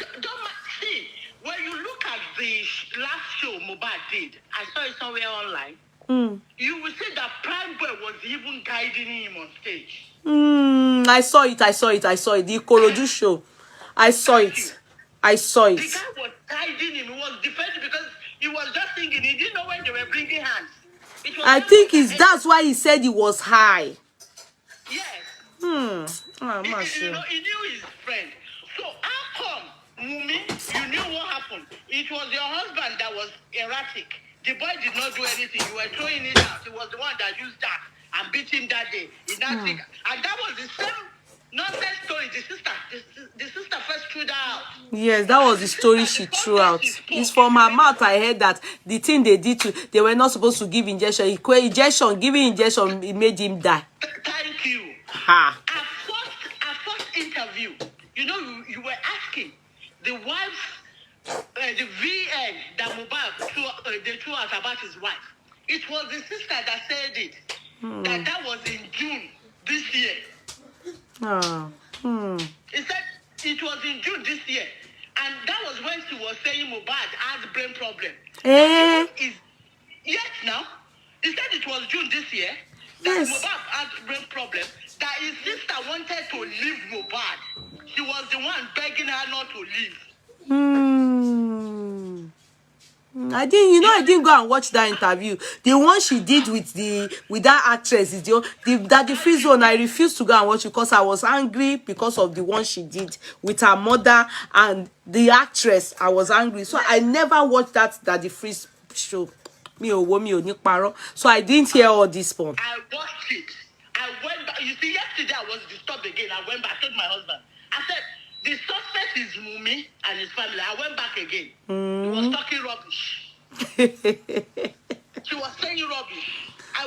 See, when you look at the last show Mohbad did, I saw it somewhere online. You will see that Prime Boy was even guiding him on stage. I saw it. The Ikorodu show. I saw it. The guy was guiding him. He was defending because he was just singing. He didn't know when they were bringing hands. I think that's why he said he was high. Yes. I'm not sure. He knew his friend. So how come, Wumi, you knew what happened? It was your husband that was erratic. The boy did not do anything. You were throwing it out. He was the one that used that and beat him that day. And that was the same nonsense story. The sister first threw that out. Yes, that was the story she threw out. It's from her mouth. I heard that the thing they did they were not supposed to give injection. Giving injection, it made him die. Thank you. Ha. At first interview, you were asking the wife's the VN that Mohbad they threw out about his wife. It was the sister that said it. That was in June this year. It said it was in June this year. And that was when she was saying Mohbad has brain problem. Yes, now. He said it was June this year. That Mohbad has brain problem. That his sister wanted to leave Mohbad. She was the one begging her not to leave. I didn't go and watch that interview. The one she did with that actress is the free zone. I refused to go and watch it because I was angry because of the one she did with her mother and the actress. I was angry, so I never watched that the free show. So I didn't hear all this one. I watched it. I went back. You see, yesterday I was disturbed again. I went back. I told my husband. I said, the suspect is Mumi and his family. I went back again. He was talking rubbish. She was saying rubbish.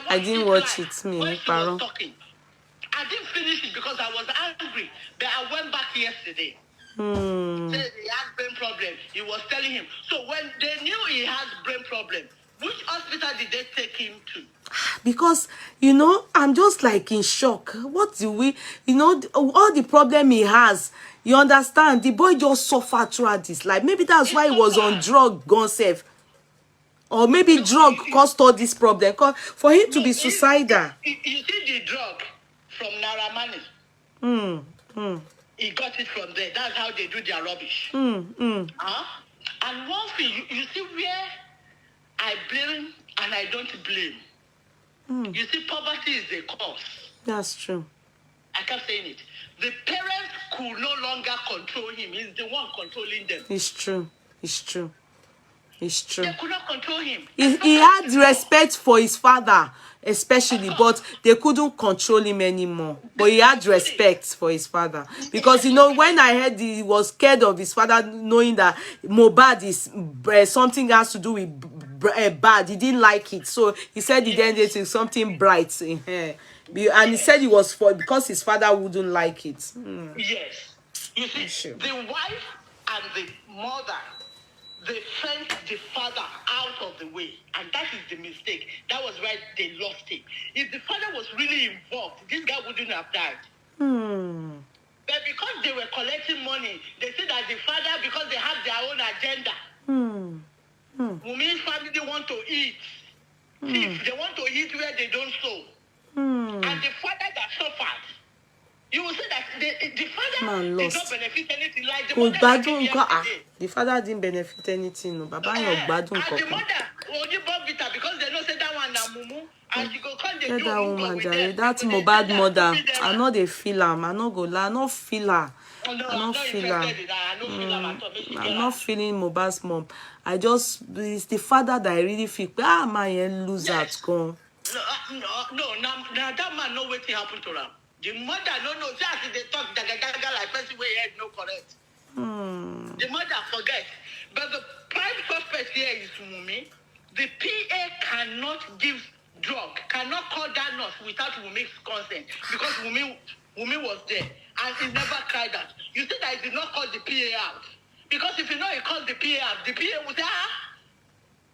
I didn't watch it. When she was talking. I didn't finish it because I was angry. But I went back yesterday. Said he had brain problem. He was telling him. So when they knew he had brain problem, which hospital did they take him to? Because, I'm just like in shock. What do we, all the problem he has, you understand? The boy just suffered throughout this life. Maybe that's why he was on drug, gone safe. Or maybe drug caused all this problem. For him to be suicidal. You see the drug from Naramani. He got it from there. That's how they do their rubbish. And one thing, you see where I blame and I don't blame. You see, poverty is the cause. That's true. I kept saying it. The parents could no longer control him. He's the one controlling them. It's true. It's true. It's true. They could not control him. He had respect for his father, especially, but they couldn't control him anymore. But he had respect for his father. Because, when I heard he was scared of his father, knowing that Mohbad is something has to do with bad, he didn't like it. So he said he didn't do something bright in her. And he said it was because his father wouldn't like it. Yes. You see, the wife and the mother, they sent the father out of the way, and that is the mistake. That was why they lost him. If the father was really involved, this guy wouldn't have died. But because they were collecting money, they said that the father, because they have their own agenda, Mumi's family want to eat. They want to eat where they don't sow. And the father that suffered, you will say that the father did not benefit anything. Like the mother the father didn't benefit anything. No, Baba, and the mother only bought bitter because they don't say that one now mumu. And she go come the that woman, that Mohbad mother. I know they feel her. I know go lie. I know feel her. I'm not feel her. I'm not feeling Mohbad's mom. It's the father that I really feel. My lose at gone. No, now that man know what happened to him. The mother no, just they talk like person where he had no correct. The mother forget. But the prime suspect here is Mumi. The PA cannot give drug, cannot call that nurse without Mumi's consent because Mumi was there and he never cried out. You said that he did not call the PA out. Because if you know he called the PA out, the PA would say,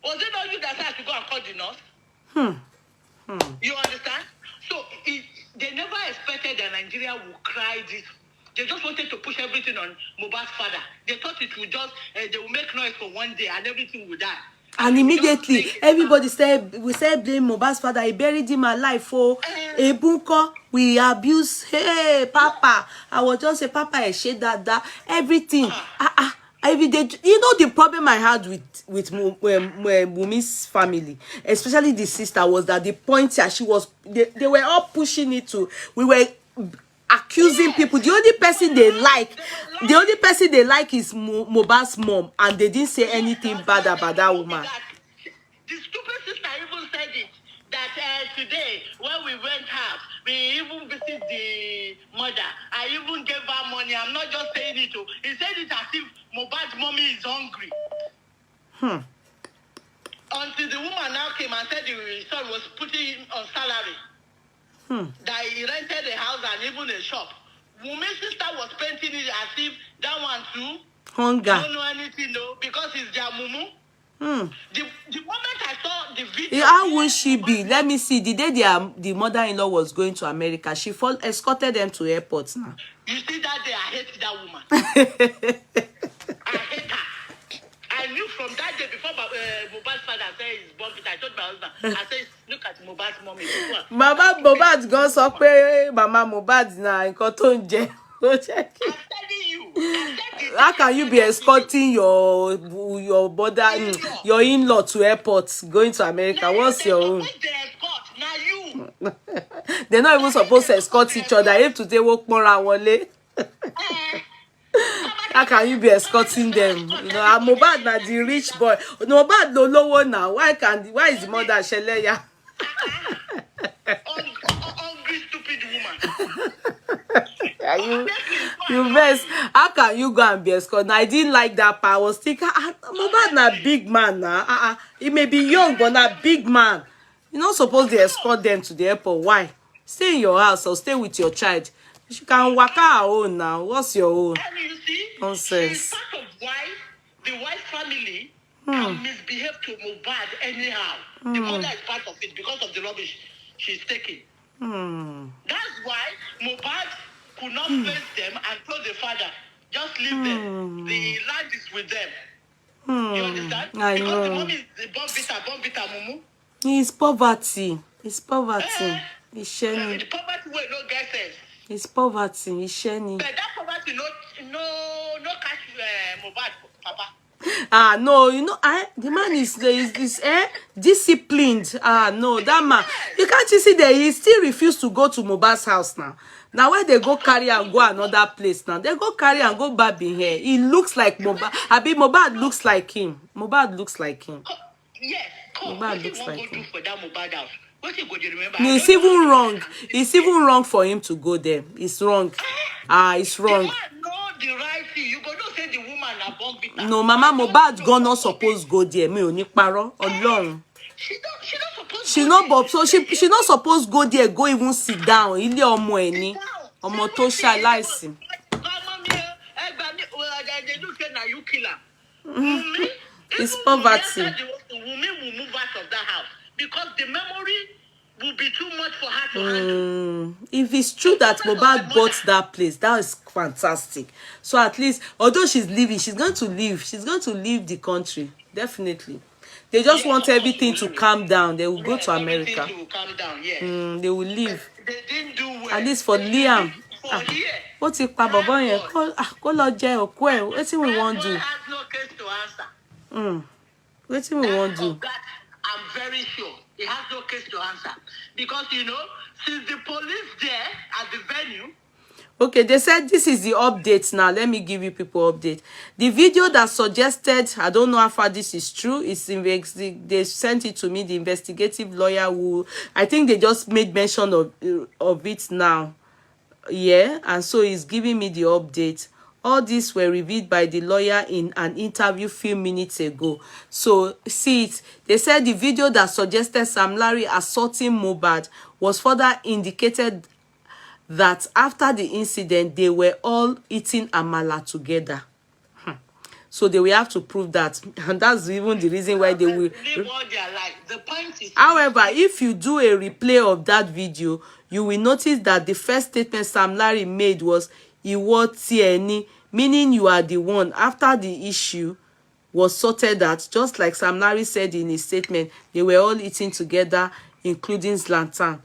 was it not you that had to go and call the nurse? You understand? So they never expected that Nigeria would cry this. They just wanted to push everything on Mohbad's father. They thought it would just, they would make noise for one day and everything would die. And immediately, everybody we said blame Mohbad's father. He buried him alive for a bunker. We abuse. Hey, Papa. I was just say, Papa, I shade that. Everything. Every day. The problem I had with Mumi's family, especially the sister, was that the point that they were all pushing it to, we were accusing people. The only person they like is Mohbad's mom, and they didn't say anything bad about that woman. The stupid sister even said it, that today, when we went out, we even visited the mother. I even gave her money. I'm not just saying it. He said it as if Mohbad's mommy is hungry. Until the woman now came and said the son was putting him on salary. That he rented a house and even a shop. Mumi's sister was painting it as if that one too. Hunger. Don't know anything, no, because it's their mumu. The moment I saw the video, how would she be? Let me see. The day the mother-in-law was going to America, she escorted them to airport now. You see that day, I hate that woman. I hate her. I knew from that day before Mohbad's father said he's born with. I told my husband, I said, look at Mohbad's mommy. Mama Mohbad go sọ pé Mama Mohbad na nǹkan tó ń jẹ. I'm telling you. How can you be escorting your brother, your in-law to airport going to America? What's your own? Now you. They're not even supposed to escort each other. If today walk more wale. How can you be escorting them? You know, Mohbad na the rich boy. Mohbad no lower now. Why is the mother Sheleya? Hungry, stupid woman. You best. How can you go and be escorted? I didn't like that part. I was thinking, Mohbad na big man now. He may be young, but na big man. You're not supposed to escort them to the airport. Why? Stay in your house or stay with your child. You can work out her own now. What's your own? And you see, Nonsense. she's part of why the white family can misbehave to Mohbad anyhow. The mother is part of it because of the rubbish she's taking. That's why Mohbad could not face them and told the father, just leave them. The land is with them. You understand? I because know. the mommy is the bomb bitter, mumu. It's poverty. It's poverty. It's shiny. The poverty will no get sense. It's poverty. It's shiny. But that poverty no catch Mohbad, Papa. No, you know, the man is disciplined. No, that man. You can't you see that he still refused to go to Mohbad's house now. Now why they go carry and go another place now? They go carry and go back in here. He looks like Mohbad. Mohbad looks like him. Mohbad looks like him. Yes. Mohbad looks like him. For that Mohbad house. What you go to remember? No, it's even wrong. It's even wrong for him to go there. It's wrong. It's wrong. The man know the right thing. You go to say the woman na bomb bitter. No, Mama Mohbad go not supposed go there. Me oni paro alone. She not supposed. She not but so she not supposed go there. Go even sit down. Ile omo eni. Omo to ṣaláìsí. It's poverty. Wunmi will move out of that house because the memory will be too much for her to handle. If it's true that Mohbad bought that place, that is fantastic. So at least, although she's leaving, she's going to leave. She's going to leave the country. Definitely. They just want everything to calm down. They will go to America. Everything will calm down, yes. They will leave. They didn't do well. At least for Liam. For here. What if Papa Boy call lọ jẹ òkú ẹ̀? Wetin we want do? Has no case to answer. Wetin we want do? Of that, I'm very sure he has no case to answer because since the police there at the venue. Okay, they said this is the update now. Let me give you people update. The video that suggested, I don't know how far this is true. They sent it to me. The investigative lawyer who I think they just made mention of it now. Yeah, and so he's giving me the update. All these were revealed by the lawyer in an interview few minutes ago. So, see it. They said the video that suggested Sam Larry assaulting Mohbad was further indicated that after the incident, they were all eating amala together. So they will have to prove that. And that's even the reason why they will... Live all their life. The point is... However, if you do a replay of that video, you will notice that the first statement Sam Larry made was, "Iwo ti eni," meaning you are the one. After the issue was sorted out, just like Sam Larry said in his statement, they were all eating together, including Zlatan.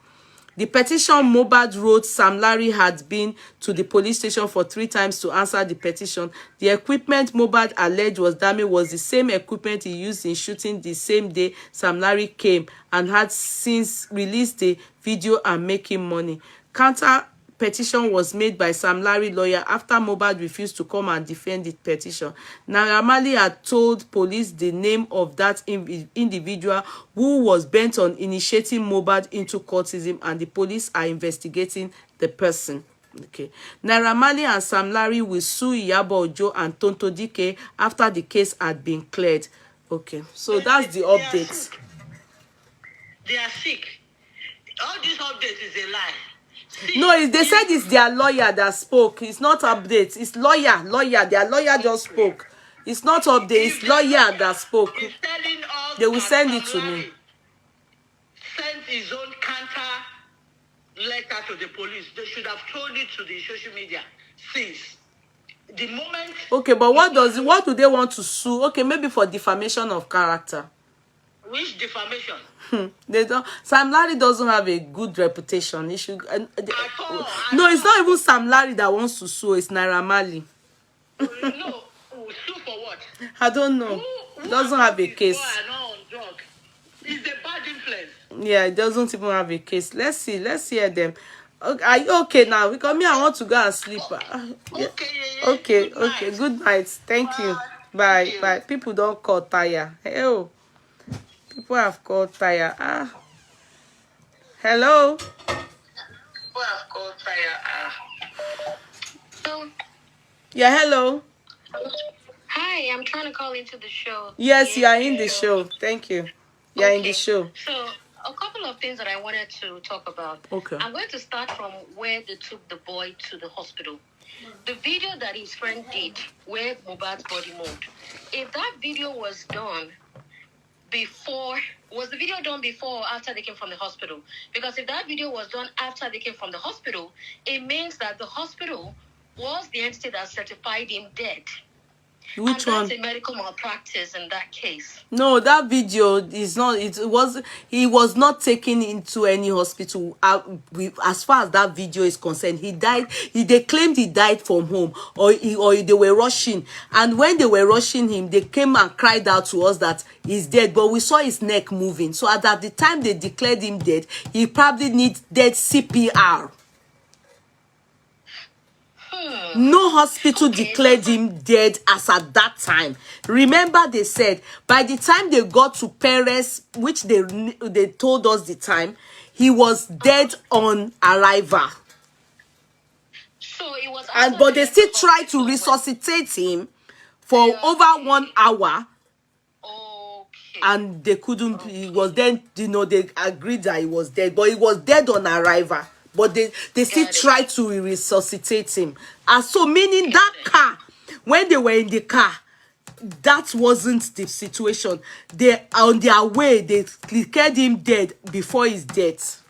The petition Mohbad wrote, Sam Larry had been to the police station for 3 times to answer the petition. The equipment Mohbad alleged was damaged was the same equipment he used in shooting the same day Sam Larry came and had since released the video and making money. Counter petition was made by Sam Larry lawyer after Mohbad refused to come and defend the petition. Naira Marley had told police the name of that individual who was bent on initiating Mohbad into courtism, and the police are investigating the person. Okay. Naira Marley and Sam Larry will sue Iyabo Ojo and Tonto Dike after the case had been cleared. Okay, so that's the update. They are sick. All these updates is a lie. No, they said it's their lawyer that spoke. It's not updates. It's lawyer. Their lawyer just spoke. It's not update. It's lawyer that spoke. They will send it to me. Sent his own counter letter to the police. They should have told it to the social media since the moment. Okay, but what do they want to sue? Okay, maybe for defamation of character. Which defamation? They don't. Sam Larry doesn't have a good reputation. He should. At all. No, it's not even Sam Larry that wants to sue. It's Naira Marley. No, sue for what? I don't know. Who Doesn't have a his case. boy are not on drug? It's a bad influence. Yeah, it doesn't even have a case. Let's see. Let's hear them. Okay, are you okay now? Because me, I want to go and sleep. Yeah. Okay, yeah, yeah. Okay, Good okay. night. Good night. Thank you. Bye. Bye, Thank you. bye. People don't call tire. Oh, people have called tire. Ah, hello. Who have called fire? So, Yeah, hello. hi, I'm trying to call into the show. Yes, you are in the show. Thank you. You are in the show. So, a couple of things that I wanted to talk about. Okay. I'm going to start from where they took the boy to the hospital. The video that his friend did, where Mohbad's body moved, if that video was done before, was the video done before or after they came from the hospital? Because if that video was done after they came from the hospital, it means that the hospital was the entity that certified him dead. Which and one? that's a medical malpractice in that case. No, that video is not. It was. He was not taken into any hospital. As far as that video is concerned, he died. They claimed he died from home, or they were rushing. And when they were rushing him, they came and cried out to us that he's dead. But we saw his neck moving. So at the time they declared him dead, he probably needed CPR. No hospital declared him dead as at that time. Remember, they said by the time they got to Paris, which they told us the time, he was dead on arrival. So it was, But they still tried to resuscitate him for over 1 hour. Okay. And they couldn't. He was then, they agreed that he was dead, but he was dead on arrival. But they still tried to resuscitate him. And so, meaning that car, when they were in the car, that wasn't the situation. They, on their way, they declared him dead before his death.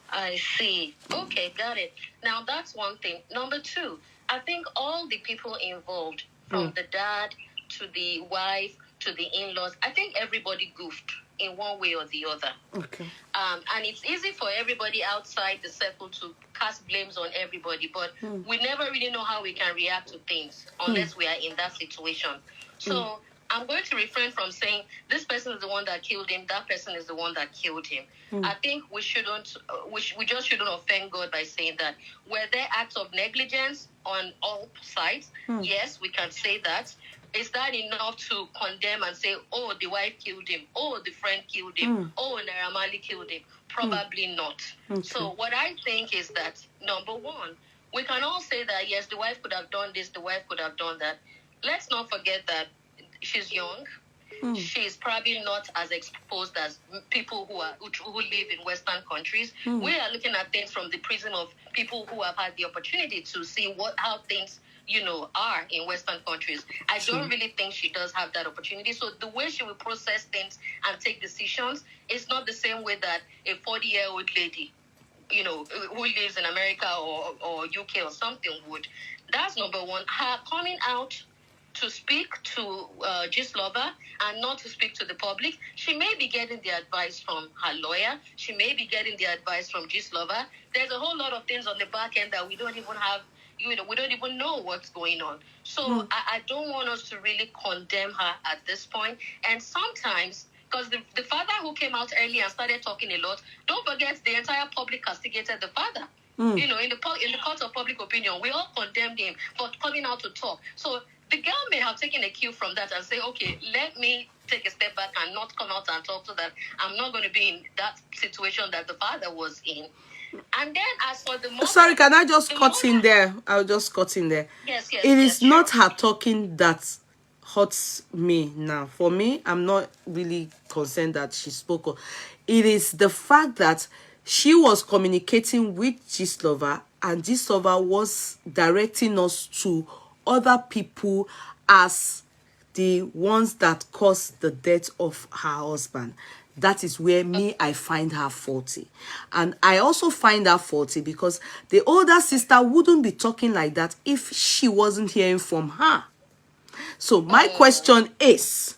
I see. Okay, got it. Now, that's one thing. Number two, I think all the people involved, from the dad to the wife to the in-laws, I think everybody goofed in one way or the other. Okay. And it's easy for everybody outside the circle to cast blames on everybody, but we never really know how we can react to things unless we are in that situation. So I'm going to refrain from saying this person is the one that killed him, that person is the one that killed him. I think we shouldn't, we just shouldn't offend God by saying that. Were there acts of negligence on all sides? Yes, we can say that. Is that enough to condemn and say, oh, the wife killed him, oh, the friend killed him, oh, Naira Marley killed him? Probably not. Okay. So what I think is that, number one, we can all say that, yes, the wife could have done this, the wife could have done that. Let's not forget that she's young. She's probably not as exposed as people who live in Western countries. We are looking at things from the prism of people who have had the opportunity to see how things are in Western countries. I don't really think she does have that opportunity. So the way she will process things and take decisions is not the same way that a 40-year-old lady, who lives in America or UK or something would. That's number one. Her coming out to speak to Gistlover and not to speak to the public. She may be getting the advice from her lawyer. She may be getting the advice from Gistlover. There's a whole lot of things on the back end that we don't even have. We don't even know what's going on. So I don't want us to really condemn her at this point. And sometimes, because the father who came out early and started talking a lot, don't forget the entire public castigated the father. In the court of public opinion, we all condemned him for coming out to talk. So the girl may have taken a cue from that and say, okay, let me take a step back and not come out and talk so that I'm not going to be in that situation that the father was in. And then as for the mother... Sorry, can I just cut in there? I'll just cut in there. Yes, It is not her talking that hurts me now. For me, I'm not really concerned that she spoke. It is the fact that she was communicating with Gistlover, and Gistlover was directing us to other people as the ones that caused the death of her husband. That is where I find her faulty. And I also find her faulty because the older sister wouldn't be talking like that if she wasn't hearing from her. So my question is,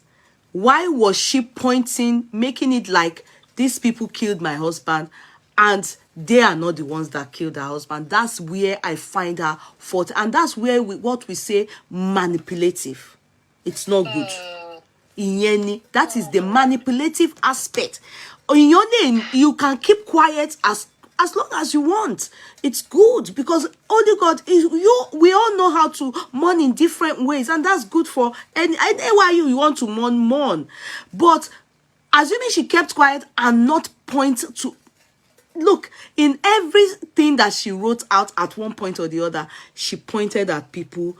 why was she pointing, making it like these people killed my husband, and they are not the ones that killed her husband. That's where I find her fault. And that's where what we say manipulative. It's not good. That is the manipulative aspect. In your name, you can keep quiet as long as you want. It's good because Holy God is you. We all know how to mourn in different ways, and that's good for any why you want to mourn. But assuming she kept quiet and not point to look in everything that she wrote out at one point or the other, she pointed at people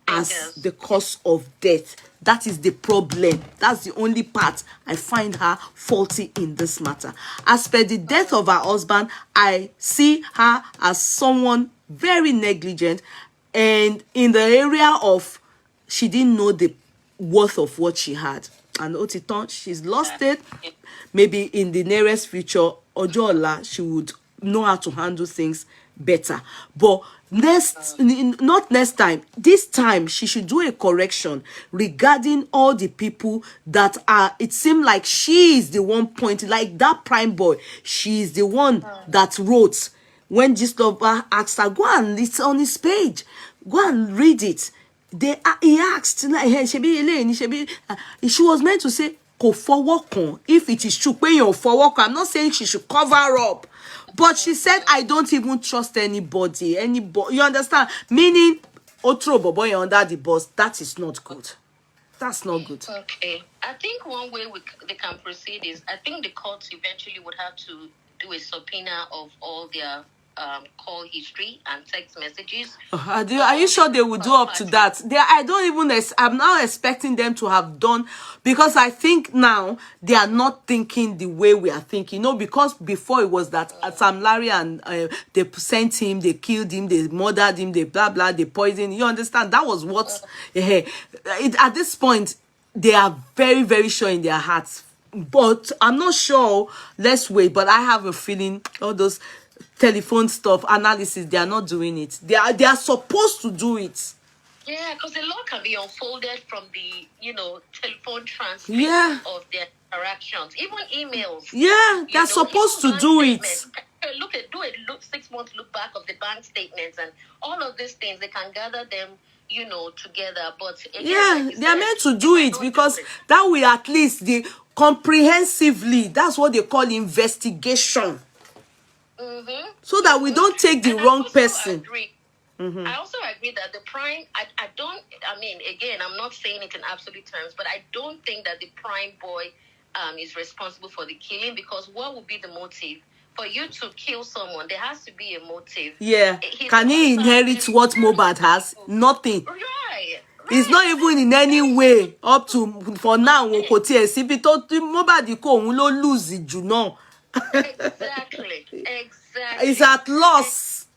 as the cause of death. That is the problem. That's the only part I find her faulty in this matter. As per the death of her husband, I see her as someone very negligent, and in the area of she didn't know the worth of what she had. And Otiton, she's lost it. Maybe in the nearest future, Ojola, she would know how to handle things better. But not next time, this time she should do a correction regarding all the people that are, it seemed like she is the one pointing, like that prime boy, she is the one that wrote. When Gislova asked her, go and, it's on his page, go and read it. He asked, like, hey, she was meant to say, go forward, if it is true, when you're forward, I'm not saying she should cover up. But she said, I don't even trust anybody. You understand? Meaning, Otro boy under the bus. That is not good. That's not good. Okay. I think one way they can proceed is, I think the courts eventually would have to do a subpoena of all their call history and text messages. Are you sure they will do up to that? I don't even, I'm now expecting them to have done, because I think now they are not thinking the way we are thinking. No, because before it was that Sam Larry and they sent him, they killed him, they murdered him, they blah blah, they poisoned. You understand? That was what at this point they are very, very sure in their hearts. But I'm not sure. Let's wait. But I have a feeling all those telephone stuff, analysis, they are not doing it. They are supposed to do it. Yeah, because the law can be unfolded from the, telephone transcript of their interactions, even emails. Yeah, they're supposed to do it. Do a 6 month look back of the bank statements and all of these things. They can gather them, together. But again, they are meant to do it because that will at least the comprehensively. That's what they call investigation. So that we don't take the wrong person. I also agree that the prime, again, I'm not saying it in absolute terms, but I don't think that the prime boy is responsible for the killing, because what would be the motive? For you to kill someone, there has to be a motive. Yeah. Can he inherit what Mohbad has? Nothing. Right. It's not even in any way up to, for now, Mohbad will lose it, you know. Exactly. It's at loss.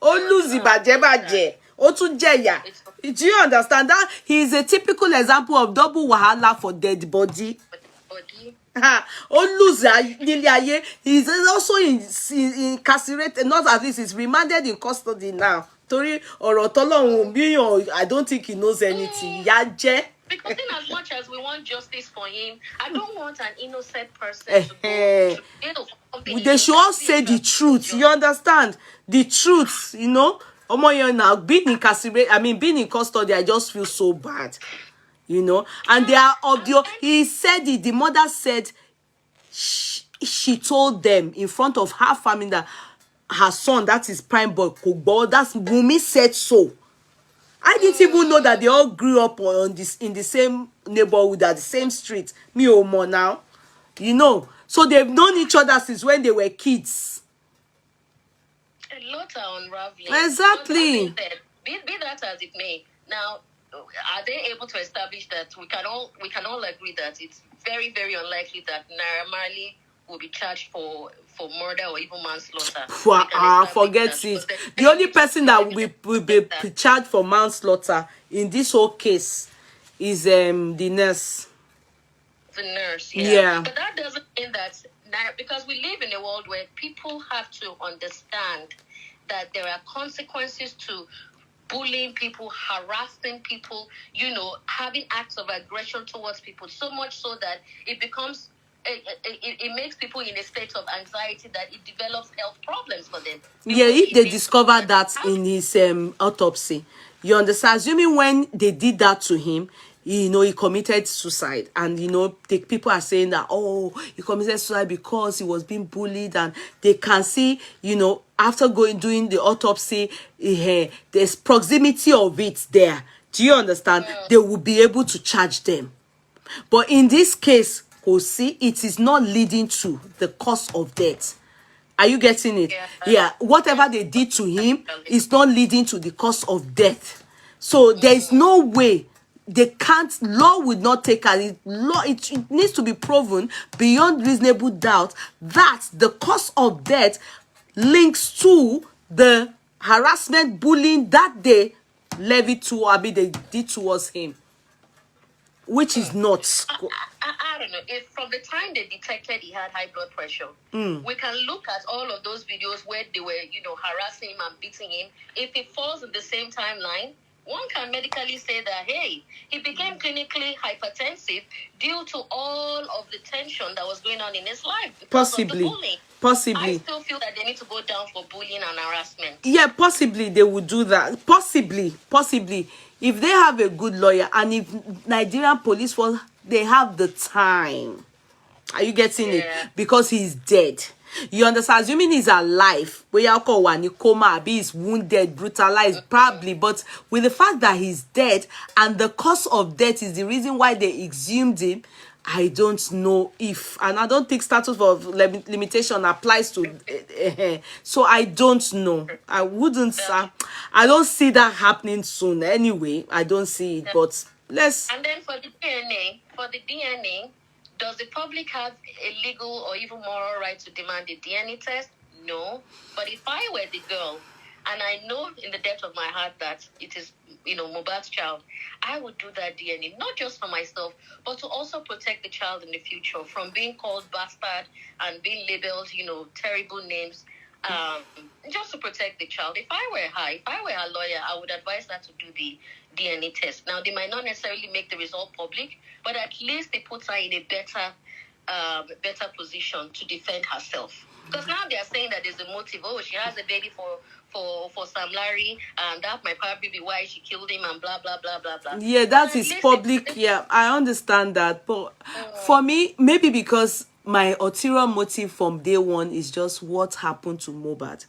Lose it, do you understand that? He is a typical example of double wahala for dead body. He's also incarcerated, not at least he's remanded in custody now. I don't think he knows anything. Because in as much as we want justice for him, I don't want an innocent person to go to jail. They should all say the truth. You understand? The truth, now being incarcerated, being in custody, I just feel so bad. And they are of he said it, the mother said she told them in front of her family that her son, that is prime boy, that's Wunmi said so. I didn't even know that they all grew up in the same neighborhood, at the same street. Me or more now. So they've known each other since when they were kids. A lot are unraveling. Exactly. Be that as it may. Now, are they able to establish that we can all agree that it's very, very unlikely that Naira Marley will be charged for murder or even manslaughter? Forget it. The only person that will be charged for manslaughter in this whole case is the nurse. The nurse, yeah. But that doesn't mean that, because we live in a world where people have to understand that there are consequences to bullying people, harassing people, having acts of aggression towards people, so much so that it becomes it makes people in a state of anxiety that it develops health problems for them. Yeah, Because if it they makes discover that in his autopsy, you understand, assuming when they did that to him, you know, he committed suicide, and you know, the people are saying that, oh, he committed suicide because he was being bullied, and they can see, you know, after doing the autopsy, there's proximity of it there. Do you understand? They will be able to charge them. But in this case, see, it is not leading to the cause of death. Are you getting it? Yeah. Whatever they did to him is not leading to the cause of death. So there is no way they can't. Law would not take it. Law. It needs to be proven beyond reasonable doubt that the cause of death links to the harassment, bullying that they levied to, I mean, they did towards him, which is not. I don't know. If from the time they detected he had high blood pressure, we can look at all of those videos where they were, you know, harassing him and beating him. If it falls in the same timeline, one can medically say that, hey, he became clinically hypertensive due to all of the tension that was going on in his life because of the bullying. Possibly. I still feel that they need to go down for bullying and harassment. Yeah, possibly they would do that. Possibly. If they have a good lawyer, and if Nigerian police force, they have the time. Are you getting it? Because he's dead. You understand? Assuming he's alive, coma, he's wounded, brutalized, probably. But with the fact that he's dead, and the cause of death is the reason why they exhumed him, I don't know if, and I don't think statute of limitation applies to. So I don't know. I wouldn't. I don't see that happening soon. Anyway, I don't see it. But let's. And then for the DNA, does the public have a legal or even moral right to demand a DNA test? No. But if I were the girl, and I know in the depth of my heart that it is, you know, Mohbad's child, I would do that DNA, not just for myself, but to also protect the child in the future from being called bastard and being labeled, you know, terrible names, just to protect the child. If I were a lawyer, I would advise her to do the DNA test. Now, they might not necessarily make the result public, but at least they put her in a better position to defend herself. Because now they are saying that there's a motive. Oh, she has a baby for Sam Larry, and that might probably be why she killed him, and blah blah blah blah blah. Yeah, that is public. Yeah, I understand that, but for me, maybe because my ulterior motive from day one is just what happened to Mohbad.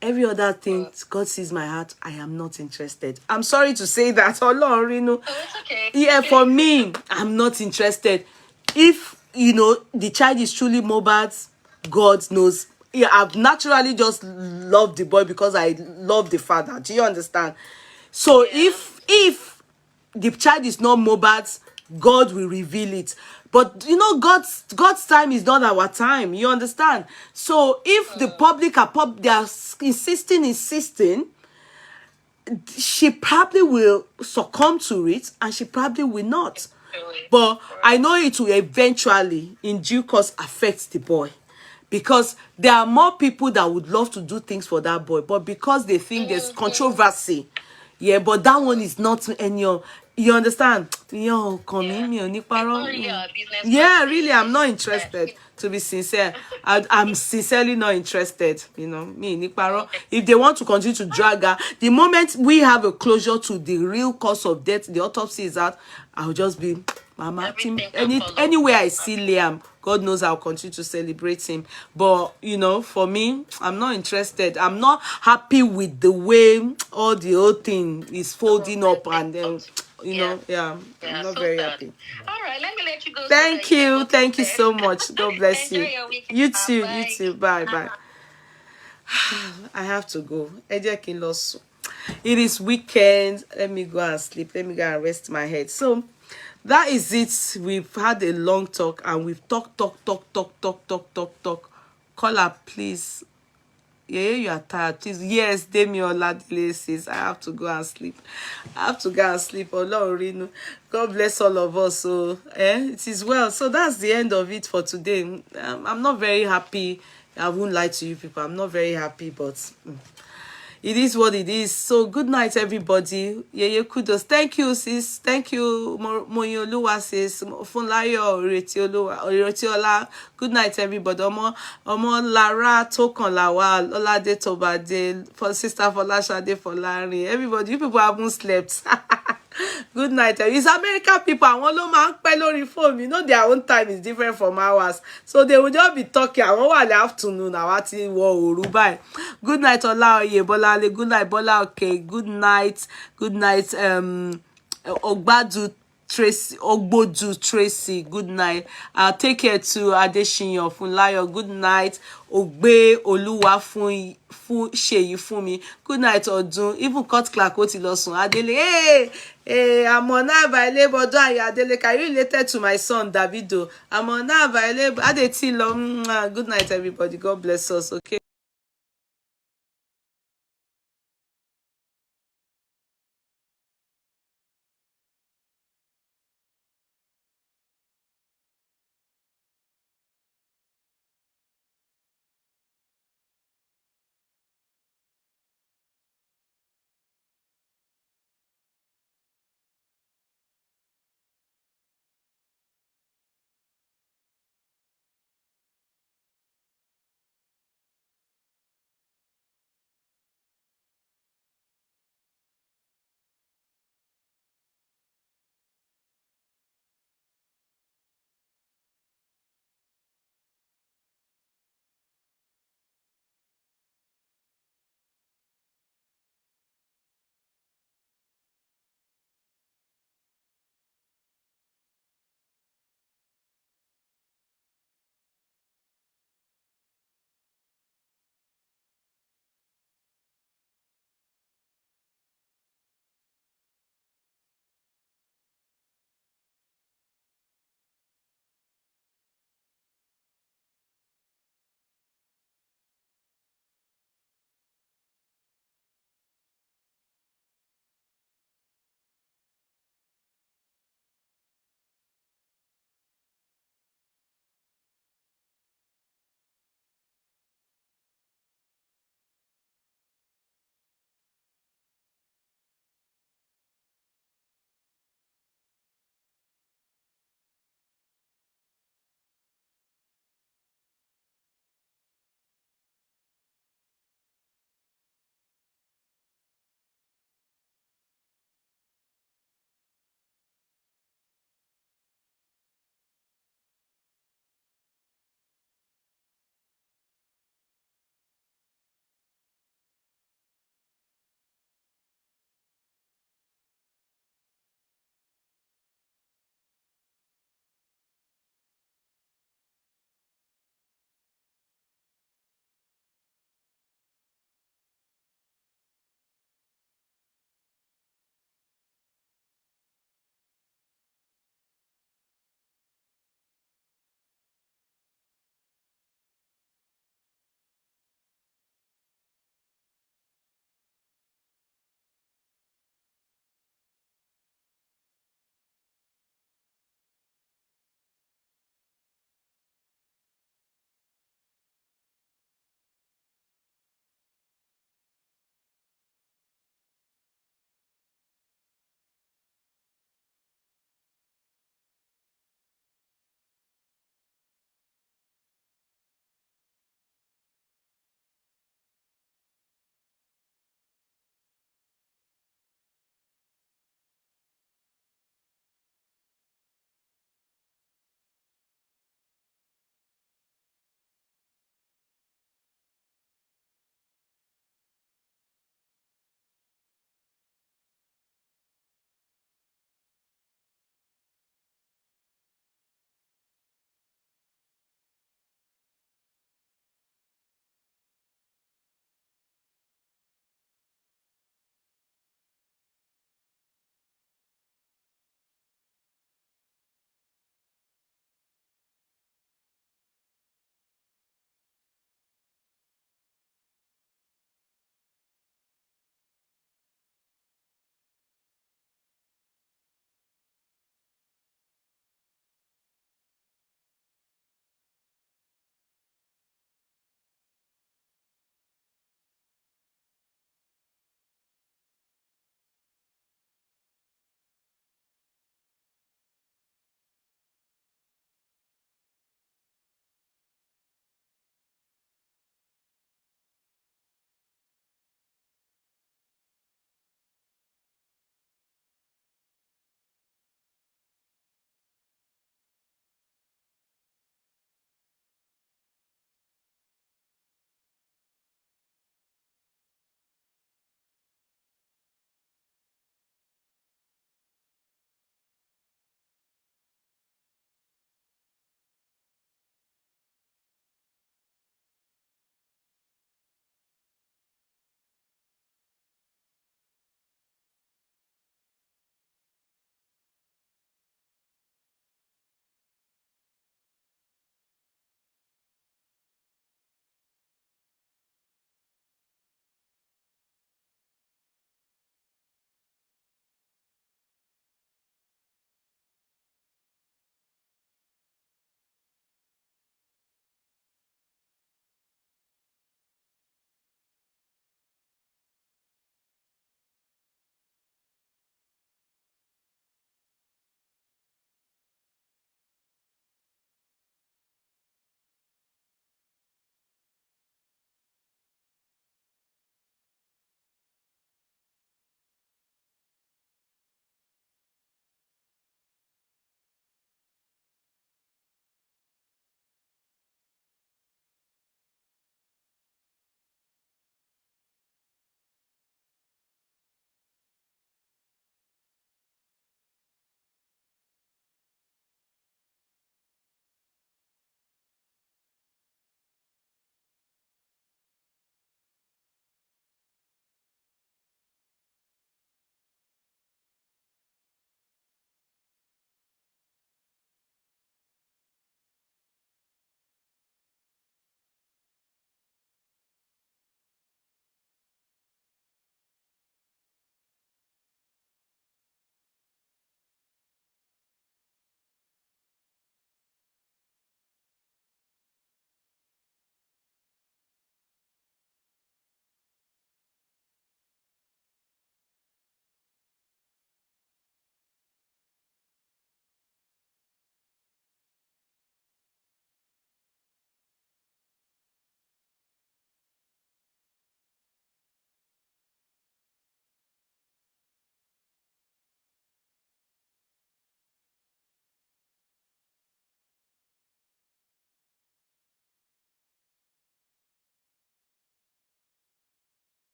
Every other thing, God sees my heart, I am not interested. I'm sorry to say that. Oh, it's okay. Yeah, for me, I'm not interested. If, you know, the child is truly Mohbad's, God knows. Yeah, I've naturally just loved the boy because I love the father. Do you understand? So if the child is not Mohbad's, God will reveal it. But you know, God's time is not our time. You understand? So if the public they are insisting, she probably will succumb to it, and she probably will not. But I know it will eventually, in due course, affect the boy. Because there are more people that would love to do things for that boy, but because they think there's controversy, yeah, but that one is not any. You understand? Yeah, really, I'm not interested. To be sincere, I'm sincerely not interested. You know, me, Nikparo. If they want to continue to drag her, the moment we have a closure to the real cause of death, the autopsy is out, I'll just be, Mama. Anywhere I see Liam, God knows I'll continue to celebrate him. But, you know, for me, I'm not interested. I'm not happy with the way all the whole thing is folding up, and then, you know, I'm not very happy. All right, let me let you go. Thank you so much. God bless you. You too. Bye. I have to go. It is weekend. Let me go and sleep. Let me go and rest my head. So that is it. We've had a long talk, and we've talked. Caller, please. Yeah, you are tired. Please. Yes, Damian Ladile says I have to go and sleep. Oh Lord, God bless all of us. So it is well. So that's the end of it for today. I'm not very happy. I won't lie to you people. I'm not very happy, but it is what it is. So good night, everybody. Yeah, kudos. Thank you, sis. Thank you, Moyoluwa, sis. Funlayo, Iretiola. Good night, everybody. Omo Lara, Tokan Lawal, Olade Tobade, for Sister Folashade Folari. Everybody, you people haven't slept. Good night. It's American people. Àwọn ló máa ń pẹ́ lórí phone. You know their own time is different from ours. So they will just be talking. Àwọn wà ní afternoon. Àwa ti wọ òru báyìí. Good night, Olaoye Bolale. Good night, Bola. Okay. Good night. Good night. Ogbadu Tracy, Ogbodu Tracy, good night. Take care to Adeshinyo Funlayo, good night. Ogbe Oluwa fun Seyi Funmi, good night Odun. Even cut clerk ó ti lọ sùn. Adele, hey, I'm on available. Do I Adele? Are you related to my son Davido? I'm on available. Adetilo, good night everybody. God bless us. Okay.